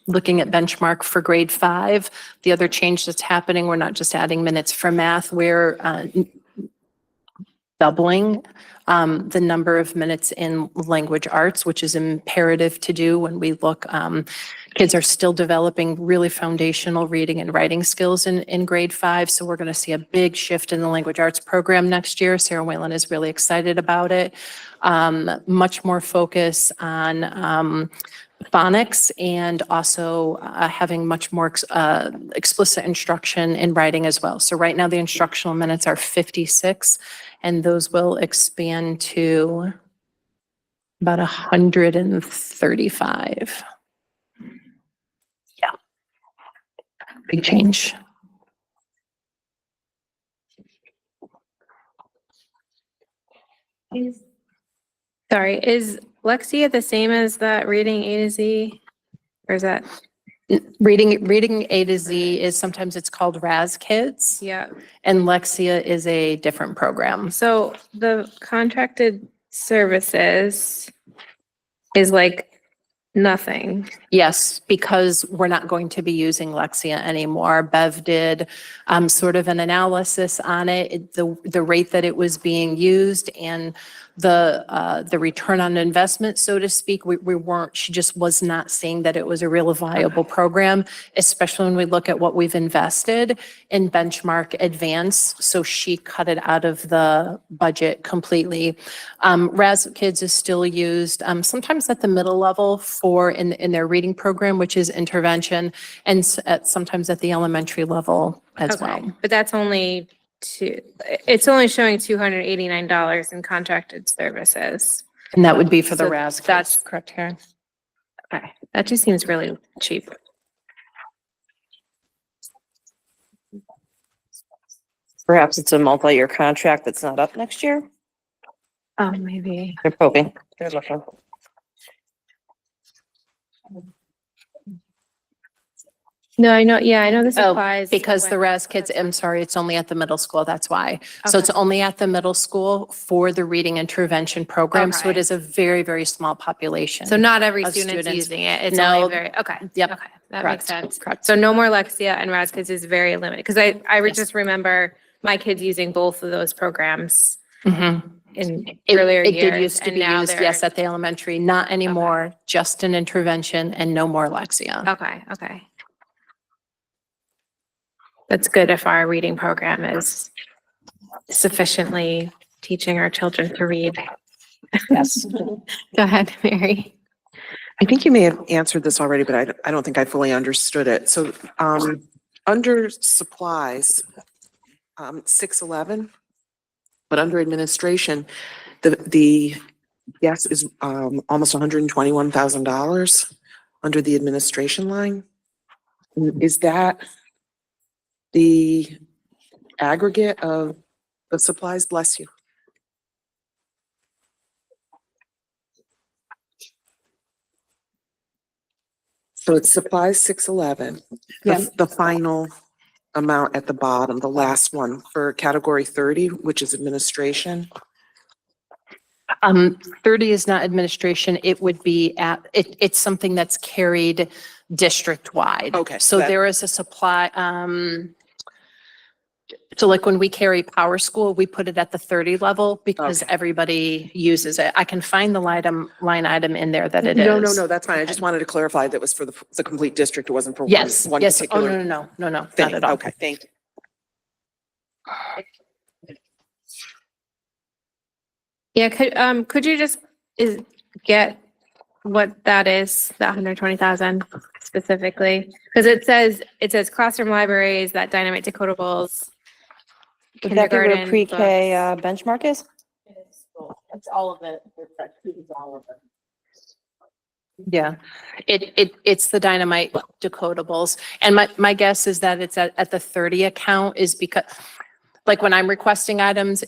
looking at benchmark for grade 5. The other change that's happening, we're not just adding minutes for math, we're doubling the number of minutes in language arts, which is imperative to do when we look. Kids are still developing really foundational reading and writing skills in grade 5. So we're going to see a big shift in the language arts program next year. Sarah Whalen is really excited about it. Much more focus on phonics and also having much more explicit instruction in writing as well. So right now the instructional minutes are 56 and those will expand to about 135. Yeah. Big change. Sorry, is Lexia the same as that reading A to Z? Or is that? Reading A to Z is sometimes it's called Raz Kids. Yeah. And Lexia is a different program. So the contracted services is like nothing. Yes, because we're not going to be using Lexia anymore. Bev did sort of an analysis on it, the rate that it was being used and the return on investment, so to speak. We weren't, she just was not seeing that it was a real viable program, especially when we look at what we've invested in Benchmark Advance. So she cut it out of the budget completely. Raz Kids is still used sometimes at the middle level for in their reading program, which is intervention, and sometimes at the elementary level as well. But that's only it's only showing $289 in contracted services. And that would be for the So Raz Kids. that's Correct, Karen? Okay, that just seems really cheap. Perhaps it's a multi-year contract that's not up next year. Oh, maybe. They're poking. They're looking. No, I know, yeah, I know this Oh, applies. because the Raz Kids, I'm sorry, it's only at the middle school, that's why. So it's only at the middle school for the reading intervention program, so it Okay. is a very, very small population. So not every of student's students. using it. It's No. only very, okay. Yep. Okay, that Correct. makes sense. Correct. So no more Lexia and Raz Kids is very limited, because I Yes. just remember my kids using both of those programs Mhm. in It earlier it years. did used to and be now used, they're- yes, at the elementary, not anymore, just an intervention and no more Lexia. Okay, okay. That's good if our reading program is sufficiently teaching our children to read. Yes. Go ahead, Mary. I think you may have answered this already, but I don't think I fully understood it. So, under supplies, 611, but under administration, The yes is almost $121,000 under the administration line. Is that the aggregate of the supplies? Bless you. So it's supplies 611. The final amount at the bottom, the last one for category 30, which is administration. 30 is not administration. It would be it's something that's carried district-wide. Okay. So there is a supply, so like when we carry Power School, we put it at the 30 level because everybody uses it. I can find the line item in there that it is. No, that's fine. I just wanted to clarify that it was for the complete district. It wasn't for Yes, one yes. Oh, particular no, not thing. at all. Okay, thank you. Yeah, could you just get what that is, that 120,000 specifically? Because it says classroom libraries, that dynamite decodables. Would that be where kindergarten pre-K books. benchmark is? It's all of it. Yeah, it's the dynamite decodables. And my guess is that it's at the 30 account is because, like when I'm requesting items,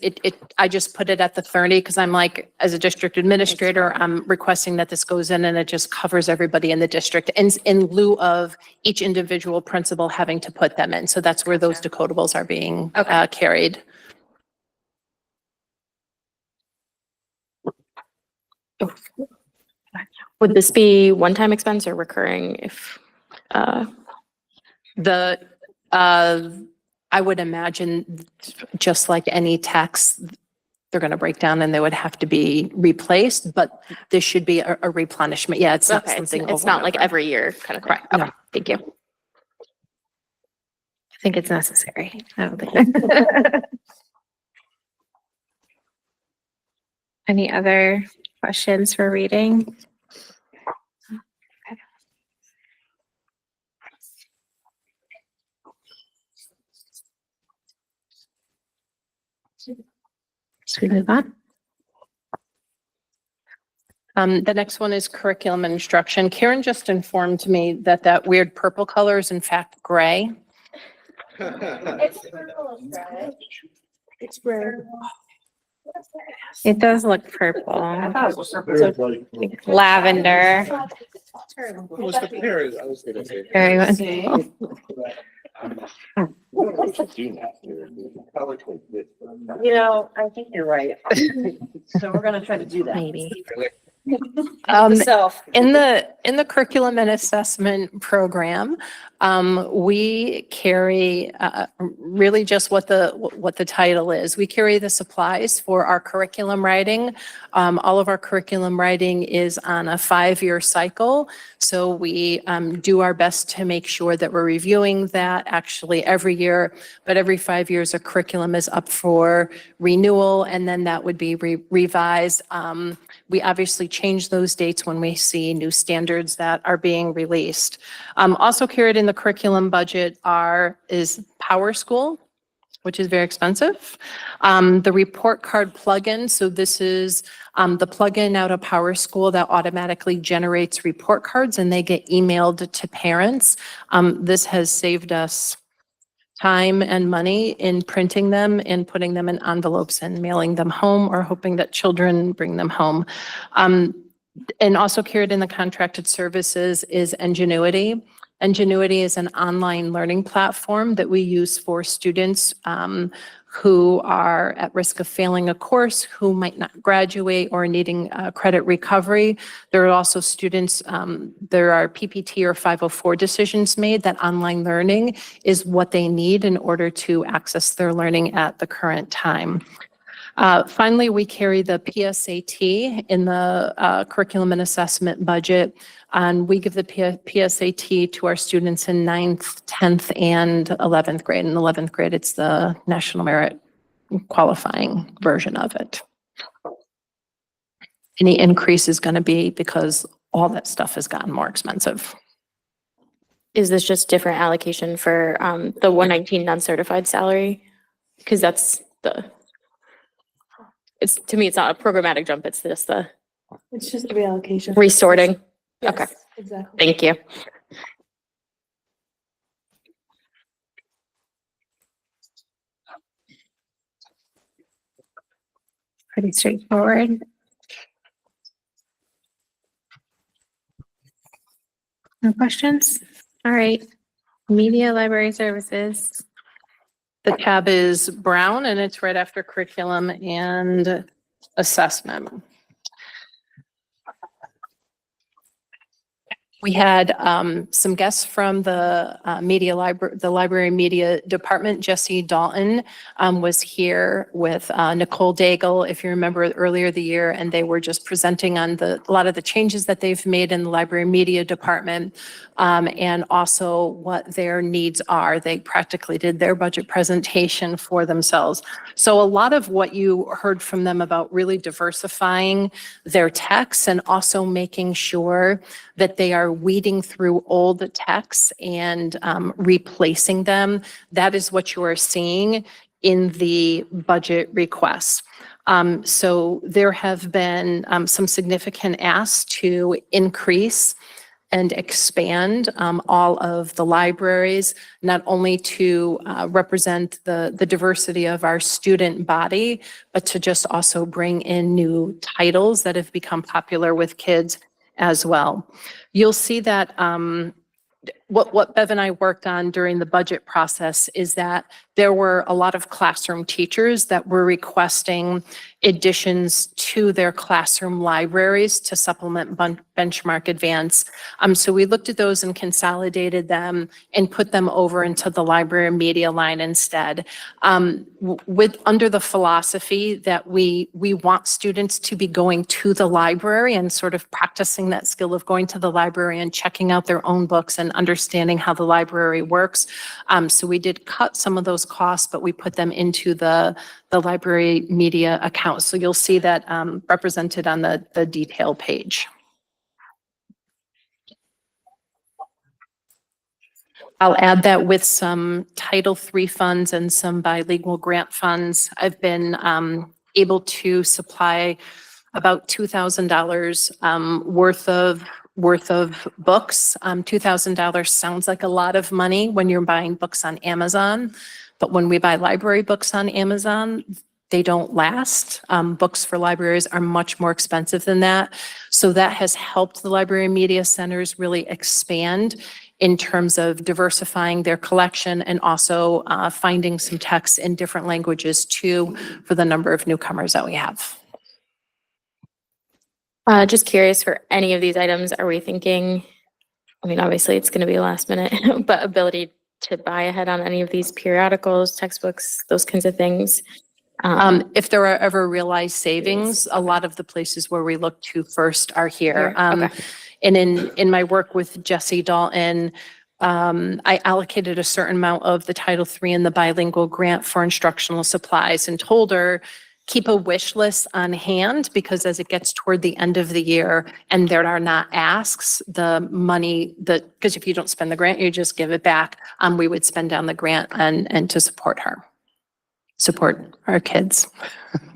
I just put it at the 30 because I'm like, as a district administrator, I'm requesting that this goes in and it just covers everybody in the district in lieu of each individual principal having to put them in. So that's where those decodables are being carried. Would this be one-time expense or recurring if, I would imagine just like any tax, they're going to break down and they would have to be replaced, but this should be a replenishment. Yeah, it's not okay, something. it's not like every year kind of correct. Okay, thank you. I think it's necessary. I don't think. Any other questions for reading? Should we move on? The next one is curriculum and instruction. Karen just informed me that that weird purple color is in fact gray. It's rare. It does look purple. Lavender. Very much. You know, I think you're right. So we're gonna try to do that. Maybe. In the curriculum and assessment program, we carry really just what the title is. We carry the supplies for our curriculum writing. All of our curriculum writing is on a 5-year cycle. So we do our best to make sure that we're reviewing that actually every year, but every 5 years a curriculum is up for renewal and then that would be revised. We obviously change those dates when we see new standards that are being released. Also carried in the curriculum budget is Power School, which is very expensive. The report card plugin, so this is the plugin out of Power School that automatically generates report cards and they get emailed to parents. This has saved us time and money in printing them and putting them in envelopes and mailing them home or hoping that children bring them home. And also carried in the contracted services is Ingenuity. Ingenuity is an online learning platform that we use for students who are at risk of failing a course, who might not graduate or needing credit recovery. There are also students, there are PPT or 504 decisions made that online learning is what they need in order to access their learning at the current time. Finally, we carry the PSAT in the curriculum and assessment budget. And we give the PSAT to our students in 9th, 10th, and 11th grade. In 11th grade, it's the National Merit qualifying version of it. Any increase is going to be because all that stuff has gotten more expensive. Is this just different allocation for the 119 non-certified salary? Because that's it's, to me, it's not a programmatic jump, it's just the It's just a reallocation. resorting. Yes, Okay, exactly. thank you. Pretty straightforward. No questions? All right. Media library services. The tab is brown and it's right after curriculum and assessment. We had some guests from the library media department. Jesse Dalton was here with Nicole Daigle, if you remember earlier the year, and they were just presenting on a lot of the changes that they've made in the library media department and also what their needs are. They practically did their budget presentation for themselves. So a lot of what you heard from them about really diversifying their texts and also making sure that they are weeding through old texts and replacing them. That is what you are seeing in the budget requests. So there have been some significant asks to increase and expand all of the libraries, not only to represent the diversity of our student body, but to just also bring in new titles that have become popular with kids as well. You'll see that what Bev and I worked on during the budget process is that there were a lot of classroom teachers that were requesting additions to their classroom libraries to supplement benchmark advance. So we looked at those and consolidated them and put them over into the library media line instead. Under the philosophy that we want students to be going to the library and sort of practicing that skill of going to the library and checking out their own books and understanding how the library works. So we did cut some of those costs, but we put them into the library media account. So you'll see that represented on the detail page. I'll add that with some Title III funds and some bilingual grant funds. I've been able to supply about $2,000 worth of books. $2,000 sounds like a lot of money when you're buying books on Amazon, but when we buy library books on Amazon, they don't last. Books for libraries are much more expensive than that. So that has helped the library media centers really expand in terms of diversifying their collection and also finding some texts in different languages too for the number of newcomers that we have. Just curious, for any of these items, are we thinking, I mean, obviously it's going to be last minute, but ability to buy ahead on any of these periodicals, textbooks, those kinds of things? If there are ever realized savings, a lot of the places where we look to first are here. Okay. And in my work with Jesse Dalton, I allocated a certain amount of the Title III and the bilingual grant for instructional supplies and told her, keep a wish list on hand because as it gets toward the end of the year and there are not asks, the money because if you don't spend the grant, you just give it back. We would spend down the grant and to support her. Support our kids,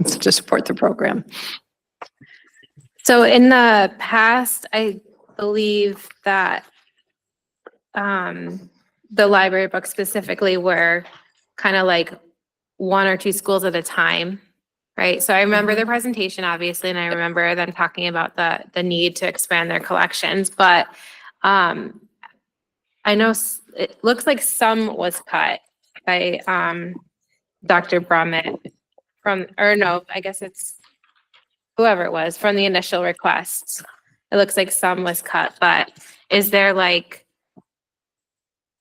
to support the program. So in the past, I believe that the library books specifically were kind of like one or two schools at a time, right? So I remember the presentation, obviously, and I remember them talking about the need to expand their collections, but I know it looks like some was cut by Dr. Brummett I guess it's whoever it was from the initial request. It looks like some was cut, but is there like,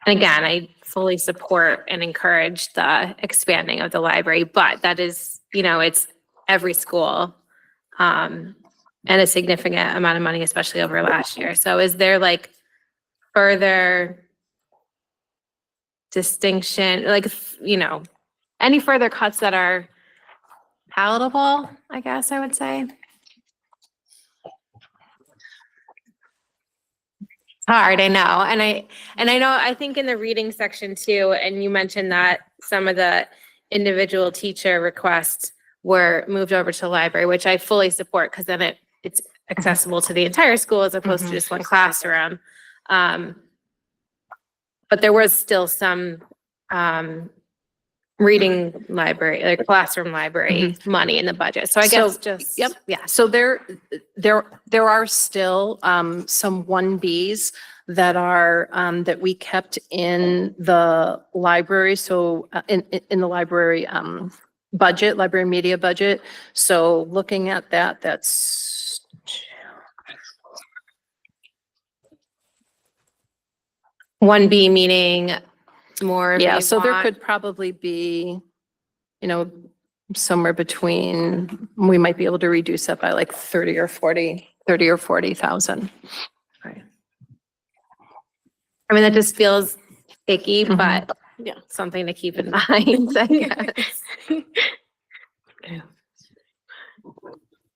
and again, I fully support and encourage the expanding of the library, but that is, it's every school and a significant amount of money, especially over last year. So is there like further distinction, like, any further cuts that are palatable, I guess I would say? It's hard, I know. And I know, I think in the reading section too, and you mentioned that some of the individual teacher requests were moved over to the library, which I fully support because then it's accessible to the entire school as opposed to just one classroom. But there was still some reading library, like classroom library money in the budget. So I guess just. Yep. Yeah. So there are still some 1Bs that are that we kept in the library. So in the library budget, library media budget. So looking at that, that's 1B meaning more. yeah. maybe So there want- could probably be, somewhere between, we might be able to reduce that by like 30 or 40,000. I mean, that just feels icky, Mhm. but Yeah. something to keep in mind, I guess.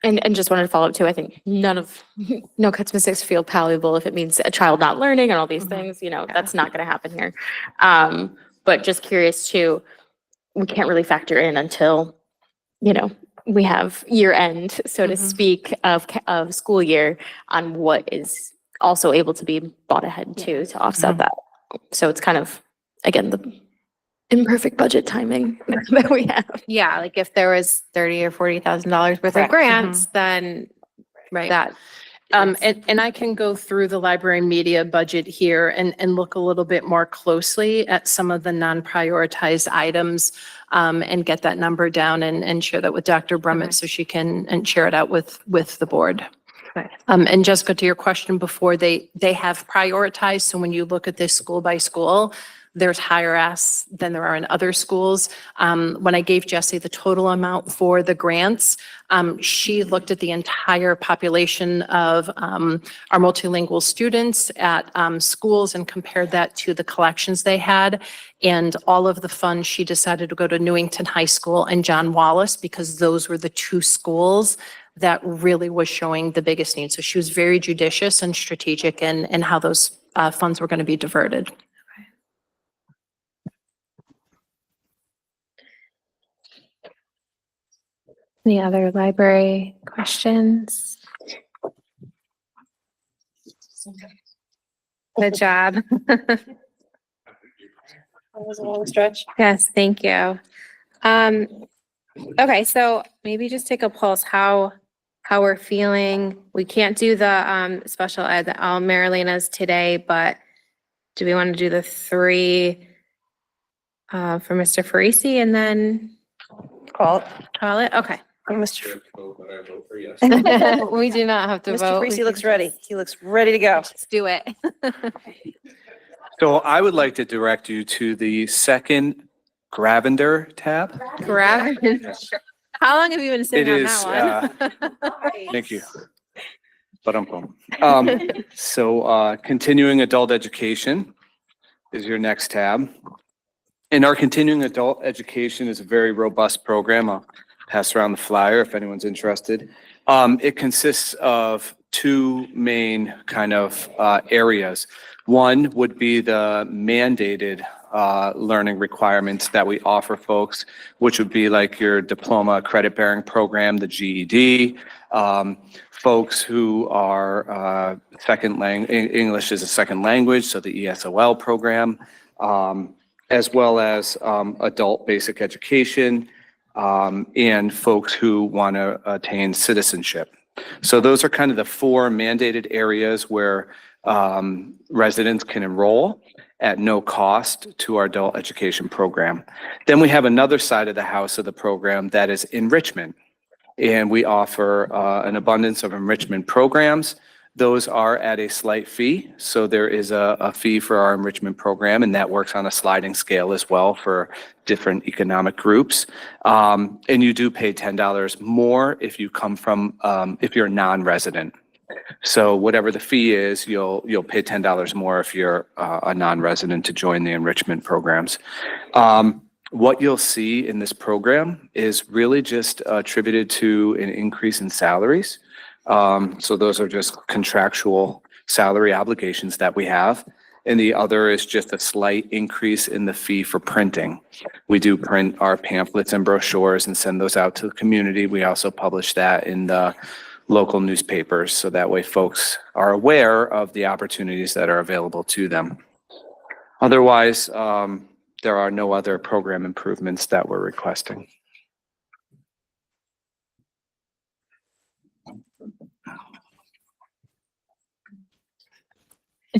And just wanted to follow up too, I think no cuts mistakes feel palatable if it means a child not learning and all these things, that's not going to happen here. But just curious too, we can't really factor in until, we have year end, so to speak, of school year on what is also able to be bought ahead to offset that. So it's kind of, again, the imperfect budget timing that we have. Yeah, like if there was $30,000 or $40,000 worth of grants, then Right. that. And I can go through the library media budget here and look a little bit more closely at some of the non-prioritized items and get that number down and share that with Dr. Brummett so she can and share it out with the board. And Jessica, to your question before, they have prioritized. So when you look at this school by school, there's higher asks than there are in other schools. When I gave Jessie the total amount for the grants, she looked at the entire population of our multilingual students at schools and compared that to the collections they had. And all of the funds, she decided to go to Newington High School and John Wallace because those were the two schools that really was showing the biggest need. So she was very judicious and strategic in how those funds were going to be diverted. Any other library questions? Good job. That was a long stretch. Yes, thank you. Okay, so maybe just take a pulse, how we're feeling. We can't do the special ed, the Marilina's today, but do we want to do the 3 for Mr. Farisi and then Call it? Okay. Mr. We do not have to Mr. vote. Freese looks ready. He looks ready to go. Let's do it. So I would like to direct you to the second Gravender tab. Grab. How long have you been It sitting on is, that one? thank you. But so continuing adult education is your next tab. And our continuing adult education is a very robust program. I'll pass around the flyer if anyone's interested. It consists of 2 main kind of areas. One would be the mandated learning requirements that we offer folks, which would be like your diploma credit bearing program, the GED, folks who are English as a second language, so the ESOL program, as well as adult basic education, and folks who want to attain citizenship. So those are kind of the 4 mandated areas where residents can enroll at no cost to our adult education program. Then we have another side of the house of the program that is enrichment. And we offer an abundance of enrichment programs. Those are at a slight fee. So there is a fee for our enrichment program, and that works on a sliding scale as well for different economic groups. And you do pay $10 more if you come from, if you're a non-resident. So whatever the fee is, you'll pay $10 more if you're a non-resident to join the enrichment programs. What you'll see in this program is really just attributed to an increase in salaries. So those are just contractual salary obligations that we have. and the other is just a slight increase in the fee for printing. We do print our pamphlets and brochures and send those out to the community. We also publish that in the local newspapers, so that way folks are aware of the opportunities that are available to them. Otherwise, there are no other program improvements that we're requesting.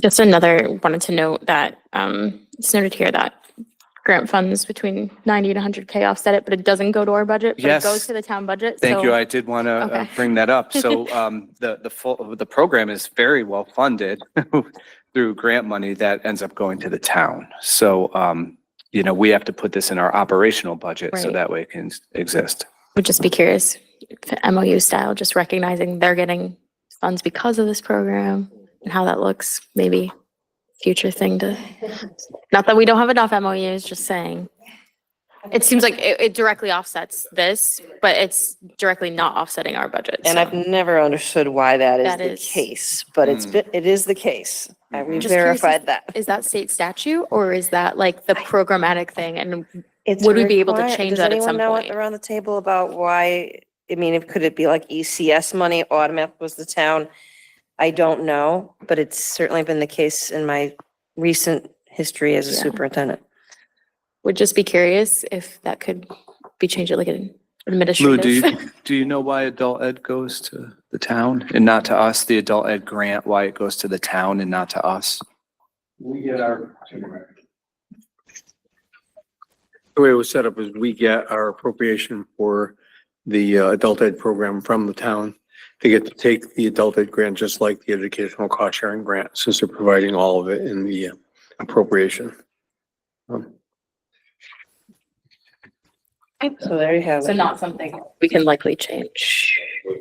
Just wanted to note that it's noted here that grant funds between 90 and 100K offset it, but it doesn't go to our budget, but it Yes. goes to the town budget. Thank you. So I did want to Okay. bring that up. So the program is very well funded through grant money that ends up going to the town. So we have to put this in our operational budget so Right. that way it can exist. would just be curious, if MOU style, just recognizing they're getting funds because of this program and how that looks, maybe future thing to, not that we don't have enough MOUs, just saying. It seems like it directly offsets this, but it's directly not offsetting our budget. And so. I've never understood why that That is is- the case, but it is the case. We Just curious, verified that. Is that state statute or is that like the programmatic thing? And It's would we be able to required- change that at some Does anyone point? know around the table about why, could it be like ECS money automatic was the town? I don't know, but it's certainly been the case in my recent history as a Yeah. superintendent. Would just be curious if that could be changed at like an Lou, administrative. do you know why adult ed goes to the town and not to us? The adult ed grant, why it goes to the town and not to us? We get our, the way it was set up is we get our appropriation for the adult ed program from the town. They get to take the adult ed grant just like the educational cost sharing grant, since they're providing all of it in the appropriation. So there you have So it. not something we can likely change.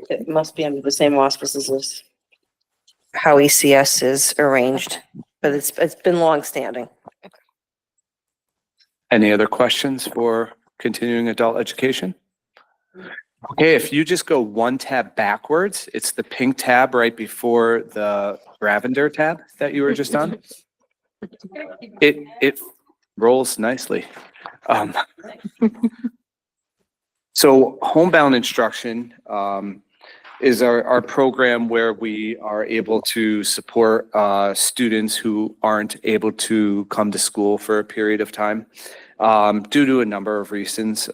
It must be under the same auspices as how ECS is arranged, but it's been longstanding. Any other questions for continuing adult education? Okay, if you just go one tab backwards, it's the pink tab right before the Ravender tab that you were just on. It rolls nicely. So homebound instruction is our program where we are able to support students who aren't able to come to school for a period of time. Due to a number of reasons.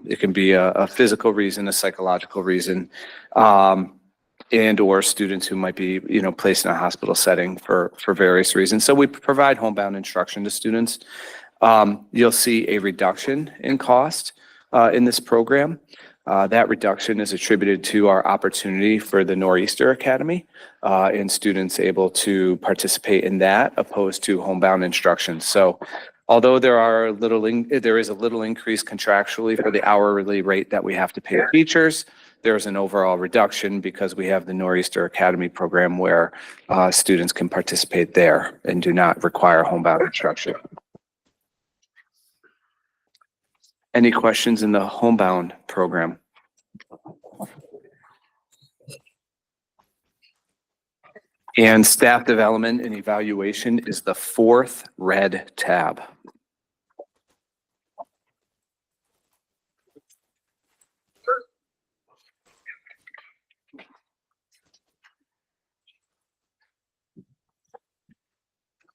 It can be a physical reason, a psychological reason, and or students who might be, placed in a hospital setting for various reasons. So we provide homebound instruction to students. You'll see a reduction in cost in this program. That reduction is attributed to our opportunity for the Nor'easter Academy and students able to participate in that opposed to homebound instruction. So although there is a little increase contractually for the hourly rate that we have to pay teachers, there's an overall reduction because we have the Nor'easter Academy program where students can participate there and do not require homebound instruction. Any questions in the homebound program? And staff development and evaluation is the fourth red tab.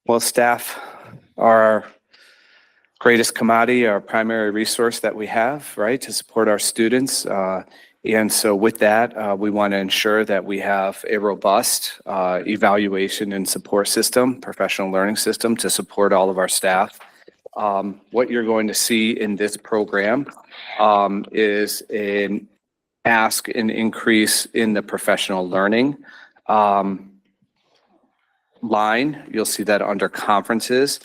Well, staff are our greatest commodity, our primary resource that we have, right, to support our students. And so with that, we want to ensure that we have a robust evaluation and support system, professional learning system to support all of our staff. What you're going to see in this program is an increase in the professional learning line. You'll see that under conferences,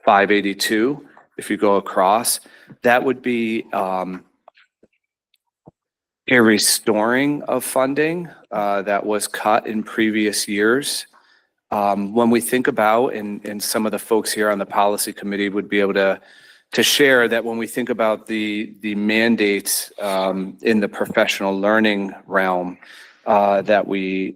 582. If you go across, that would be a restoring of funding that was cut in previous years. When we think about, and some of the folks here on the policy committee would be able to share that when we think about the mandates in the professional learning realm that we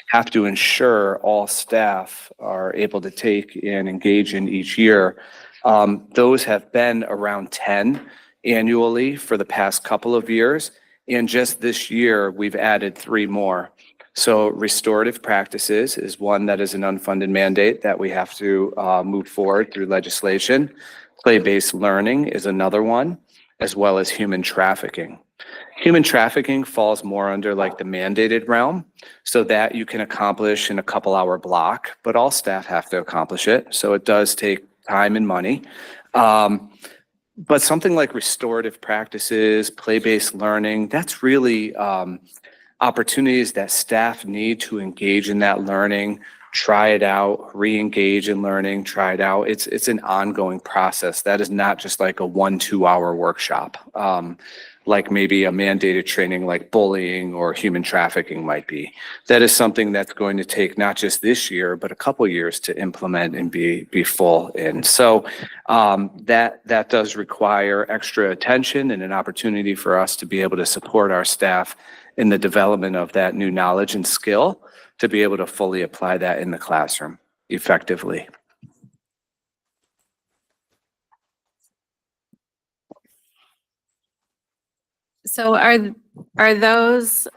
have to ensure all staff are able to take and engage in each year. Those have been around 10 annually for the past couple of years. And just this year, we've added 3 more. So restorative practices is one that is an unfunded mandate that we have to move forward through legislation. Play-based learning is another one, as well as human trafficking. Human trafficking falls more under like the mandated realm, so that you can accomplish in a couple-hour block, but all staff have to accomplish it. So it does take time and money. But something like restorative practices, play-based learning, that's really opportunities that staff need to engage in that learning, try it out, re-engage in learning, try it out. It's an ongoing process. That is not just like a 1-2 hour workshop, like maybe a mandated training like bullying or human trafficking might be. That is something that's going to take not just this year, but a couple years to implement and be full in. So that does require extra attention and an opportunity for us to be able to support our staff in the development of that new knowledge and skill to be able to fully apply that in the classroom effectively. So are those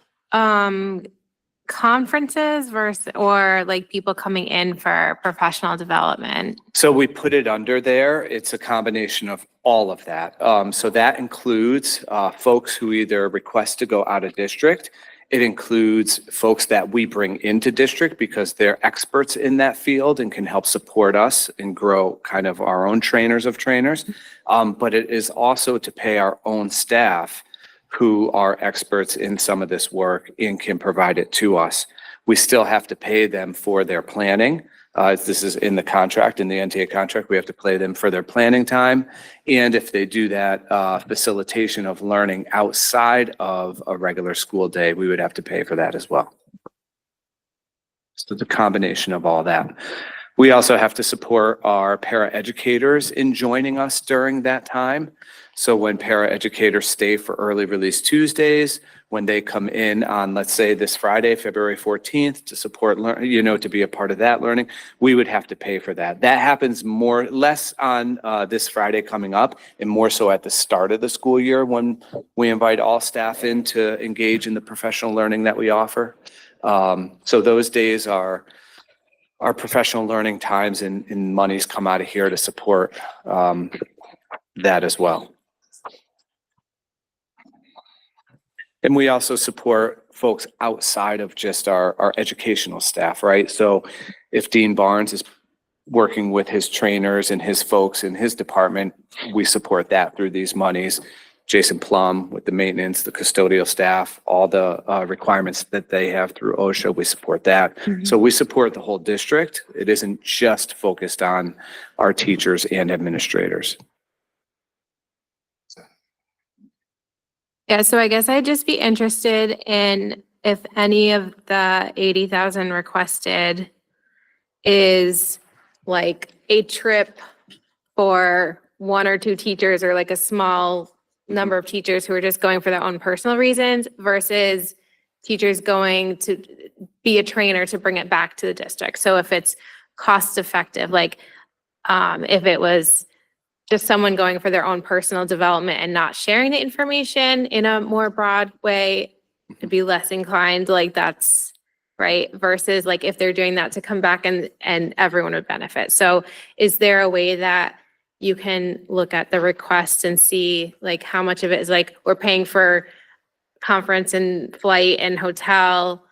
conferences versus or like people coming in for professional development? So we put it under there. It's a combination of all of that. So that includes folks who either request to go out of district. It includes folks that we bring into district because they're experts in that field and can help support us and grow kind of our own trainers of trainers. But it is also to pay our own staff who are experts in some of this work and can provide it to us. We still have to pay them for their planning. This is in the contract, in the NTA contract, we have to pay them for their planning time. And if they do that facilitation of learning outside of a regular school day, we would have to pay for that as well. So the combination of all that. We also have to support our paraeducators in joining us during that time. So when paraeducators stay for early release Tuesdays, when they come in on, let's say this Friday, February 14th to support, to be a part of that learning, we would have to pay for that. That happens less on this Friday coming up and more so at the start of the school year when we invite all staff in to engage in the professional learning that we offer. So those days are our professional learning times and monies come out of here to support that as well. And we also support folks outside of just our educational staff, right? So if Dean Barnes is working with his trainers and his folks in his department, we support that through these monies. Jason Plum with the maintenance, the custodial staff, all the requirements that they have through OSHA, we support that. Mm-hmm. So we support the whole district. It isn't just focused on our teachers and administrators. Yeah, so I guess I'd just be interested in if any of the 80,000 requested is like a trip for 1 or 2 teachers or like a small number of teachers who are just going for their own personal reasons versus teachers going to be a trainer to bring it back to the district. So if it's cost effective, like if it was just someone going for their own personal development and not sharing the information in a more broad way, to be less inclined, like that's right, versus like if they're doing that to come back and everyone would benefit. So is there a way that you can look at the requests and see like how much of it is like we're paying for conference and flight and hotel?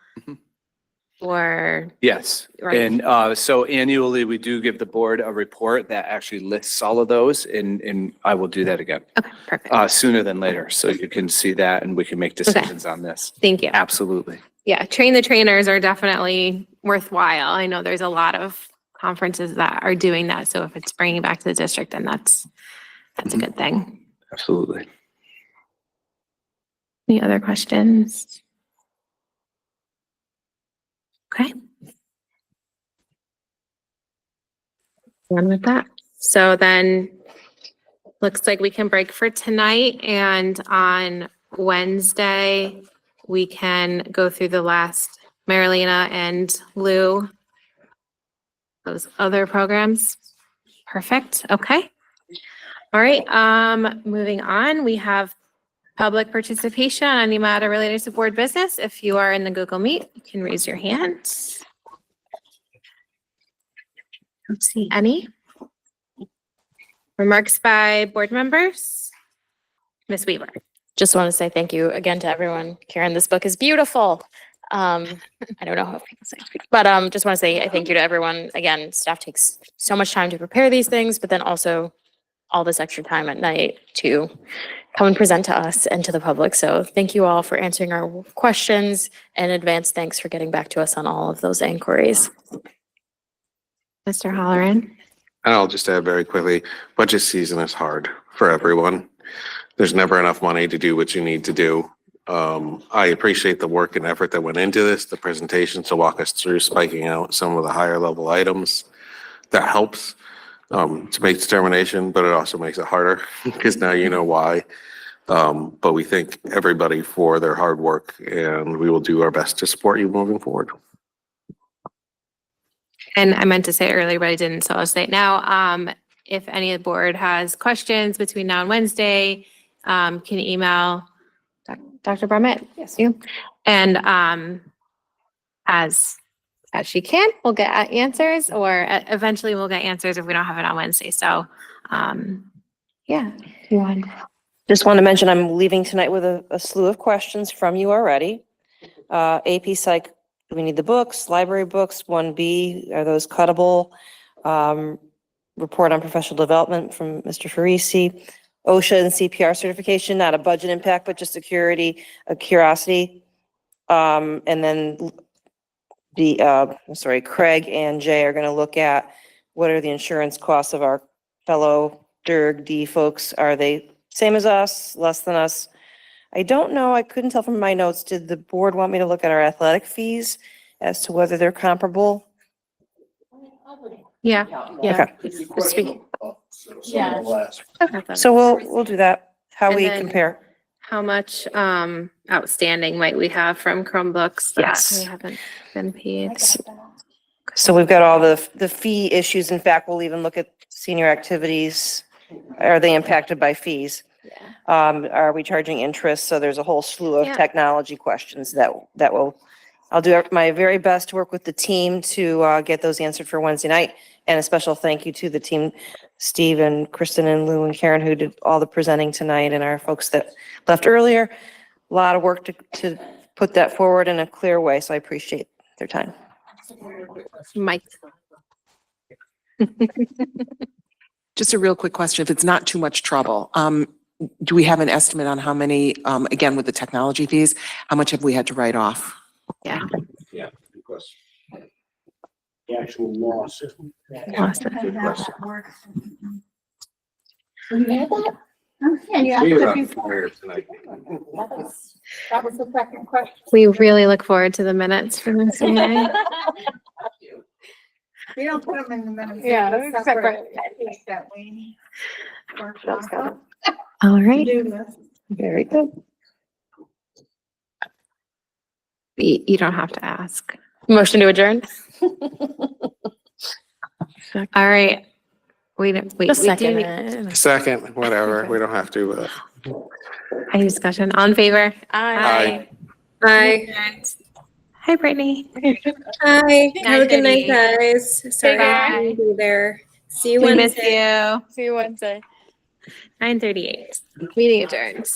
Or yes, right. And so annually we do give the board a report that actually lists all of those, and I will do that again. Okay, perfect. Sooner than later, so you can see that and we can make decisions on this. Thank you. Absolutely. Yeah, train the trainers are definitely worthwhile. I know there's a lot of conferences that are doing that, so if it's bringing back to the district, then that's a good thing. Absolutely. Any other questions? Okay. Done with that. So then looks like we can break for tonight, and on Wednesday we can go through the last Marilena and Lou, those other programs. Perfect. Okay. All right. Moving on, we have public participation on any matter related to board business. If you are in the Google Meet, you can raise your hand. Don't see any. Remarks by board members? Ms. Weaver. Just want to say thank you again to everyone. Karen, this book is beautiful. I don't know how people say, but just want to say thank you to everyone. Again, staff takes so much time to prepare these things, but then also all this extra time at night to come and present to us and to the public. So thank you all for answering our questions, and in advance, thanks for getting back to us on all of those inquiries. Mr. Holleran. And I'll just add very quickly, budget season is hard for everyone. There's never enough money to do what you need to do. I appreciate the work and effort that went into this, the presentation to walk us through spiking out some of the higher level items. That helps to make determination, but it also makes it harder because now you know why. But we thank everybody for their hard work, and we will do our best to support you moving forward. And I meant to say it earlier, but I didn't, so I'll say it now. If any of the board has questions between now and Wednesday, can email Dr. Brummett. Yes, you. And as she can, we'll get answers, or eventually we'll get answers if we don't have it on Wednesday. So, yeah. You want? Just want to mention I'm leaving tonight with a slew of questions from you already. AP Psych, do we need the books, library books, 1B, are those cuttable? Report on professional development from Mr. Farisi. OSHA and CPR certification, not a budget impact, but just a curiosity. And then Craig and Jay are going to look at what are the insurance costs of our fellow DIRG D folks. Are they same as us, less than us? I don't know. I couldn't tell from my notes. Did the board want me to look at our athletic fees as to whether they're comparable? Yeah. Yeah. Okay. Speak. Yeah. So we'll do that. How And we then- compare. How much outstanding might we have from Chromebooks that Yes. we haven't been paid? So we've got all the fee issues. In fact, we'll even look at senior activities. Are they impacted by fees? Are we charging interest? So there's a whole slew of Yeah. technology questions that will, I'll do my very best to work with the team to get those answered for Wednesday night. And a special thank you to the team, Steve and Kristen and Lou and Karen, who did all the presenting tonight, and our folks that left earlier. A lot of work to put that forward in a clear way. So I appreciate their time. Mike. Just a real quick question, if it's not too much trouble, do we have an estimate on how many, again, with the technology fees, how much have we had to write off? Yeah. Yeah, good question. The actual loss. Lost it. Good question. Yeah, See you yeah. around here tonight. That was the second question. We really look forward to the minutes for this meeting. We don't put them in the minutes. Yeah, They're they're separate piece that we work on. All right. Do this. Very good. You don't have to ask. Motion to adjourn? All right. We do Second. need Second, whatever, we don't have to, but. any discussion. On favor? Aye. Hi. Hi, Brittany. Hi. Have a good night, 9:30. guys. Sorry I couldn't be there. See you We miss Wednesday. you. See you Wednesday. 9:38. Meeting adjourned.